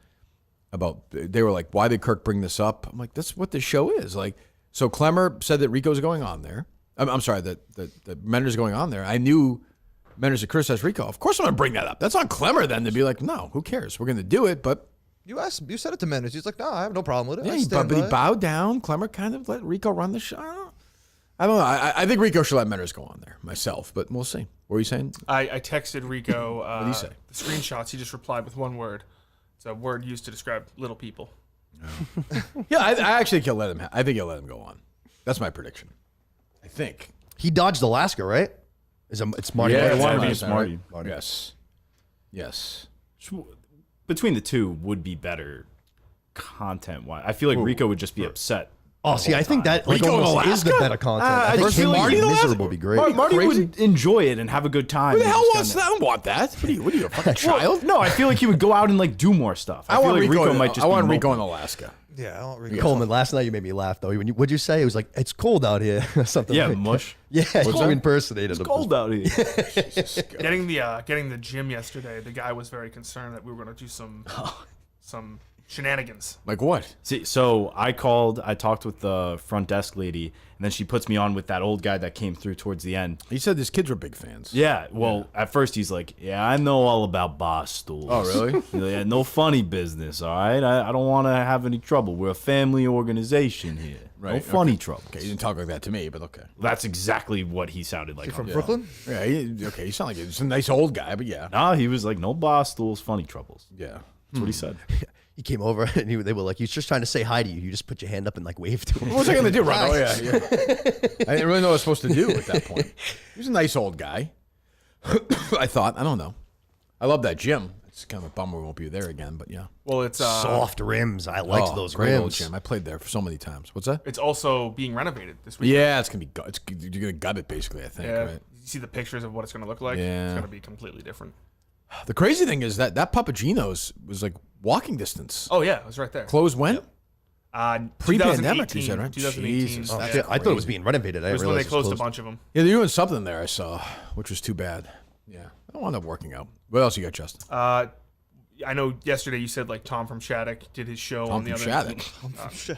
They were like, "Why did Kirk bring this up?" I'm like, "That's what the show is." Like, so Klemmer said that Rico's going on there. I'm sorry that Menners is going on there. I knew Menners had criticized Rico. Of course, I'm going to bring that up. That's on Klemmer then to be like, "No, who cares? We're going to do it." But you said it to Menace. He's like, "No, I have no problem with it." yeah, but he bowed down. Klemmer kind of let Rico run the show. I don't know. I think Rico should let Menners go on there myself, but we'll see. What were you saying? I texted Rico. What did he say? The screenshots. He just replied with one word. It's a word used to describe little people. Yeah, I actually think he'll let him. I think he'll let him go on. That's my prediction. I think he dodged Alaska, right? It's Marty. Yeah, Marty. it's Marty. Yes. Between the two would be better content-wise. I feel like Rico would just be upset. Oh, see, I think that like Rico almost is the Alaska? better content. I I think just feel him like being Marty miserable would be great. Marty would enjoy it and have a good time. Who the and hell just wants that? I don't want that. What are you, a fucking Well, child? no, I feel like he would go out and like do more stuff. I feel want like Rico might just. I want be Rico in moping. Alaska. Yeah, I want Rico. Coleman, last night you made me laugh though. What'd you say? It was like it's cold out here. Something. Yeah, like mush. Yeah, you impersonated It's him. cold out here. Getting the gym yesterday, the guy was very concerned that we were going to do some shenanigans. Like what? See, so I talked with the front desk lady, and then she puts me on with that old guy that came through towards the end. He said his kids were big fans. Yeah, well, at first he's like, "Yeah, I know all about Barstool." Oh, really? Yeah, no funny business, all right? I don't want to have any trouble. We're a family organization here. No funny trouble. Okay, you didn't talk like that to me, but okay. That's exactly what he sounded like. From Brooklyn? Yeah, you sound like he's a nice old guy, but yeah. Nah, he was like, no Barstools, funny troubles. Yeah. That's what he said. He came over and they were like, he's just trying to say hi to you. You just put your hand up and like wave to him. What was I going to do, Ron? Oh, yeah. I didn't really know what I was supposed to do at that point. He was a nice old guy. I thought. I don't know. I love that gym. It's kind of a bummer we won't be there again, but yeah. Well, it's soft rims. I liked those great rims. old gym. I played there for so many times. What's that? It's also being renovated this week. Yeah, it's gonna be. You're gonna gut it basically. I think. Yeah, Right? you see the pictures of what it's going to look like. Yeah. It's going to be completely different. The crazy thing is that Papagino's was like walking distance. Oh yeah, it was right there. Closed when? Pre-pandemic, you 2018, said, right? 2018. Jesus, yeah. that's I thought it was being renovated. I It was didn't when they realize it was closed a bunch of them. Yeah, they're doing something there. I saw, which was too bad. Yeah, I don't want that working out. What else you got, Justin? I know yesterday you said like Tom from Shattuck did his show on the other.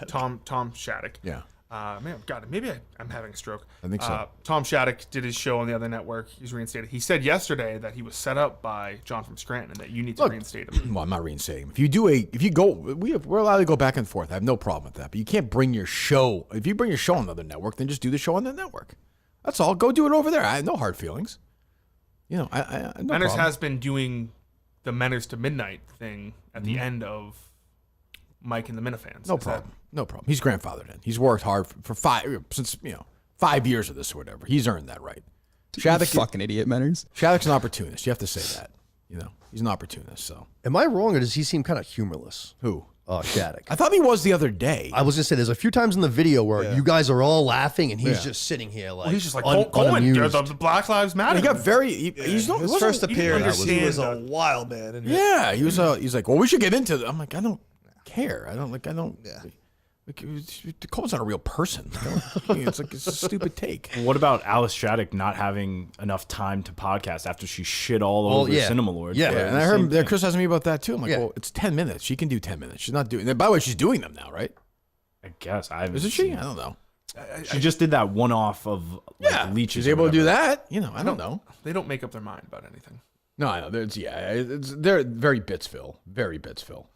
Tom Shattuck. Yeah. Man, God, maybe I'm having a stroke. I think so. Tom Shattuck did his show on the other network. He's reinstated. He said yesterday that he was set up by John from Scranton and that you need to reinstate him. Well, I'm not reinstating him. We're allowed to go back and forth. I have no problem with that. But you can't bring your show. If you bring your show on another network, then just do the show on that network. That's all. Go do it over there. I have no hard feelings. You know, I no Menners problem. has been doing the Menners to Midnight thing at the end of Mike and the Minifans. No problem. No problem. He's grandfathered in. He's worked hard for 5 years of this or whatever. He's earned that right. Shattuck, fucking idiot, Menners. Shattuck's an opportunist. You have to say that. You know, he's an opportunist. So, am I wrong, or does he seem kind of humorless? Who? Shattuck. I thought he was the other day. I was gonna say there's a few times in the video where you guys are all laughing and he's just sitting here like he's just like Coleman, the Black Lives Matter. He got very. He's not. His first appearance, he was a wild man. Yeah, he was. He's like, well, we should get into it. I'm like, I don't care. I don't. Yeah. Like, Coleman's not a real person. It's a stupid take. What about Alice Shattuck not having enough time to podcast after she shit all over Cinema Lord? Yeah, and I heard they're criticizing me about that too. I'm like, well, it's 10 minutes. She can do 10 minutes. She's not doing. By the way, she's doing them now, right? I guess I haven't. Isn't she? I don't know. She just did that one-off of leeches. She's able to do that. You know, I don't know. They don't make up their mind about anything. No, I know. They're very Bitsville. Very Bitsville.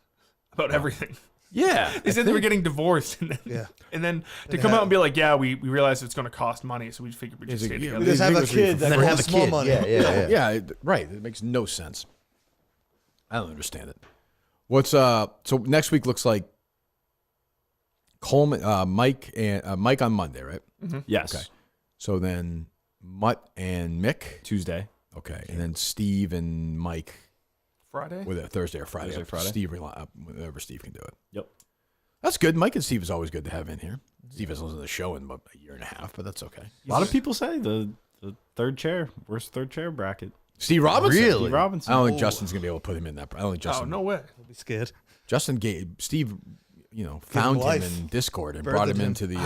About everything. Yeah. They said they were getting divorced. And then to come out and be like, yeah, we realized it's going to cost money, so we figured we'd just stay together. We just have a kid that costs more money. Yeah, right. It makes no sense. I don't understand it. What's so next week looks like Coleman, Mike on Monday, right? Mm-hmm. Yes. Okay. So then Mutt and Mick Tuesday. Okay, and then Steve and Mike Friday? With it Thursday or Friday. Thursday, Friday. Steve, whenever Steve can do it. Yep. That's good. Mike and Steve is always good to have in here. Steve hasn't listened to the show in about a year and a half, but that's okay. A lot of people say the third chair, worst third chair bracket. Steve Robinson? Really? Steve Robinson. I don't think Justin's going to be able to put him in that. I don't think Justin. Oh, no way. I'll be scared. Steve, found him in Discord and brought him into the.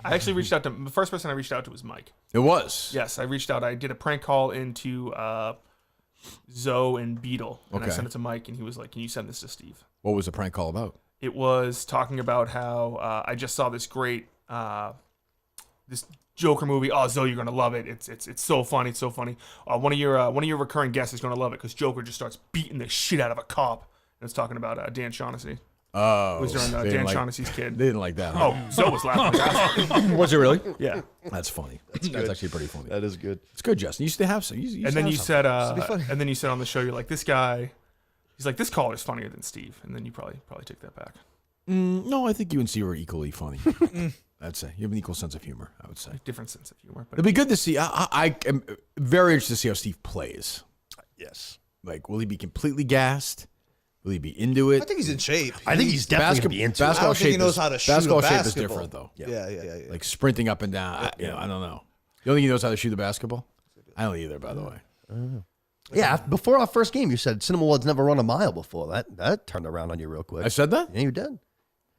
I actually reached out to the first person I reached out to was Mike. It was. Yes, I reached out. I did a prank call into Zoe and Beetle, and I sent it to Mike, and he was like, "Can you send this to Steve?" What was the prank call about? It was talking about how I just saw this great this Joker movie. Oh, Zoe, you're gonna love it. It's so funny. It's so funny. One of your recurring guests is gonna love it because Joker just starts beating the shit out of a cop. And it's talking about Dan Shaughnessy. Oh, it was during Dan Shaughnessy's kid. They didn't like that. Oh, Zoe was laughing. Was it really? Yeah, that's funny. That's actually pretty funny. That is good. It's good, Justin. You used to have some. And then you said on the show, you're like, this guy. He's like, this caller is funnier than Steve. And then you probably take that back. No, I think you and Steve are equally funny. I'd say you have an equal sense of humor. I would say different sense of humor. But it'd be good to see. I am very interested to see how Steve plays. Yes. Like, will he be completely gassed? Will he be into it? I think he's in shape. I think he's definitely gonna be into it. I don't think he knows how to shoot basketball a shape is basketball. different, though. Yeah. Like sprinting up and down. I don't know. You don't think he knows how to shoot a basketball? I don't either, by the way. Yeah, before our first game, you said Cinema Lord's never run a mile before. That turned around on you real quick. I said that? Yeah, you did.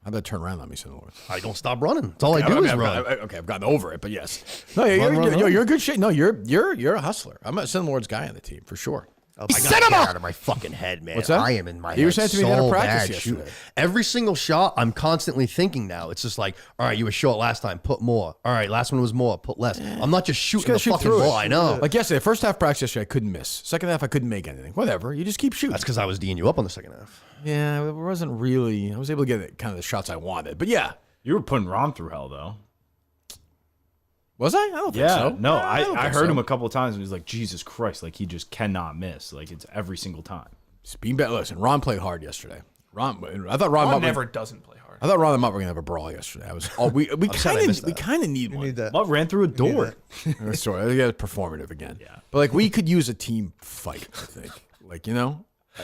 How'd that turn around on me, Cinema Lord? I don't stop running. That's all I do is run. I've gotten over it, but yes. No, you're in good shape. No, you're a hustler. I'm a Cinema Lord's guy on the team for sure. I got it out of my fucking head, man. What's that? I am in my head. You were saying to me you had a so practice bad yesterday. shooting. Every single shot, I'm constantly thinking now. It's just like, all right, you were short last time, put more. All right, last one was more, put less. I'm not just shooting the fucking ball. I know. Like yesterday, first half practice yesterday, I couldn't miss. Second half, I couldn't make anything. Whatever. You just keep shooting. That's because I was D'ing you up on the second half. Yeah, it wasn't really. I was able to get kind of the shots I wanted. But yeah. You were putting Ron through hell, though. Was I? I don't think so. No, I heard him a couple of times and he was like, Jesus Christ, like he just cannot miss. Like it's every single time. Listen, Ron played hard yesterday. I thought Ron never doesn't play hard. I thought Ron and Mutt were gonna have a brawl yesterday. We kind of need one. Mutt ran through a door. Sorry, I got performative again. Yeah, but like we could use a team fight. I think, like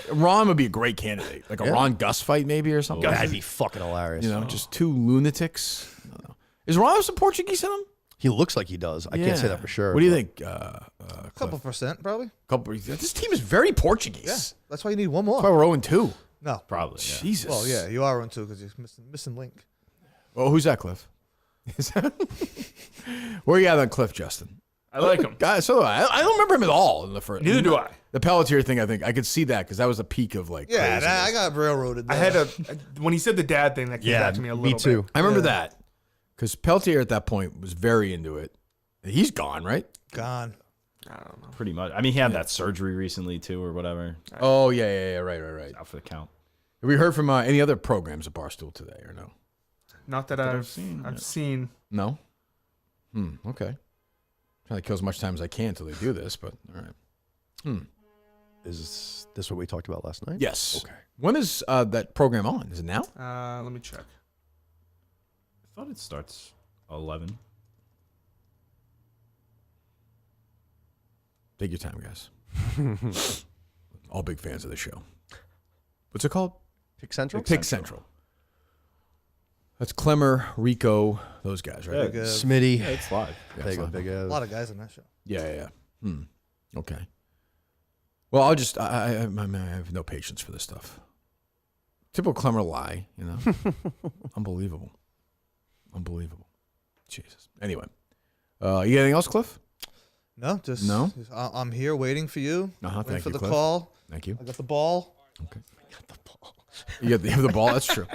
Ron would be a great candidate, like a Ron Gus fight maybe or something. That'd be fucking hilarious. Just two lunatics. I don't know. Is Ron have some Portuguese in him? He looks like he does. I can't say that for sure. What do you think? A couple percent, probably. This team is very Portuguese. Yeah, that's why you need one more. That's why we're 0-2. No, probably. Yeah. Jesus. Well, yeah, you are on 2 because you're missing Link. Well, who's that, Cliff? Where you at on Cliff, Justin? I like him. So I don't remember him at all in the first. Neither do I. The Pelletier thing, I think I could see that because that was a peak of like. Yeah, craziness. I got railroaded. I There. had when he said the dad thing that came back to me a little bit. I remember that because Pelletier at that point was very into it. He's gone, right? Gone. I don't know. Pretty much. I mean, he had that surgery recently too, or whatever. Oh yeah, right. Out for the count. Have we heard from any other programs at Barstool today or no? Not that I've seen. No. Okay. Trying to kill as much time as I can until they do this, but all right. Is this what we talked about last night? Yes. Okay. When is that program on? Is it now? Let me check. I thought it starts 11. Take your time, guys. All big fans of the show. What's it called? Pick Central? Pick Central. That's Klemmer, Rico, those guys, right? Big Ev. Smitty. Yeah, it's live. Yeah, it's live. Big A lot of guys on that show. Yeah. Okay. Well, I'll just I have no patience for this stuff. Typical Klemmer lie, you know. Unbelievable. Jesus. Anyway, you got anything else, Cliff? No, just I'm here waiting for you. Waiting Thank for you, the Cliff. call. Thank you. I got the ball. Okay. You have the ball. That's true.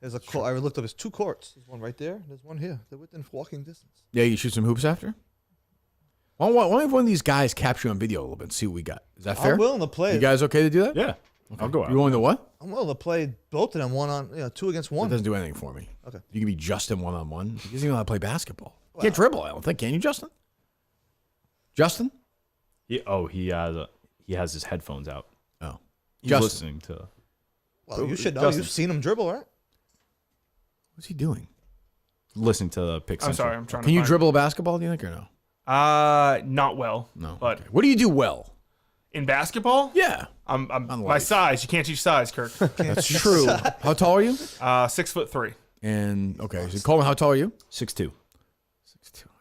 There's a court. I looked up. There's 2 courts. There's one right there. There's one here. They're within walking distance. Yeah, you shoot some hoops after. Why don't have one of these guys capture you on video a little bit and see what we got? Is that fair? I'm willing to play. You guys okay to do that? Yeah. I'll go out. You willing to what? I'm willing to play both of them 2 against 1. That doesn't do anything for me. Okay. You can be Justin 1-on-1. He doesn't even know how to play basketball. You can't dribble, I don't think. Can you, Justin? Justin? He has his headphones out. Oh. He's Justin. listening to. Well, you should know. Justin. You've seen him dribble, right? What's he doing? Listening to the Pick I'm Central. sorry. I'm trying to Can you find dribble a basketball, do you think, or no? Not well. No. But Okay. What do you do well? in basketball? Yeah. I'm On my life. size. You can't teach size, Kirk. That's true. How tall are you? 6'3". And, okay. So, Coleman, how tall are you? 6'2". 6'2".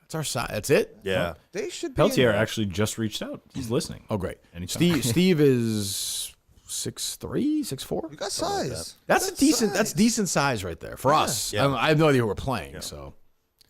That's our size. That's it? Yeah. They should be. Peltier actually just reached out. He's listening. Oh, great. Anytime. Steve is 6'3", 6'4". You got size. That's a decent. That's decent size right there for us. Yeah. I have no idea who we're playing, so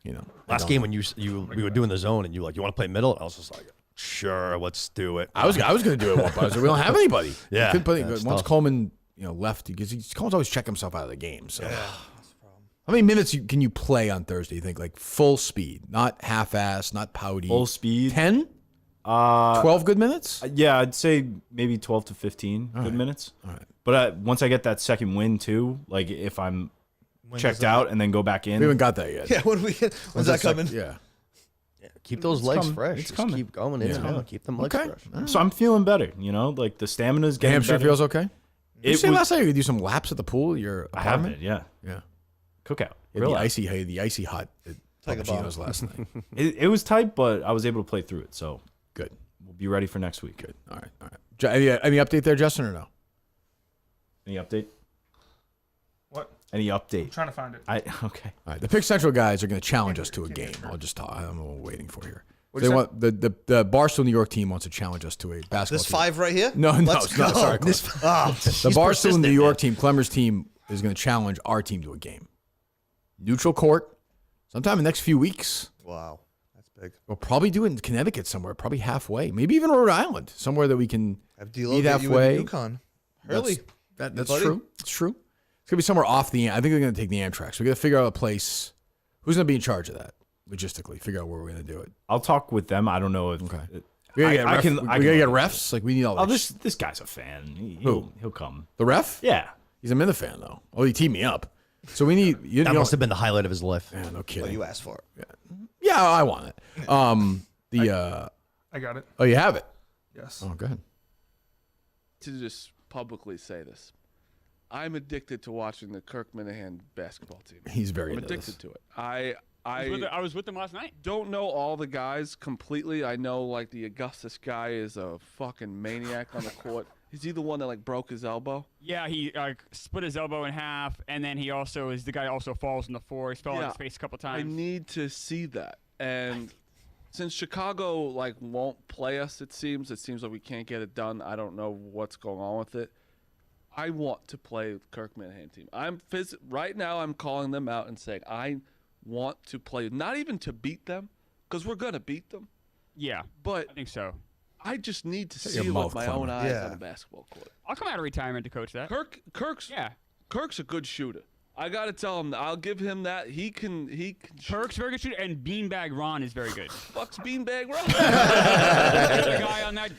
you know. Last game when we were doing the zone and you want to play middle, and I was just like, sure, let's do it. I was going to do it one point. We don't have anybody. Yeah, Once tough. Coleman left, because Coleman's always check himself out of the game. So how many minutes can you play on Thursday? You think like full speed, not half-ass, not pouty. Full speed. 10? 12 good minutes? Yeah, I'd say maybe 12 to 15 good minutes. All right. But once I get that second win too, like if I'm checked out and then go back in. We haven't got that yet. Yeah, when's that coming? Yeah. Keep those legs coming. fresh. It's Just coming. keep going. It's Yeah. coming. Keep them legs Okay. fresh. So I'm feeling better, like the stamina's The getting hamstring better. feels okay? Did you say was- last night you could do some laps at the pool? Your I have apartment? it, yeah. Yeah. Cookout. Yeah, Real the life. icy hot at Tiger Papagino's last night. It was tight, but I was able to play through it. So Good. we'll be ready for next week. Good. All right. Any update there, Justin, or no? Any update? What? Any update? I'm trying to find it. Okay. All right. The Pick Central guys are going to challenge us to a game. I'll just talk. I'm waiting for here. What'd They you want the Barstool New York team wants to challenge us to a basketball. This team. 5 right here? No, Let's it's not. go. Sorry, Cliff. The He's Barstool persistent, New York man. team, Klemmer's team, is going to challenge our team to a game. Neutral court, sometime in the next few weeks. Wow, that's big. We'll probably do it in Connecticut somewhere, probably halfway, maybe even Rhode Island, somewhere that we can Have D-Lo meet get you halfway. in UConn. Hurley. That's buddy? true. It's true. It's gonna be somewhere off the. I think they're gonna take the Amtrak. So we got to figure out a place. Who's gonna be in charge of that logistically? Figure out where we're gonna do it. I'll talk with them. I don't know if. Okay. We gotta I get can. we I gotta can get refs. Like we need all. Oh, This. this guy's a fan. Who? He'll come. The ref? Yeah. He's a Minifan though. Oh, he teed me up. So we need. That must have been the highlight of his life. Yeah, no Well, kidding. you asked for it. Yeah, I want it. I got it. Oh, you have it. Yes. Oh, go ahead. To just publicly say this, I'm addicted to watching the Kirk Minahan basketball team. He's very I'm into addicted this. to it. I was with them last night. don't know all the guys completely. I know like the Augustus guy is a fucking maniac on the court. Is he the one that like broke his elbow? Yeah, he split his elbow in half, and then he also is the guy who also falls on the floor. He's fell on his face a couple I times. need to see that. And since Chicago like won't play us, it seems like we can't get it done. I don't know what's going on with it. I want to play with Kirk Minahan team. Right now I'm calling them out and saying I want to play, not even to beat them, because we're gonna beat them. Yeah, But I think so. I just need to Shut your see it mouth, with my Klemmer. own eyes Yeah. on the basketball court. I'll come out of retirement to coach that. Kirk's a good shooter. I gotta tell him. I'll give him that. He can. Kirk's very good shooter, and Beanbag Ron is very good. Fuck's Beanbag Ron. The guy on that.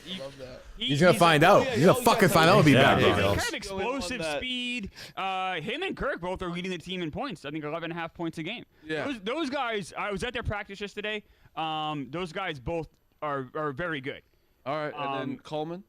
He's gonna find out. He's gonna fucking find out. Be back. Kind of explosive speed. Him and Kirk both are leading the team in points. I think 11.5 points a game. Yeah. Those guys. I was at their practice yesterday. Those guys both are very good. All right, and then Coleman.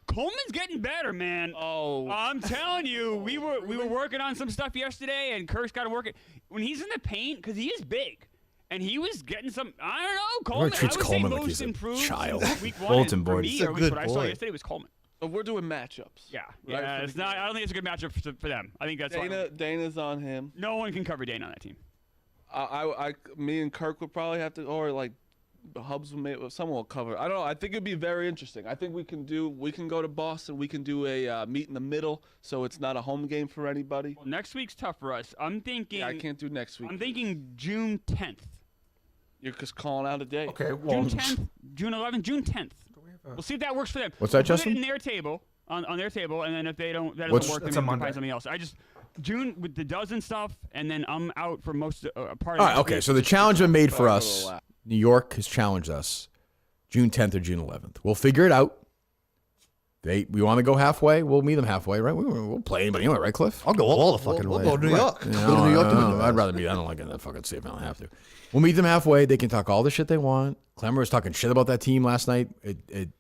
Coleman's getting better, man. Oh, I'm telling you, we were working on some stuff yesterday, and Kirk's got to work it when he's in the paint because he is big, and he was getting some. I don't know, Coleman. treats I would Coleman say like most he's a improved child. since week 1. Bulletin and for board. me, He's a or at least good what I saw boy. yesterday was Coleman. So we're doing matchups. Yeah, Right, yeah. for It's the not. game. I don't think it's a good matchup for them. I think that's Dana's on him. no one can cover Dana on that team. Me and Kirk would probably have to, or like Hubs, someone will cover. I don't know. I think it'd be very interesting. I think we can go to Boston. We can do a meet in the middle, so it's not a home game for anybody. Well, next week's tough for us. I'm thinking. Yeah, I can't do next week. I'm thinking June 10th. You're just calling out a day. Okay, well, June 10th, June 11th, June 10th. We'll see if that works for them. What's that, We'll put Justin? it in their table, on their table, and then if they don't, that What's- doesn't work, then That's we a can Monday. find something else. June with the dozen stuff, and then I'm out for most part of All right. next Okay. week. So the challenge been made for Sorry, us. little laugh. New York has challenged us. June 10th or June 11th. We'll figure it out. We want to go halfway. We'll meet them halfway, right? We'll play anybody anyway, right, Cliff? I'll go all the fucking We'll way. go to New York. No, Go to New York to no, do that. I'd rather be. I don't like getting that fucking safe. I don't have to. We'll meet them halfway. They can talk all the shit they want. Klemmer was talking shit about that team last night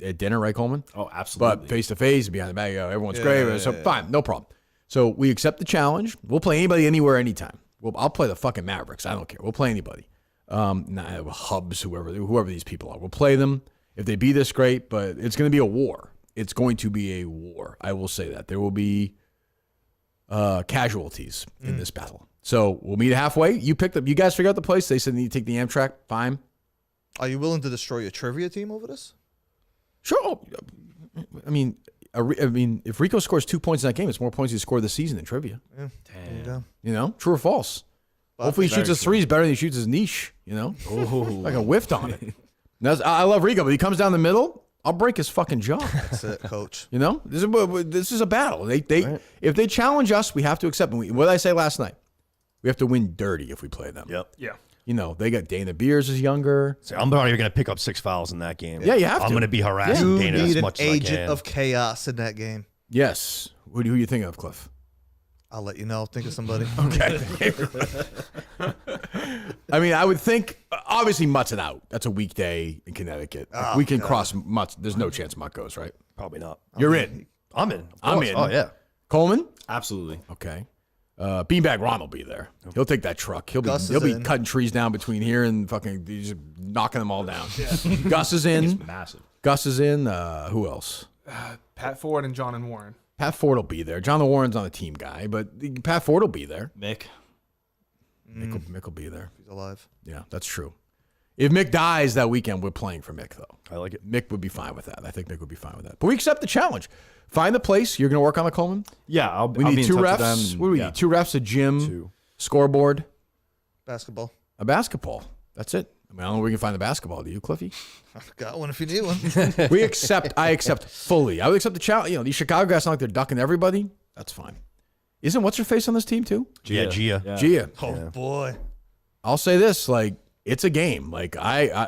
at dinner, right, Coleman? Oh, absolutely. But face to face, behind the back, everyone's great. So fine, no problem. So we accept the challenge. We'll play anybody, anywhere, anytime. I'll play the fucking Mavericks. I don't care. We'll play anybody. Hubs, whoever these people are. We'll play them. If they beat us, great. But it's going to be a war. It's going to be a war. I will say that. There will be casualties in this battle. So we'll meet halfway. You guys figure out the place. They said you need to take the Amtrak. Fine. Are you willing to destroy your trivia team over this? Sure. I mean, if Rico scores 2 points in that game, it's more points he scored this season in trivia. Yeah. There you go. You know, true or false? But Hopefully he shoots his threes better than he shoots his niche, you know? Like a whiffed on it. I love Rico, but he comes down the middle, I'll break his fucking jaw. That's it, coach. You know? This is a battle. If they challenge us, we have to accept them. What did I say last night? We have to win dirty if we play them. Yep. Yeah. You know, they got Dana Beers is younger. So I'm not even going to pick up 6 fouls in that game. Yeah, you have to. I'm going to be harassing You Dana need as an much as I agent can. of chaos in that game. Yes. Who you think of, Cliff? I'll let you know. Think of somebody. Okay. I mean, I would think, obviously, Mutt's an out. That's a weekday in Connecticut. Oh, we can God. cross Mutt. There's no chance Mutt goes, right? Probably not. You're in. I'm in. Of I'm course. in. Oh, yeah. Coleman? Absolutely. Okay. Beanbag Ron will be there. He'll take that truck. He'll Gus be is in. cutting trees down between here and fucking he's just knocking them all down. Gus is in. It's massive. Gus is in. Who else? Pat Ford and John and Warren. Pat Ford will be there. John Warren's not a team guy, but Pat Ford will be there. Mick. Mick will be there. He's alive. Yeah, that's true. If Mick dies that weekend, we're playing for Mick, though. I like it. Mick would be fine with that. I think Mick would be fine with that. But we accept the challenge. Find the place. You're going to work on the Coleman? Yeah, We I'll need be in 2 touch with refs. them. What do we Yeah. need? 2 refs, a gym, scoreboard, Basketball. a basketball. That's it. I mean, I don't know where we can find the basketball. Do you, Cliffy? I've got one if you need one. I accept fully. I would accept the challenge. You know, these Chicago guys sound like they're ducking everybody. That's fine. Isn't what's her face on this team too? Yeah, Gia. Gia. Oh, boy. I'll say this, like, it's a game. Like,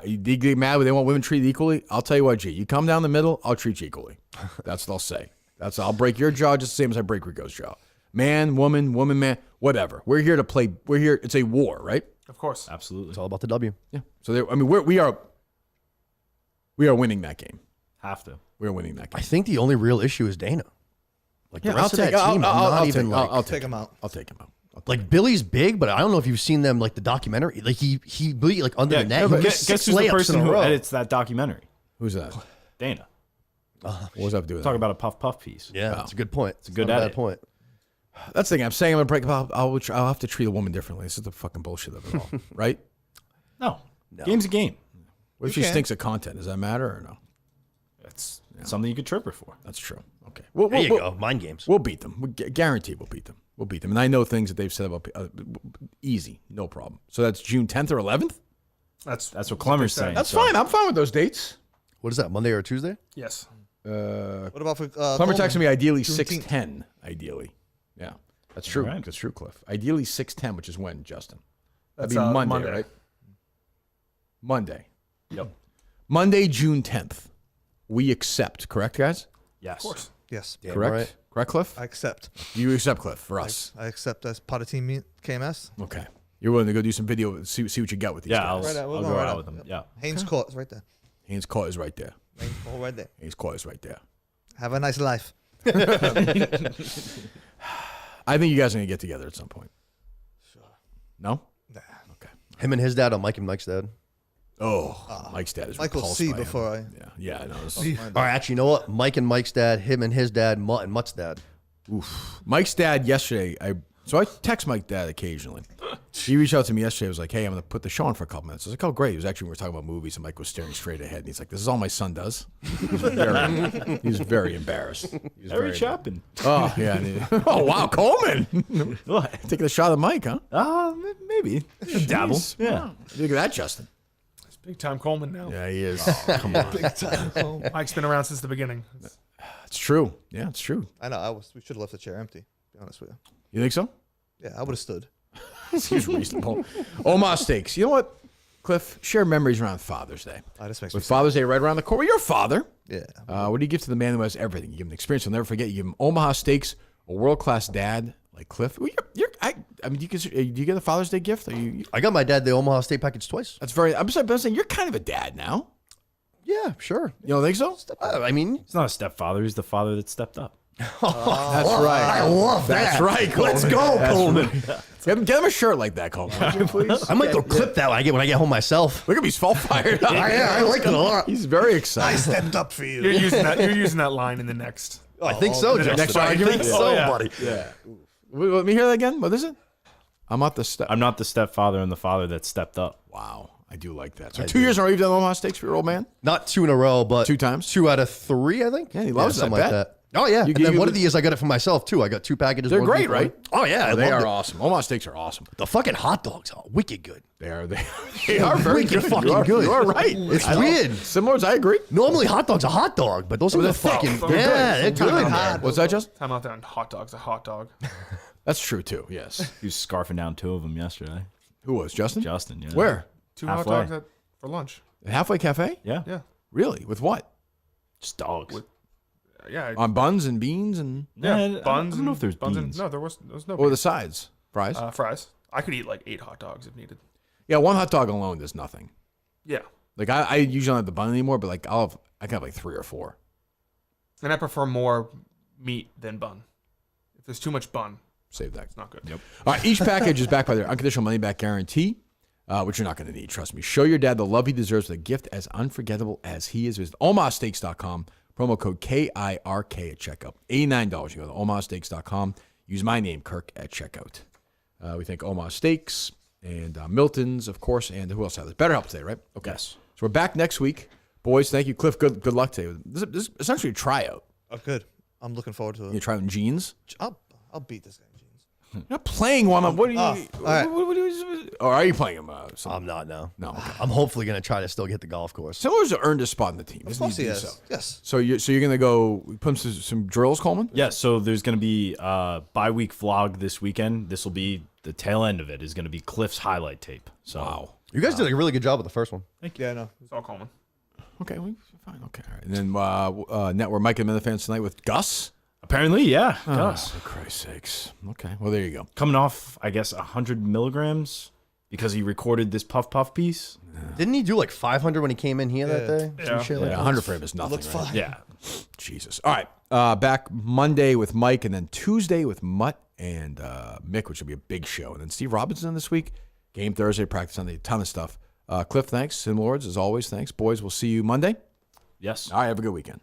they get mad when they want women treated equally. I'll tell you what, G, you come down the middle, I'll treat you equally. That's what I'll say. I'll break your jaw just the same as I break Rico's jaw. Man, woman, man, whatever. We're here to play. We're here. It's a war, right? Of course. Absolutely. It's all about the W. Yeah. So we are winning that game. Have to. We're winning that game. I think the only real issue is Dana. Like the Yeah, rest I'll of that team, I'll Take him out. I'll take him out. Like Billy's big, but I don't know if you've seen them like the documentary. Like he like under the net. but He guess gets who's 6 the layups person in a who row. edits that documentary? Who's that? Dana. What does that have to do with Talk that? about a puff piece. Yeah, that's a good point. It's a good not bad edit. point. That's the thing. I'm saying I'm gonna break up. I'll have to treat a woman differently. This is the fucking bullshit of it all, right? No. Game's a game. What if You she can. stinks at content? Does that matter or no? That's something you could trip her for. That's true. Okay. There you go. Mind games. We'll beat them. Guaranteed we'll beat them. We'll beat them. And I know things that they've said about easy, no problem. So that's June 10th or 11th? That's what Klemmer's saying. That's so. fine. I'm fine with those dates. What is that? Monday or Tuesday? Yes. What about for Klemmer texted me ideally Juneteenth. 6:10. Ideally, yeah, that's true. All right. That's true, Cliff. Ideally 6:10, which is when, Justin? That'd That's, be Monday, Monday. right? Monday. Yep. Monday, June 10th. We accept, correct, guys? Yes. Of course. Yes. Damn Correct? right. Correct, Cliff? I accept. You accept, Cliff, for us. I accept as part of Team KMS. Okay. You're willing to go do some video, see what you got with these Yeah, guys. I'll We're go going out right with them. Yep. Yeah. Haynes Court is right there. Haynes Court is right there. Haynes Court right there. Haynes Court is right there. Have a nice life. I think you guys are going to get together at some point. Sure. No? Nah. Okay. Him and his dad, or Mike and Mike's dad. Oh, Mike's dad is Mike will repulsed see by him. before I. Yeah, I know. All right, actually, you know what? Mike and Mike's dad, him and his dad, Mutt and Mutt's dad. Oof. Mike's dad yesterday, so I text Mike's dad occasionally. He reached out to me yesterday. He was like, hey, I'm going to put the show on for a couple minutes. I was like, oh, great. It was actually, we were talking about movies, and Mike was staring straight ahead. And he's like, this is all my son does. He was very embarrassed. He was Harry Chapin. Oh, yeah. Oh, wow, Coleman. What? Taking a shot at Mike, huh? Maybe. Dabble. Yeah. Look at that, Justin. It's big time Coleman now. Yeah, he is. Come on. Big time. Mike's been around since the beginning. It's true. Yeah, it's true. I know. We should have left the chair empty. To be honest with you. You think so? Yeah, I would have stood. Seems reasonable. Omaha Steaks. You know what, Cliff? Share memories around Father's Day. This makes me With Father's Day right around the corner. Well, you're a father. Yeah. What do you give to the man who has everything? You give him an experience you'll never forget. You give him Omaha Steaks, a world-class dad like Cliff. Well, I mean, do you get a Father's Day gift? I got my dad the Omaha Steak package twice. That's very. I'm saying you're kind of a dad now. Yeah, sure. You don't think so? I mean, He's not a stepfather. He's the father that stepped up. That's right. I love that. That's right, Coleman. Let's go, That's Coleman. Right. Get him a shirt like that, Coleman. Would you please? I might go clip that when I get home myself. Look at me, he's all fired up. I like it a lot. He's very I excited. stepped up for you. You're using that line in the next. I think so, the Justin. next I argument? think so, yeah. buddy. Yeah. Let me hear that again. What is it? I'm not the stepfather and the father that stepped up. Wow. I do like that. So 2 years in a row you've done Omaha Steaks for your old man? Not 2 in a row, but 2 times? 2 out of 3, I think. Yeah, he loves something that, like bet. that. Oh yeah, You and then give one it- of the years I got it for myself too. I got 2 packages. They're one great, week, one- right? Oh yeah, They I loved are it. awesome. Omaha Steaks are awesome. The fucking hot dogs are wicked good. They are very Wicked good. fucking good. You are right. It's I know. weird. Similar, I agree. Normally hot dog's a hot dog, but those are the fucking they're good. What's that, Justin? Time out there and hot dog's a hot dog. That's true too. Yes. He was scarfing down 2 of them yesterday. Who was Justin? Justin. Yeah. Where? 2 Halfway. hot dogs for lunch. Halfway Cafe? Yeah. Yeah. Really? With what? Just dogs. Yeah. On buns and beans and Yeah, buns. I don't know if there's buns beans. no, there was no. or the beans. sides? Fries? Fries. I could eat like 8 hot dogs if needed. Yeah, one hot dog alone does nothing. Yeah. Like I usually don't have the bun anymore, but like I can have like 3 or 4. And I prefer more meat than bun. If there's too much bun, Save that. it's not good. Yep. All right, each package is backed by their unconditional money back guarantee, which you're not going to need. Trust me. Show your dad the love he deserves with a gift as unforgettable as he is. Visit omahasteaks.com. Promo code KIRK at checkout. $89. You go to omahasteaks.com. Use my name, Kirk, at checkout. We thank Omaha Steaks and Milton's, of course, and who else had this? BetterHelp today, right? Okay. Yes. So we're back next week. Boys, thank you. Cliff, good luck today. This is essentially a tryout. Oh, good. I'm looking forward to it. You try in jeans? I'll beat this guy in jeans. You're not playing one on. What are you? all right. What are you? Or are you playing him? I'm not now. No. Okay. I'm hopefully gonna try to still get the golf course. Someone's earned a spot in the team. Of Isn't course he doing is. so? Yes. So you're gonna go put some drills, Coleman? Yeah, so there's going to be a bi-week vlog this weekend. This will be the tail end of it is going to be Cliff's highlight tape. So Wow. You guys did a really good job with the first one. Thank you. Yeah, no. It's all Coleman. Okay, fine. Okay, all right. And then network Mike and the fans tonight with Gus. apparently, yeah, Oh, Gus. for Christ's sakes. Okay, well there you go. Coming off, I guess, 100 milligrams because he recorded this Puff Puff piece. Didn't he do like 500 when he came in here that day? Yeah. Some shit like Yeah, that? 100 for him is nothing. Looks Right? fine. Yeah. Jesus. All right, back Monday with Mike, and then Tuesday with Mutt and Mick, which will be a big show. And then Steve Robinson this week. Game Thursday, practice Sunday, a ton of stuff. Cliff, thanks. Sim Lords, as always, thanks. Boys, we'll see you Monday. Yes. All right, have a good weekend.